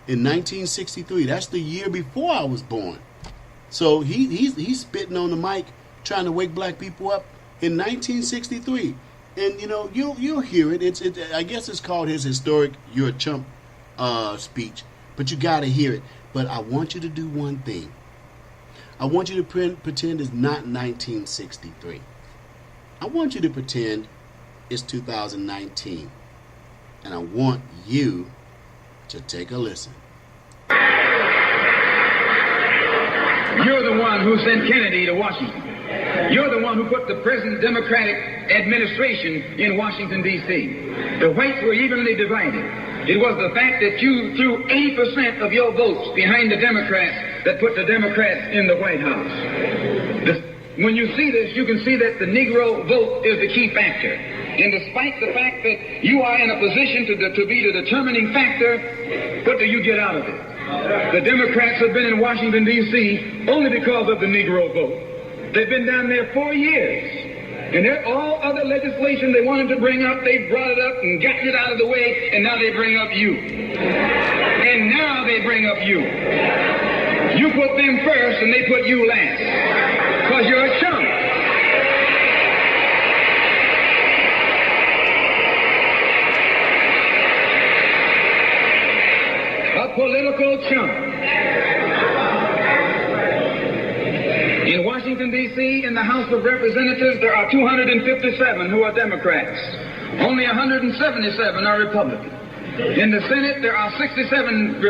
in 1963. That's the year before I was born. So he's spitting on the mic trying to wake black people up in 1963. And you'll hear it. I guess it's called his historic "You're a Chump" speech. But you got to hear it. But I want you to do one thing. I want you to pretend it's not 1963. I want you to pretend it's 2019. And I want you to take a listen. You're the one who sent Kennedy to Washington. You're the one who put the present Democratic administration in Washington, D.C. The whites were evenly divided. It was the fact that you threw 80% of your votes behind the Democrats that put the Democrats in the White House. When you see this, you can see that the Negro vote is the key factor. And despite the fact that you are in a position to be the determining factor, what do you get out of it? The Democrats have been in Washington, D.C. only because of the Negro vote. They've been down there 4 years. And all other legislation they wanted to bring up, they brought it up and gotten it out of the way, and now they bring up you. And now they bring up you. You put them first, and they put you last. Because you're a chump. A political chump. In Washington, D.C., in the House of Representatives, there are 257 who are Democrats. Only 177 are Republicans. In the Senate, there are 67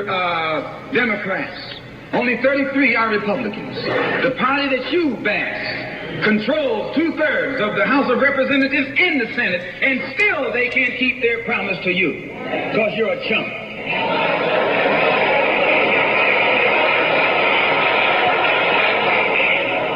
Democrats. Only 33 are Republicans. The party that you bash controls 2/3 of the House of Representatives in the Senate, and still they can't keep their promise to you because you're a chump.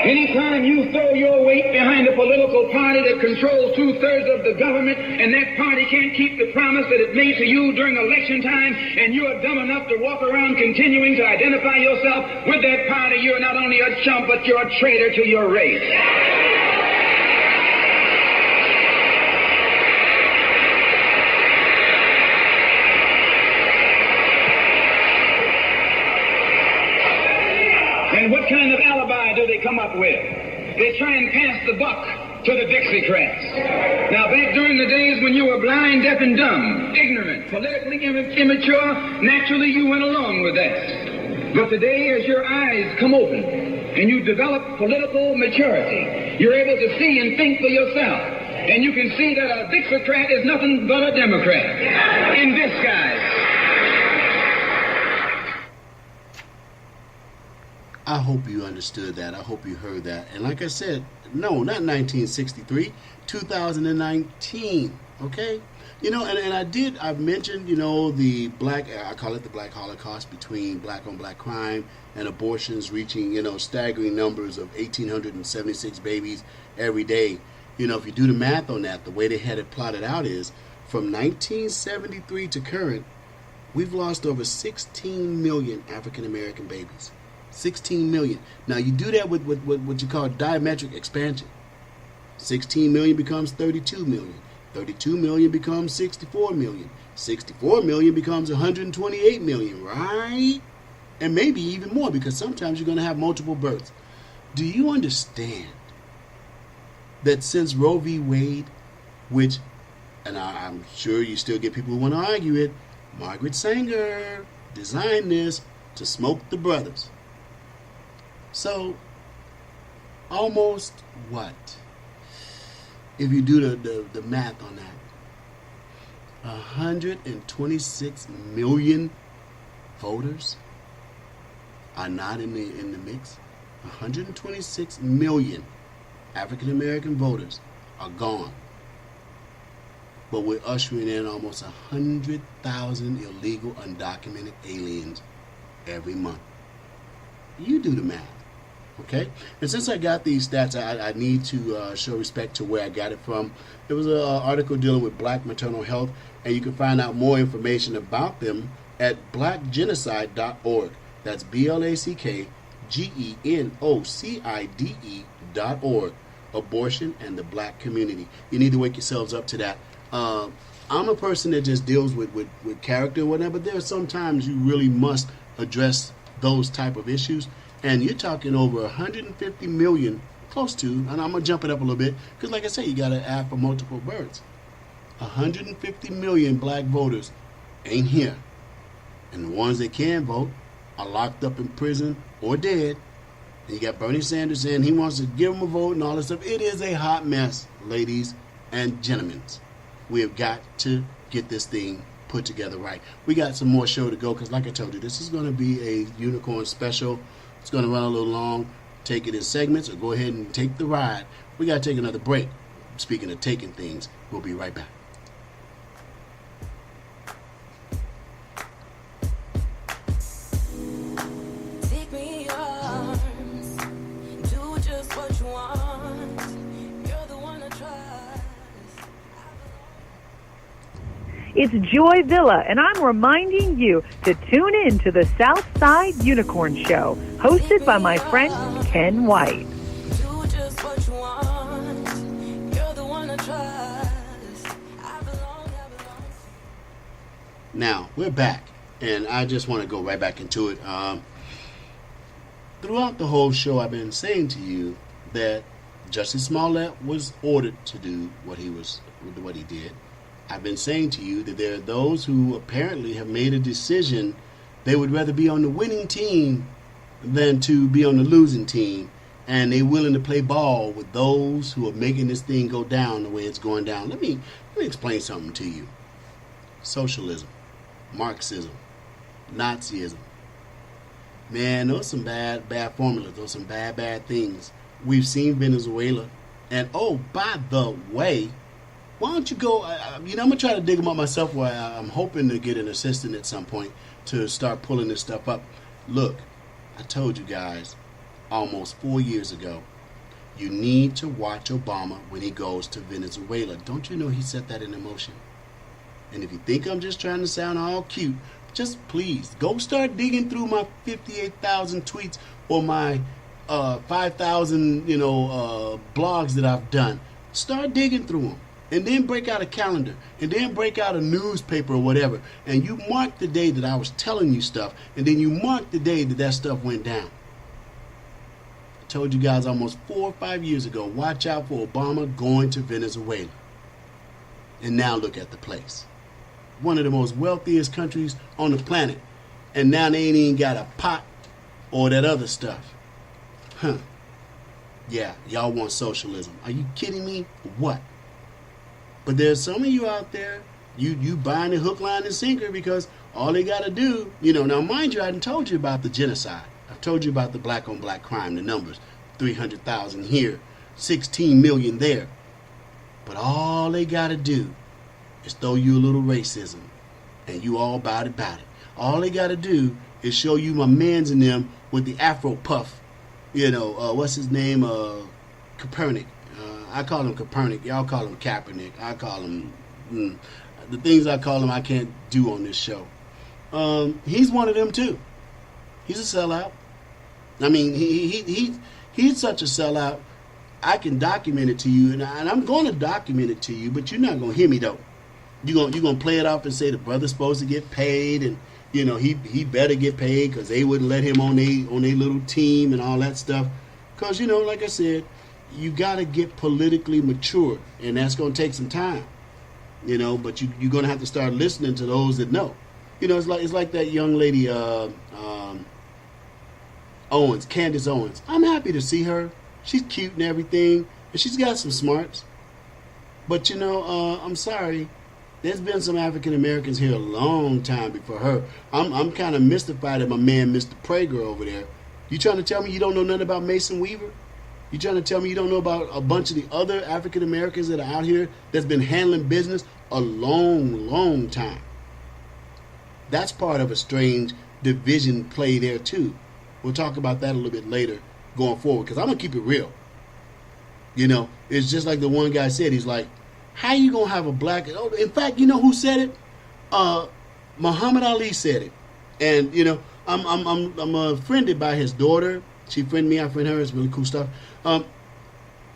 Anytime you throw your weight behind a political party that controls 2/3 of the government, and that party can't keep the promise that it made to you during election time, and you are dumb enough to walk around continuing to identify yourself with that party, you're not only a chump, but you're a traitor to your race. And what kind of alibi do they come up with? They try and pass the buck to the Dixiecrats. Now, back during the days when you were blind, deaf, and dumb, ignorant, politically immature, naturally you went along with that. But today, as your eyes come open and you develop political maturity, you're able to see and think for yourself. And you can see that a Dixiecrat is nothing but a Democrat in disguise. I hope you understood that. I hope you heard that. And like I said, no, not 1963, 2019, okay? You know, and I've mentioned, you know, I call it the Black Holocaust between black on black crime and abortions reaching, you know, staggering numbers of 1,876 babies every day. You know, if you do the math on that, the way they had it plotted out is from 1973 to current, we've lost over 16 million African-American babies. 16 million. Now you do that with what you call diametric expansion. 16 million becomes 32 million. 32 million becomes 64 million. 64 million becomes 128 million, right? And maybe even more, because sometimes you're going to have multiple births. Do you understand that since Roe v. Wade, which, and I'm sure you still get people who want to argue it, Margaret Sanger designed this to smoke the brothers. So, almost what? If you do the math on that, 126 million voters are not in the mix. 126 million African American voters are gone. But we're ushering in almost 100,000 illegal undocumented aliens every month. You do the math. Okay, and since I got these stats, I need to show respect to where I got it from. There was an article dealing with black maternal health, and you can find out more information about them at blackgenocide.org. That's BlackGenocide.org. Abortion and the black community. You need to wake yourselves up to that. I'm a person that just deals with character and whatever, but there are sometimes you really must address those type of issues. And you're talking over 150 million, close to, and I'm going to jump it up a little bit, because like I say, you got to add for multiple births. 150 million black voters ain't here. And the ones that can vote are locked up in prison or dead. And you got Bernie Sanders saying he wants to give them a vote and all this stuff. It is a hot mess, ladies and gentlemen. We have got to get this thing put together right. We got some more show to go, because like I told you, this is going to be a unicorn special. It's going to run a little long. Take it in segments or go ahead and take the ride. We got to take another break. Speaking of taking things, we'll be right back. Take me in your arms. Do just what you want. You're the one I trust. It's Joy Villa, and I'm reminding you to tune in to the Southside Unicorn Show, hosted by my friend Ken White. Do just what you want. You're the one I trust. I belong. Now, we're back, and I just want to go right back into it. Throughout the whole show, I've been saying to you that Jussie Smollett was ordered to do what he did. I've been saying to you that there are those who apparently have made a decision they would rather be on the winning team than to be on the losing team, and they're willing to play ball with those who are making this thing go down the way it's going down. Let me explain something to you. Socialism, Marxism, Nazism. Man, those are some bad formulas. Those are some bad things. We've seen Venezuela. And, oh, by the way, why don't you go, I'm going to try to dig them up myself where I'm hoping to get an assistant at some point to start pulling this stuff up. Look, I told you guys almost 4 years ago, you need to watch Obama when he goes to Venezuela. Don't you know he set that in motion? And if you think I'm just trying to sound all cute, just please go start digging through my 58,000 tweets or my 5,000 blogs that I've done. Start digging through them, and then break out a calendar, and then break out a newspaper or whatever, and you mark the day that I was telling you stuff, and then you mark the day that stuff went down. I told you guys almost 4 or 5 years ago, watch out for Obama going to Venezuela. And now look at the place. One of the most wealthiest countries on the planet, and now they ain't even got a pot or that other stuff. Huh. Yeah, y'all want socialism. Are you kidding me? What? But there's some of you out there, you buying the hook, line, and sinker because all they got to do, now mind you, I done told you about the genocide. I've told you about the black on black crime, the numbers, 300,000 here, 16 million there. But all they got to do is throw you a little racism, and you all about it. All they got to do is show you my mans in them with the Afro puff. What's his name? Copernic. I call him Copernic. Y'all call him Kaepernick. I call him... the things I call him I can't do on this show. He's one of them too. He's a sellout. I mean, he's such a sellout. I can document it to you, and I'm going to document it to you, but you're not going to hear me though. You're going to play it off and say the brother's supposed to get paid, and he better get paid because they wouldn't let him on their little team and all that stuff. Because like I said, you got to get politically mature, and that's going to take some time. But you're going to have to start listening to those that know. It's like that young lady Owens, Candace Owens. I'm happy to see her. She's cute and everything, and she's got some smarts. But I'm sorry. There's been some African Americans here a long time before her. I'm kind of mystified at my man, Mr. Prager over there. You trying to tell me you don't know nothing about Mason Weaver? You trying to tell me you don't know about a bunch of the other African Americans that are out here that's been handling business a long time? That's part of a strange division play there too. We'll talk about that a little bit later going forward, because I'm going to keep it real. It's just like the one guy said. He's like, how you going to have a black... In fact, you know who said it? Muhammad Ali said it. And, I'm friended by his daughter. She friended me, I friend her. It's really cool stuff.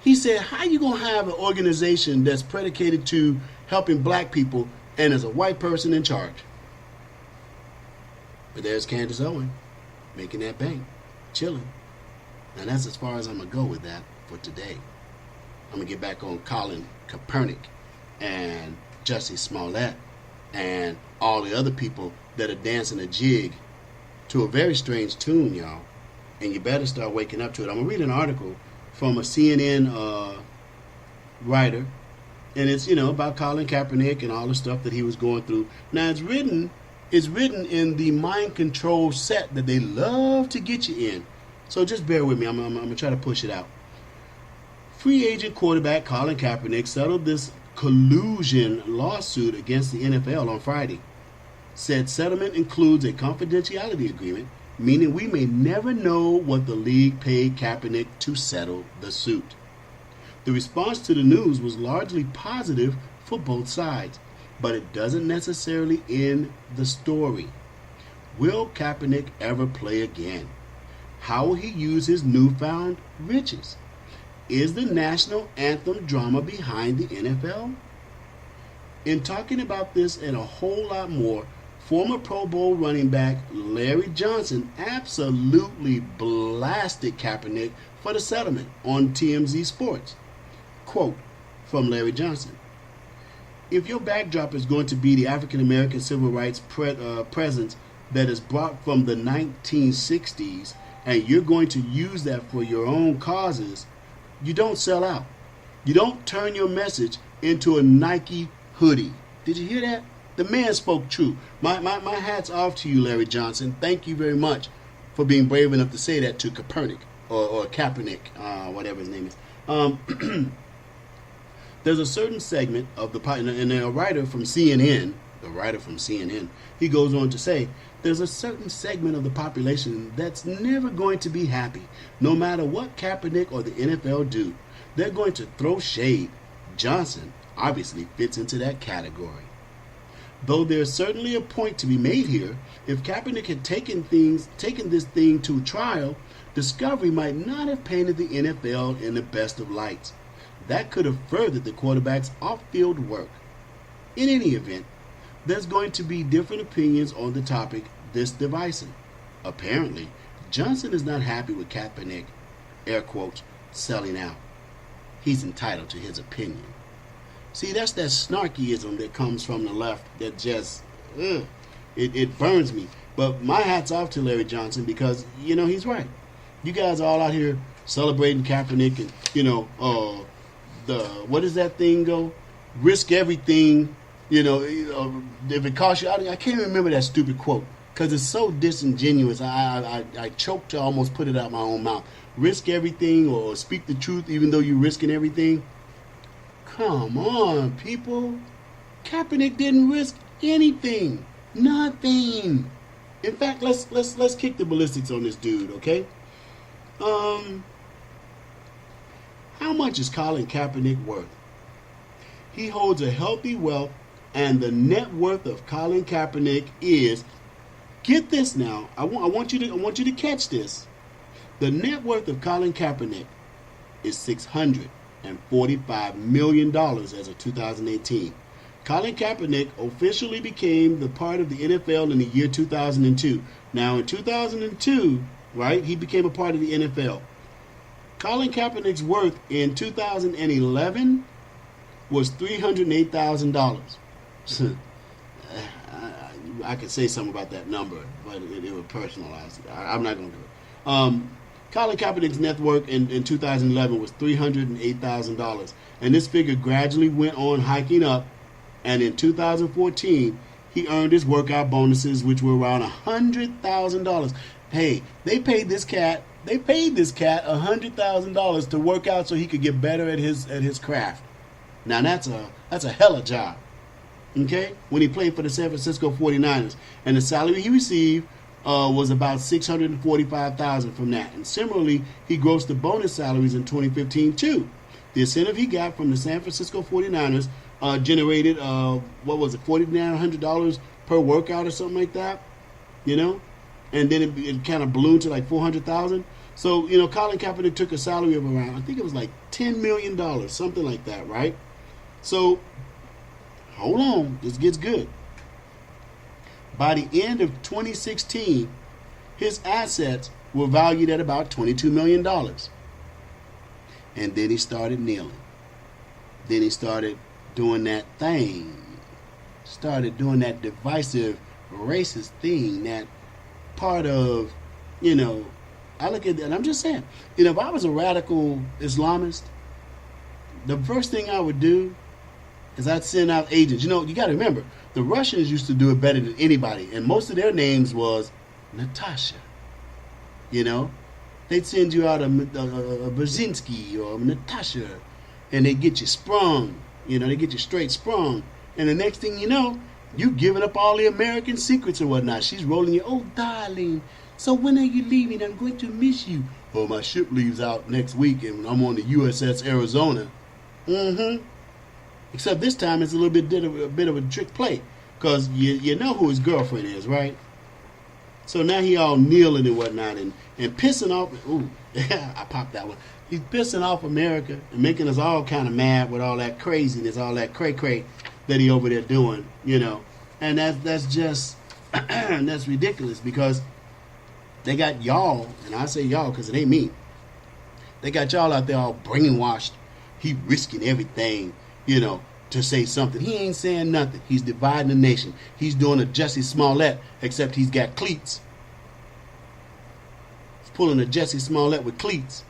He said, how you going to have an organization that's predicated to helping black people and there's a white person in charge? But there's Candace Owens making that bank, chilling. And that's as far as I'm going to go with that for today. I'm going to get back on Colin Kaepernick and Jussie Smollett and all the other people that are dancing a jig to a very strange tune, y'all. And you better start waking up to it. I'm going to read an article from a CNN writer, and it's, about Colin Kaepernick and all the stuff that he was going through. Now, it's written in the mind control set that they love to get you in. So just bear with me. I'm going to try to push it out. Free agent quarterback Colin Kaepernick settled this collusion lawsuit against the NFL on Friday. Said settlement includes a confidentiality agreement, meaning we may never know what the league paid Kaepernick to settle the suit. The response to the news was largely positive for both sides. but it doesn't necessarily end the story. Will Kaepernick ever play again? How will he use his newfound riches? Is the national anthem drama behind the NFL? In talking about this and a whole lot more, former Pro Bowl running back Larry Johnson absolutely blasted Kaepernick for the settlement on TMZ Sports. Quote from Larry Johnson: "If your backdrop is going to be the African American civil rights presence that is brought from the 1960s, and you're going to use that for your own causes, you don't sell out. You don't turn your message into a Nike hoodie." Did you hear that? The man spoke true. My hat's off to you, Larry Johnson. Thank you very much for being brave enough to say that to Kaepernick or Kaepernick, whatever his name is. There's a certain segment of the and a writer from CNN, he goes on to say, there's a certain segment of the population that's never going to be happy, no matter what Kaepernick or the NFL do. They're going to throw shade. Johnson obviously fits into that category. Though there's certainly a point to be made here, if Kaepernick had taken this thing to trial, discovery might not have painted the NFL in the best of lights. That could have furthered the quarterback's off-field work. In any event, there's going to be different opinions on the topic this divisive. Apparently, Johnson is not happy with Kaepernick, air quotes, selling out. He's entitled to his opinion. See, that's that snarkyism that comes from the left that just, it burns me. But my hat's off to Larry Johnson because, he's right. You guys are all out here celebrating Kaepernick and, what does that thing go? Risk everything, if it costs you, I can't remember that stupid quote because it's so disingenuous. I choked to almost put it out my own mouth. Risk everything or speak the truth even though you're risking everything. Come on, people. Kaepernick didn't risk anything. Nothing. In fact, let's kick the ballistics on this dude, okay? How much is Colin Kaepernick worth? He holds a healthy wealth, and the net worth of Colin Kaepernick is, get this now. I want you to catch this. The net worth of Colin Kaepernick is $645 million as of 2018. Colin Kaepernick officially became the part of the NFL in the year 2002. Now, in 2002, right, he became a part of the NFL. Colin Kaepernick's worth in 2011 was $308,000. I could say something about that number, but it would personalize it. I'm not going to do it. Colin Kaepernick's net worth in 2011 was $308,000, and this figure gradually went on hiking up, and in 2014, he earned his workout bonuses, which were around $100,000. Hey, they paid this cat $100,000 to work out so he could get better at his craft. Now that's a hella job. Okay? When he played for the San Francisco 49ers, and the salary he received was about $645,000 from that. And similarly, he grossed the bonus salaries in 2015 too. The incentive he got from the San Francisco 49ers generated $4,900 per workout or something like that, and then it kind of ballooned to like $400,000. So Colin Kaepernick took a salary of around, I think it was like $10 million, something like that, right? So hold on, this gets good. By the end of 2016, his assets were valued at about $22 million. And then he started kneeling. Then he started doing that thing. Started doing that divisive, racist thing, that part of, I look at that and I'm just saying, if I was a radical Islamist, the first thing I would do is I'd send out agents. You got to remember, the Russians used to do it better than anybody, and most of their names was Natasha. They'd send you out a Brzezinski or Natasha, and they get you sprung. They get you straight sprung, and the next thing you know, you giving up all the American secrets and whatnot. She's rolling you, oh darling, so when are you leaving? I'm going to miss you. Oh, my ship leaves out next week, and I'm on the USS Arizona. Except this time it's a bit of a trick play, because you know who his girlfriend is, right? So now he all kneeling and whatnot and pissing off. Ooh, I popped that one. He's pissing off America and making us all kind of mad with all that craziness, all that cray-cray that he over there doing, you know. And that's just, that's ridiculous, because they got y'all, and I say y'all because it ain't me. They got y'all out there all brainwashed. He risking everything, you know, to say something. He ain't saying nothing. He's dividing the nation. He's doing a Jussie Smollett, except he's got cleats. He's pulling a Jussie Smollett with cleats.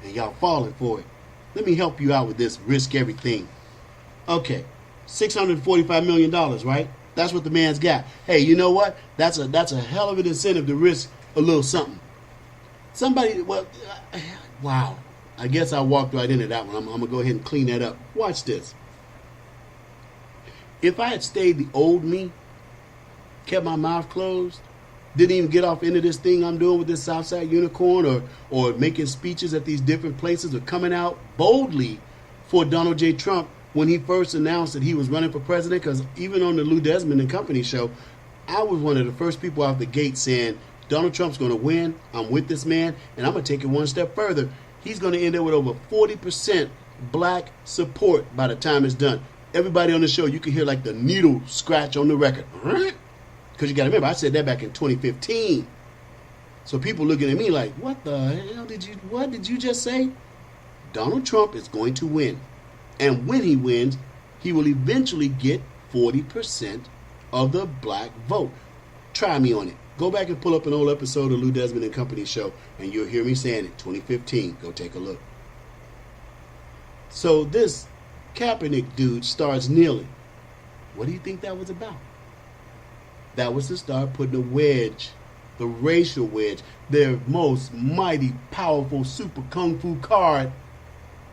And y'all falling for it. Let me help you out with this risk everything. Okay, $645 million, right? That's what the man's got. Hey, you know what? That's a hell of an incentive to risk a little something. Somebody, well, wow. I guess I walked right into that one. I'm going to go ahead and clean that up. Watch this. If I had stayed the old me, kept my mouth closed, didn't even get off into this thing I'm doing with this Southside Unicorn, or making speeches at these different places, or coming out boldly for Donald J. Trump when he first announced that he was running for president, because even on the Lou Desmond and Company show, I was one of the first people out the gate saying, Donald Trump's going to win. I'm with this man, and I'm going to take it one step further. He's going to end up with over 40% black support by the time it's done. Everybody on the show, you can hear like the needle scratch on the record. Because you got to remember, I said that back in 2015. So people looking at me like, what the hell did you just say? Donald Trump is going to win. And when he wins, he will eventually get 40% of the black vote. Try me on it. Go back and pull up an old episode of Lou Desmond and Company show, and you'll hear me saying it. 2015. Go take a look. So this Kaepernick dude starts kneeling. What do you think that was about? That was to start putting a wedge, the racial wedge, their most mighty, powerful, super kung fu card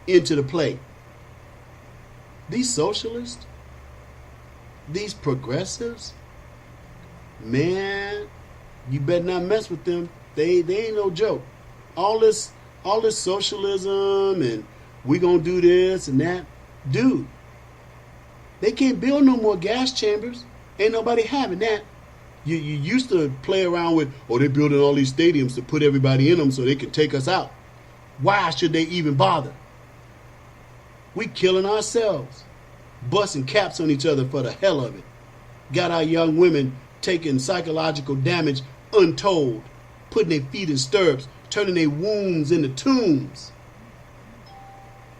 into the play. These socialists, these progressives, man, you better not mess with them. They ain't no joke. All this socialism and we gonna do this and that, dude. They can't build no more gas chambers. Ain't nobody having that. You used to play around with, oh, they're building all these stadiums to put everybody in them so they can take us out. Why should they even bother? We killing ourselves, busting caps on each other for the hell of it. Got our young women taking psychological damage untold, putting their feet in stirrups, turning their wounds into tombs.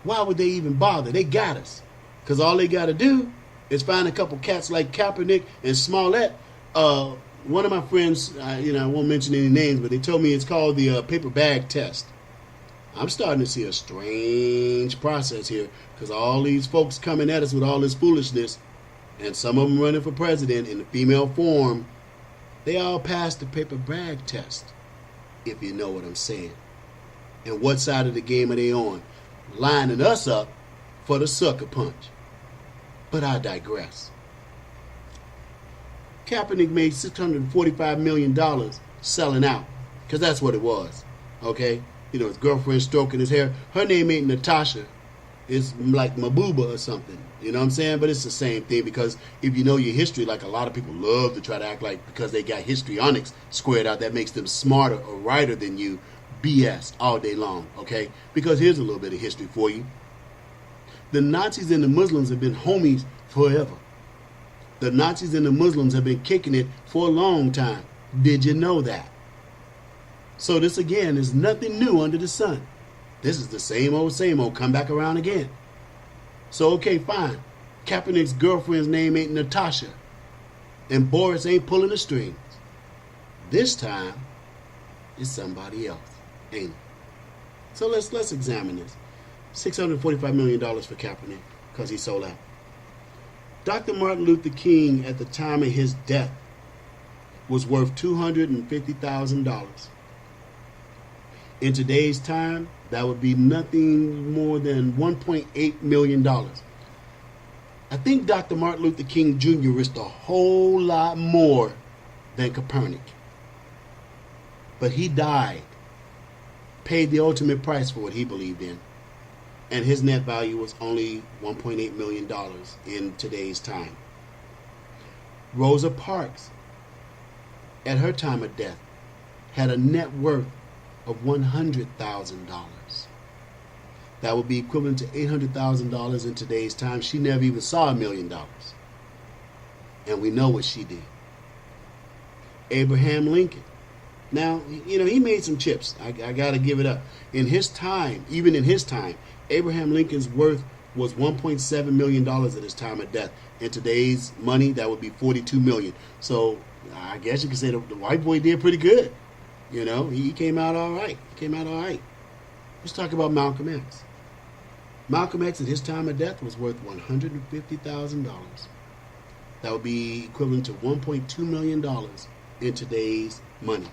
Why would they even bother? They got us. Because all they got to do is find a couple cats like Kaepernick and Smollett. One of my friends, I won't mention any names, but they told me it's called the paper bag test. I'm starting to see a strange process here, because all these folks coming at us with all this foolishness, and some of them running for president in the female form, they all passed the paper bag test, if you know what I'm saying. And what side of the game are they on? Lining us up for the sucker punch. But I digress. Kaepernick made $645 million selling out, because that's what it was, okay? You know, his girlfriend stroking his hair. Her name ain't Natasha. It's like Mabuba or something. You know what I'm saying? But it's the same thing, because if you know your history, like a lot of people love to try to act like because they got histrionics squared out, that makes them smarter or righter than you. BS all day long, okay? Because here's a little bit of history for you. The Nazis and the Muslims have been homies forever. The Nazis and the Muslims have been kicking it for a long time. Did you know that? So this, again, is nothing new under the sun. This is the same old, come back around again. So, okay, fine. Kaepernick's girlfriend's name ain't Natasha. And Boris ain't pulling the strings. This time, it's somebody else, ain't it? So let's examine this. $645 million for Kaepernick, because he sold out. Dr. Martin Luther King, at the time of his death, was worth $250,000. In today's time, that would be nothing more than $1.8 million. I think Dr. Martin Luther King Jr. risked a whole lot more than Kaepernick. But he died, paid the ultimate price for what he believed in. and his net value was only $1.8 million in today's time. Rosa Parks, at her time of death, had a net worth of $100,000. That would be equivalent to $800,000 in today's time. She never even saw $1 million. And we know what she did. Abraham Lincoln. Now, you know, he made some chips. I got to give it up. In his time, even in his time, Abraham Lincoln's worth was $1.7 million at his time of death. In today's money, that would be $42 million. So I guess you could say the white boy did pretty good. You know, he came out all right. Let's talk about Malcolm X. Malcolm X at his time of death was worth $150,000. That would be equivalent to $1.2 million in today's money.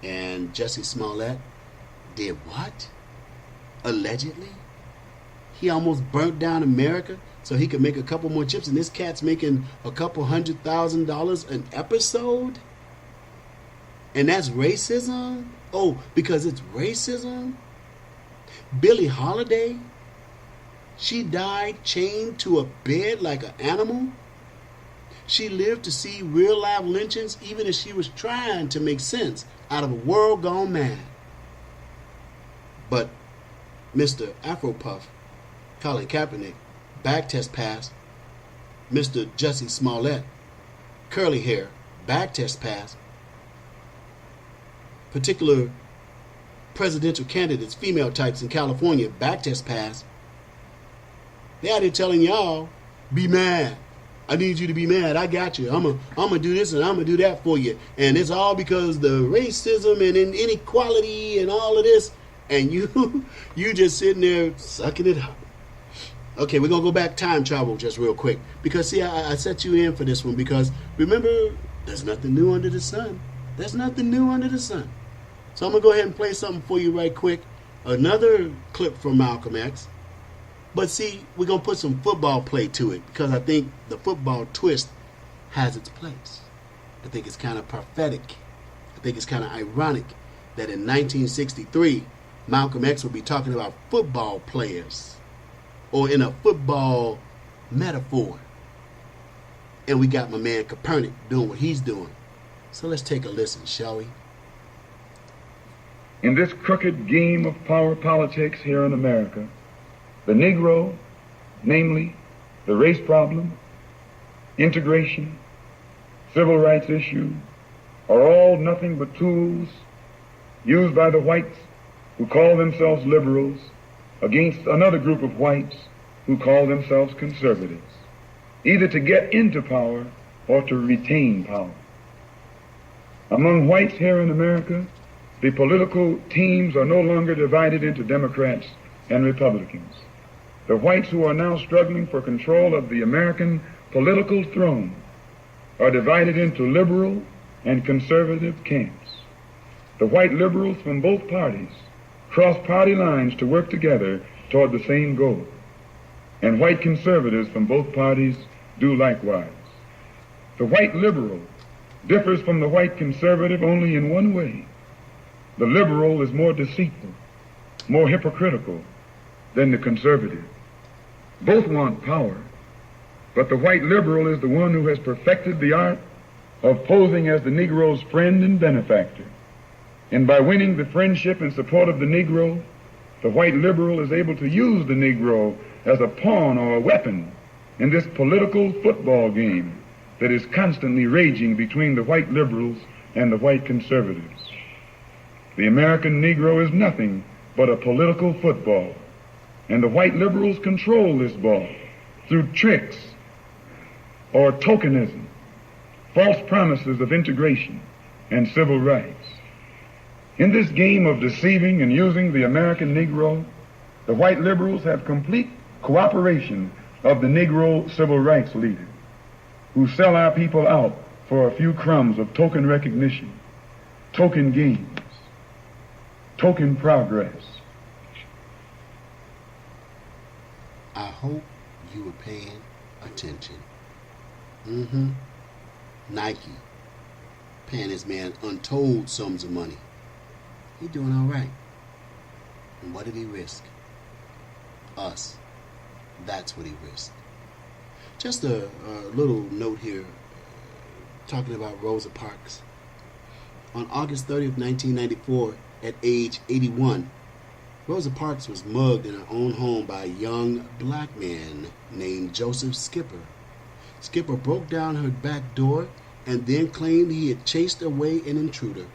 And Jussie Smollett did what? Allegedly? He almost burnt down America so he could make a couple more chips, and this cat's making a couple $100,000 an episode? And that's racism? Oh, because it's racism? Billie Holiday? She died chained to a bed like an animal? She lived to see real live lynchings even as she was trying to make sense out of a world gone mad. But Mr. Afropuff, Colin Kaepernick, back test pass. Mr. Jussie Smollett, curly hair, back test pass. Particular presidential candidates, female types in California, back test pass. They out here telling y'all, be mad. I need you to be mad. I got you. I'm gonna do this and I'm gonna do that for you. And it's all because the racism and inequality and all of this. And you just sitting there sucking it up. Okay, we're gonna go back time travel just real quick. Because see, I set you in for this one because remember, there's nothing new under the sun. There's nothing new under the sun. So I'm gonna go ahead and play something for you right quick. Another clip from Malcolm X. But see, we're going to put some football play to it because I think the football twist has its place. I think it's kind of prophetic. I think it's kind of ironic that in 1963, Malcolm X will be talking about football players or in a football metaphor. And we got my man Kaepernick doing what he's doing. So let's take a listen, shall we? In this crooked game of power politics here in America, the Negro, namely the race problem, integration, civil rights issue, are all nothing but tools used by the whites who call themselves liberals against another group of whites who call themselves conservatives, either to get into power or to retain power. Among whites here in America, the political teams are no longer divided into Democrats and Republicans. The whites who are now struggling for control of the American political throne are divided into liberal and conservative camps. The white liberals from both parties cross party lines to work together toward the same goal, and white conservatives from both parties do likewise. The white liberal differs from the white conservative only in one way. The liberal is more deceitful, more hypocritical than the conservative. Both want power, but the white liberal is the one who has perfected the art of posing as the Negro's friend and benefactor. And by winning the friendship and support of the Negro, the white liberal is able to use the Negro as a pawn or a weapon in this political football game that is constantly raging between the white liberals and the white conservatives. The American Negro is nothing but a political football. And the white liberals control this ball through tricks or tokenism, false promises of integration and civil rights. In this game of deceiving and using the American Negro, the white liberals have complete cooperation of the Negro civil rights leaders who sell our people out for a few crumbs of token recognition, token gains, token progress. I hope you were paying attention. Nike paying this man untold sums of money. He doing all right. And what did he risk? us. That's what he risked. Just a little note here, talking about Rosa Parks. On August 30th, 1994, at age 81, Rosa Parks was mugged in her own home by a young black man named Joseph Skipper. Skipper broke down her back door and then claimed he had chased away an intruder.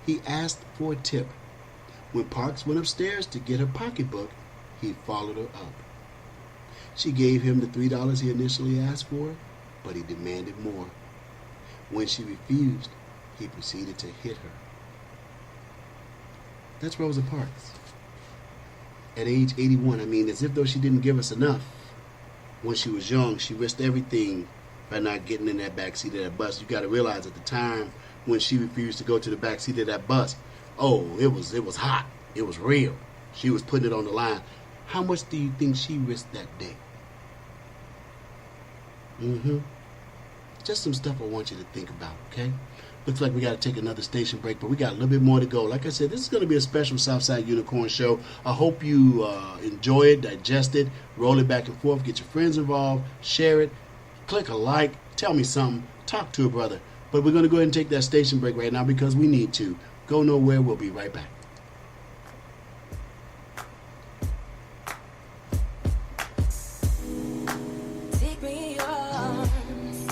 He asked for a tip. When Parks went upstairs to get her pocketbook, he followed her up. She gave him the $3 he initially asked for, but he demanded more. When she refused, he proceeded to hit her. That's Rosa Parks. At age 81, I mean, as if though she didn't give us enough. When she was young, she risked everything by not getting in that back seat of that bus. You got to realize at the time when she refused to go to the back seat of that bus, oh, it was hot. It was real. She was putting it on the line. How much do you think she risked that day? Just some stuff I want you to think about, okay? Looks like we got to take another station break, but we got a little bit more to go. Like I said, this is going to be a special Southside Unicorn show. I hope you enjoy it, digest it, roll it back and forth, get your friends involved, share it, click a like, tell me something, talk to a brother. But we're going to go ahead and take that station break right now because we need to. Go nowhere. We'll be right back. Take me in your arms.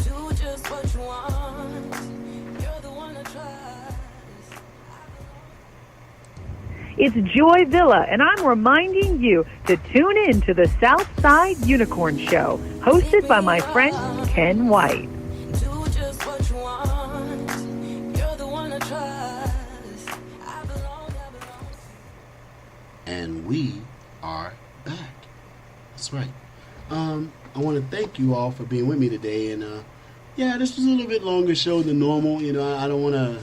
Do just what you want. You're the one I trust. It's Joy Villa, and I'm reminding you to tune in to the Southside Unicorn Show, hosted by my friend Ken White. Do just what you want. You're the one I trust. I belong. And we are back. That's right. I want to thank you all for being with me today. And yeah, this was a little bit longer show than normal. You know, I don't want to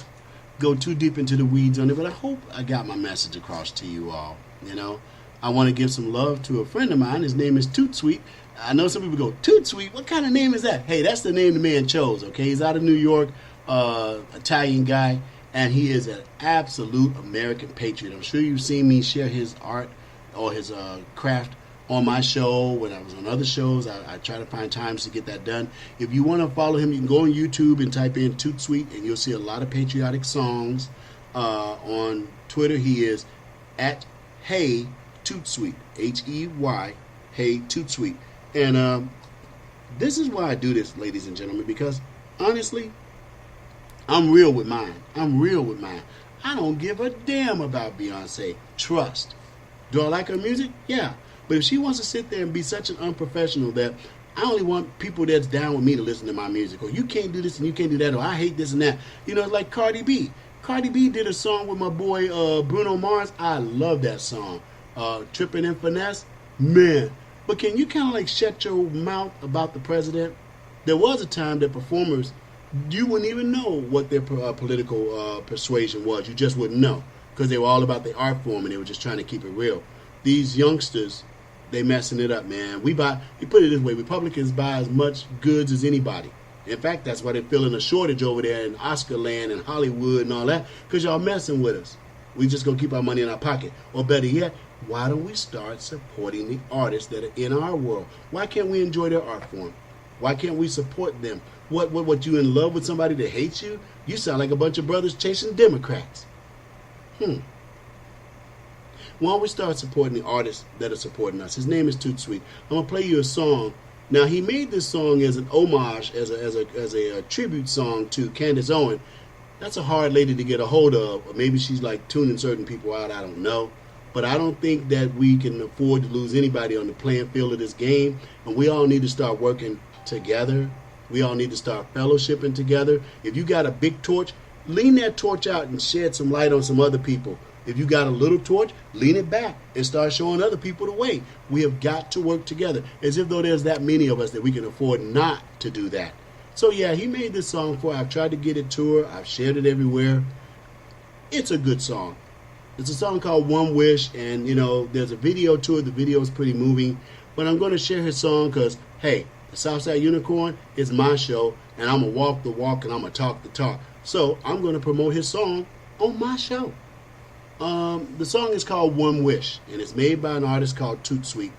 go too deep into the weeds on it, but I hope I got my message across to you all. You know, I want to give some love to a friend of mine. His name is Toot Sweet. I know some people go, Toot Sweet? What kind of name is that? Hey, that's the name the man chose, okay? He's out of New York, Italian guy, and he is an absolute American patriot. I'm sure you've seen me share his art or his craft on my show. When I was on other shows, I try to find times to get that done. If you want to follow him, you can go on YouTube and type in Toot Sweet, and you'll see a lot of patriotic songs. On Twitter, he is at Hey Toot Sweet, Hey, Hey Toot Sweet. And this is why I do this, ladies and gentlemen, because honestly, I'm real with mine. I don't give a damn about Beyonce. Trust. Do I like her music? Yeah. But if she wants to sit there and be such an unprofessional that I only want people that's down with me to listen to my music, or you can't do this and you can't do that, or I hate this and that. You know, like Cardi B. Cardi B did a song with my boy Bruno Mars. I love that song. Trippin' and Finesse. Man. But can you kind of like shut your mouth about the president? There was a time that performers, you wouldn't even know what their political persuasion was. You just wouldn't know because they were all about the art form and they were just trying to keep it real. These youngsters, they messing it up, man. You put it this way, Republicans buy as much goods as anybody. In fact, that's why they're feeling a shortage over there in Oscar land and Hollywood and all that, because y'all messing with us. We just gonna keep our money in our pocket. Or better yet, why don't we start supporting the artists that are in our world? Why can't we enjoy their art form? Why can't we support them? What you in love with somebody that hates you? You sound like a bunch of brothers chasing Democrats. Why don't we start supporting the artists that are supporting us? His name is Toot Sweet. I'm gonna play you a song. Now he made this song as an homage, as a tribute song to Candace Owen. That's a hard lady to get a hold of, or maybe she's like tuning certain people out. I don't know. But I don't think that we can afford to lose anybody on the playing field of this game. And we all need to start working together. We all need to start fellowshipping together. If you got a big torch, lean that torch out and shed some light on some other people. If you got a little torch, lean it back and start showing other people the way. We have got to work together. As if though there's that many of us that we can afford not to do that. So yeah, he made this song for her. I've tried to get it to her. I've shared it everywhere. It's a good song. It's a song called One Wish, and, you know, there's a video to it. The video is pretty moving. But I'm going to share his song because, hey, the Southside Unicorn is my show, and I'm going to walk the walk and I'm going to talk the talk. So I'm going to promote his song on my show. The song is called One Wish, and it's made by an artist called Toot Sweet.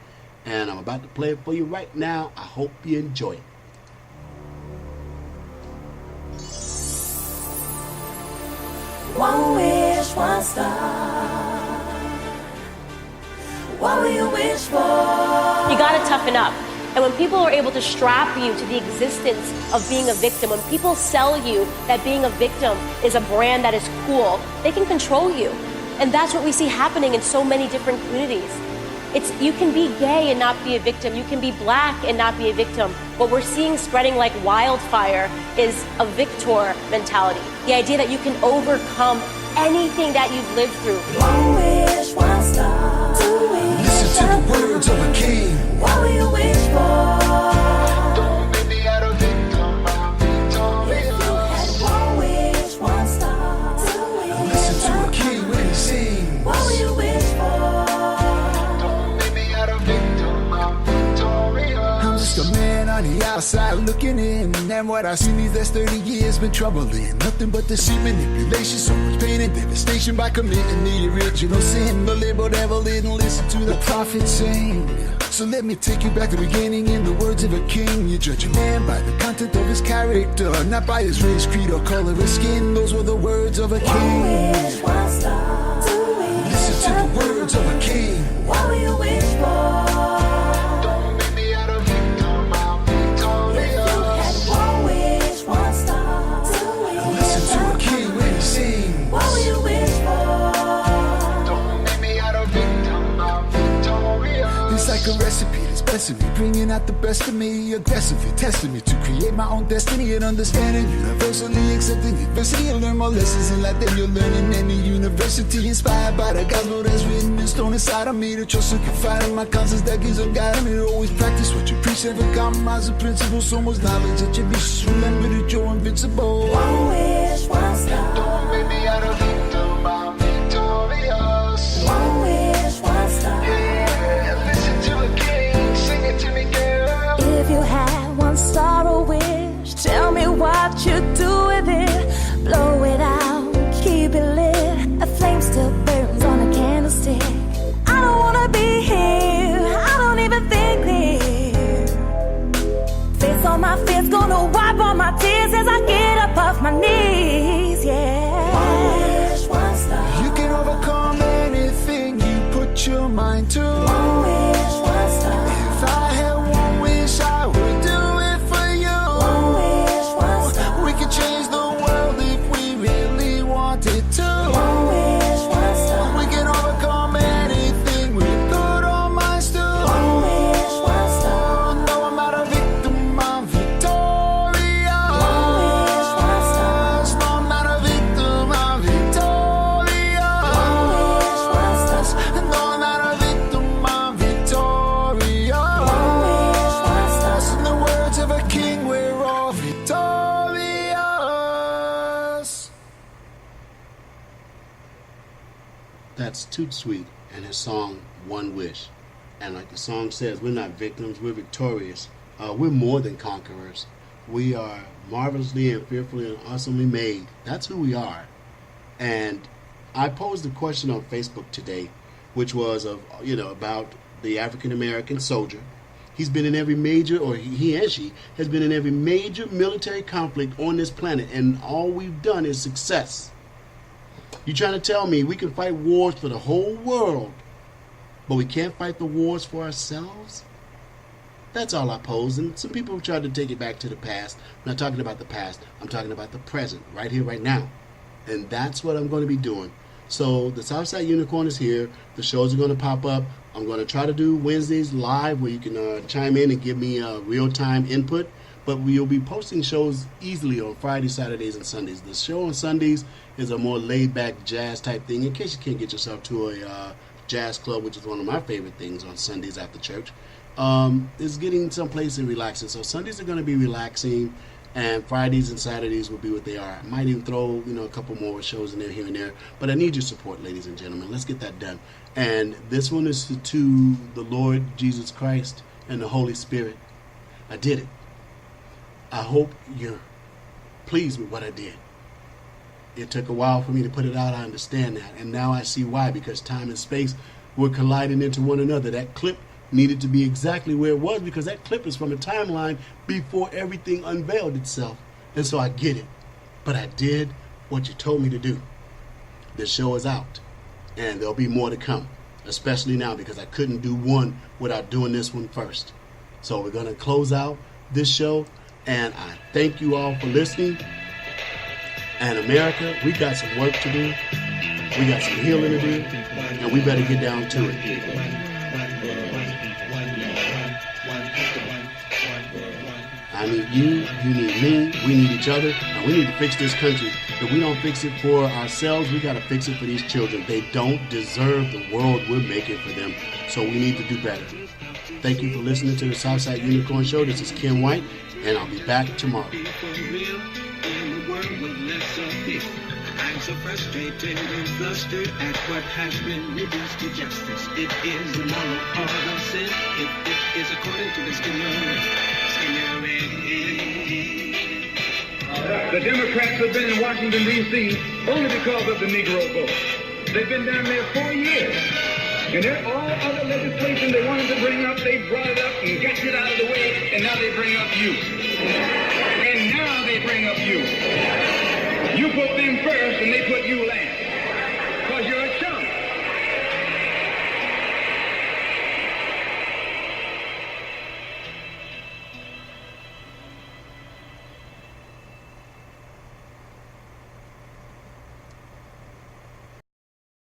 And I'm about to play it for you right now. I hope you enjoy it. One wish, one star. What will you wish for? You gotta toughen up. And when people are able to strap you to the existence of being a victim, when people sell you that being a victim is a brand that is cool, they can control you. And that's what we see happening in so many different communities. You can be gay and not be a victim. You can be black and not be a victim. What we're seeing spreading like wildfire is a victor mentality. The idea that you can overcome anything that you've lived through. One wish, one star. Two wish. Listen to the words of a king. What will you wish for? Don't make me out of victim, I'm victorious. One wish, one star. Two wish. Listen to a king when he sings. What will you wish for? Don't make me out of victim, I'm victorious. I'm just a man on the outside looking in, and what I see these last 30 years been troubling. Nothing but deceit, manipulation, so much pain and devastation by committing the original sin. The label devil didn't listen to the prophet saying. So let me take you back to the beginning. In the words of a king, you judge a man by the content of his character, not by his race, creed, or color of skin. Those were the words of a king. One wish, one star. Two wish. Listen to the words of a king. What will you wish for? Don't make me out of victim, I'm victorious. One wish, one star. Two wish. Listen to a king when he sings. What will you wish for? Don't make me out of victim, I'm victorious. It's like a recipe that's blessing me, bringing out the best of me, aggressively testing me to create my own destiny and understanding, universally accepting adversity and learn more lessons in life than you'll learn in any university. Inspired by the gospel that's written in stone inside of me, to trust and confide in my conscience that gives a guide me to always practice what you preach, never compromise the principle. So much knowledge that you be remember that you're invincible. One wish, one star. Don't make me out of victim, I'm victorious. One wish, one star. Yeah, listen to a king, sing it to me, girl. If you had one star or wish, tell me what you'd do with it. Blow it out, keep it lit. A flame still burns on a candlestick. I don't wanna be here, I don't even think there. Face on my face, gonna wipe all my tears as I get up off my knees, yeah. One wish, one star. You can overcome anything you put your mind to. One wish, one star. If I had one wish, I would do it for you. One wish, one star. We could change the world if we really wanted to. One wish, one star. We can overcome anything we put our minds to. One wish, one star. No, I'm not a victim, I'm victorious. One wish, one star. No, I'm not a victim, I'm victorious. One wish, one star. No, I'm not a victim, I'm victorious. One wish, one star. In the words of a king, we're all victorious. That's Toot Sweet and his song One Wish. And like the song says, we're not victims, we're victorious. We're more than conquerors. We are marvelously and fearfully and awesomely made. That's who we are. And I posed a question on Facebook today, which was about the African American soldier. He's been in every major, or he and she has been in every major military conflict on this planet, and all we've done is success. You trying to tell me we can fight wars for the whole world, but we can't fight the wars for ourselves? That's all I pose. And some people have tried to take it back to the past. I'm not talking about the past. I'm talking about the present, right here, right now. And that's what I'm going to be doing. So the Southside Unicorn is here. The shows are going to pop up. I'm going to try to do Wednesdays live where you can chime in and give me real-time input. But we'll be posting shows easily on Fridays, Saturdays, and Sundays. The show on Sundays is a more laid-back jazz type thing, in case you can't get yourself to a jazz club, which is one of my favorite things on Sundays after church. Is getting someplace and relaxing. So Sundays are going to be relaxing, and Fridays and Saturdays will be what they are. I might even throw a couple more shows in there here and there, but I need your support, ladies and gentlemen. Let's get that done. And this one is to the Lord Jesus Christ and the Holy Spirit. I did it. I hope you're pleased with what I did. It took a while for me to put it out. I understand that. And now I see why, because time and space were colliding into one another. That clip needed to be exactly where it was because that clip is from a timeline before everything unveiled itself. And so I get it. But I did what you told me to do. The show is out. And there'll be more to come, especially now because I couldn't do one without doing this one first. So we're going to close out this show. And I thank you all for listening. And America, we got some work to do. We got some healing to do. And we better get down to it. I need you need me, we need each other, and we need to fix this country. If we don't fix it for ourselves, we got to fix it for these children. They don't deserve the world we're making for them, so we need to do better. Thank you for listening to the Southside Unicorn Show. This is Ken White, and I'll be back tomorrow. I'm so frustrated and flustered at what has been reduced to justice. It is the moral order of sin. It is according to the The Democrats have been in Washington, D.C. only because of the Negro vote. They've been down there 4 years. And all other legislation they wanted to bring up, they brought it up and got it out of the way, and now they bring up you. And now they bring up you. You put them